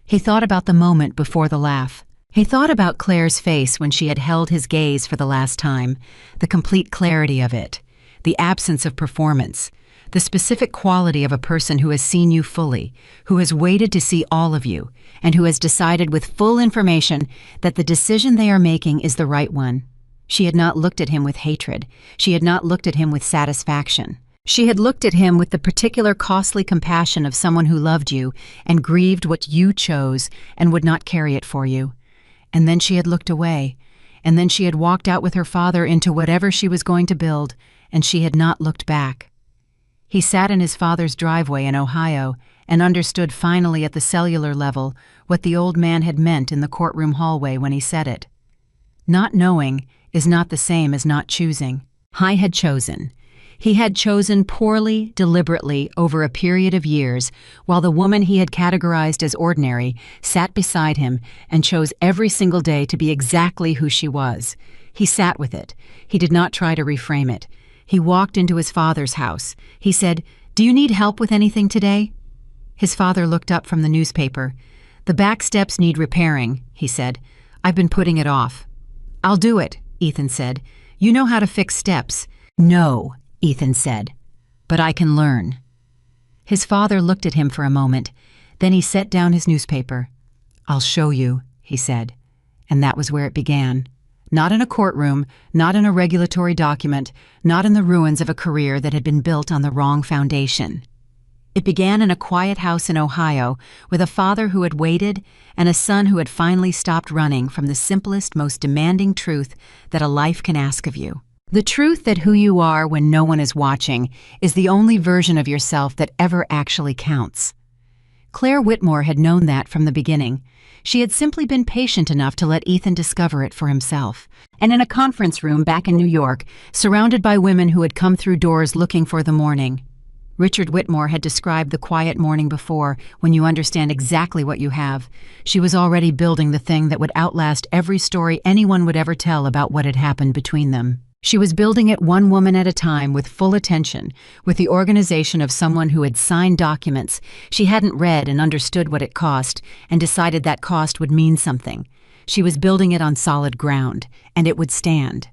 He thought about the moment before the laugh. He thought about Claire's face when she had held his gaze for the last time, the complete clarity of it, the absence of performance, the specific quality of a person who has seen you fully, who has waited to see all of you, and who has decided with full information that the decision they are making is the right one. She had not looked at him with hatred. She had not looked at him with satisfaction. She had looked at him with the particular costly compassion of someone who loved you and grieved what you chose and would not carry it for you. And then she had looked away, and then she had walked out with her father into whatever she was going to build, and she had not looked back. He sat in his father's driveway in Ohio and understood finally at the cellular level what the old man had meant in the courtroom hallway when he said it. Not knowing is not the same as not choosing. I had chosen. He had chosen poorly, deliberately, over a period of years, while the woman he had categorized as ordinary sat beside him and chose every single day to be exactly who she was. He sat with it. He did not try to reframe it. He walked into his father's house. He said, "Do you need help with anything today?" His father looked up from the newspaper. "The back steps need repairing," he said. "I've been putting it off." "I'll do it," Ethan said. "You know how to fix steps." "No," Ethan said, "but I can learn." His father looked at him for a moment. Then he set down his newspaper. "I'll show you," he said. And that was where it began. Not in a courtroom, not in a regulatory document, not in the ruins of a career that had been built on the wrong foundation. It began in a quiet house in Ohio with a father who had waited and a son who had finally stopped running from the simplest, most demanding truth that a life can ask of you. The truth that who you are when no one is watching is the only version of yourself that ever actually counts. Claire Whitmore had known that from the beginning. She had simply been patient enough to let Ethan discover it for himself. And in a conference room back in New York, surrounded by women who had come through doors looking for the morning, Richard Whitmore had described the quiet morning before, when you understand exactly what you have. She was already building the thing that would outlast every story anyone would ever tell about what had happened between them. She was building it one woman at a time with full attention, with the organization of someone who had signed documents she hadn't read and understood what it cost, and decided that cost would mean something. She was building it on solid ground, and it would stand.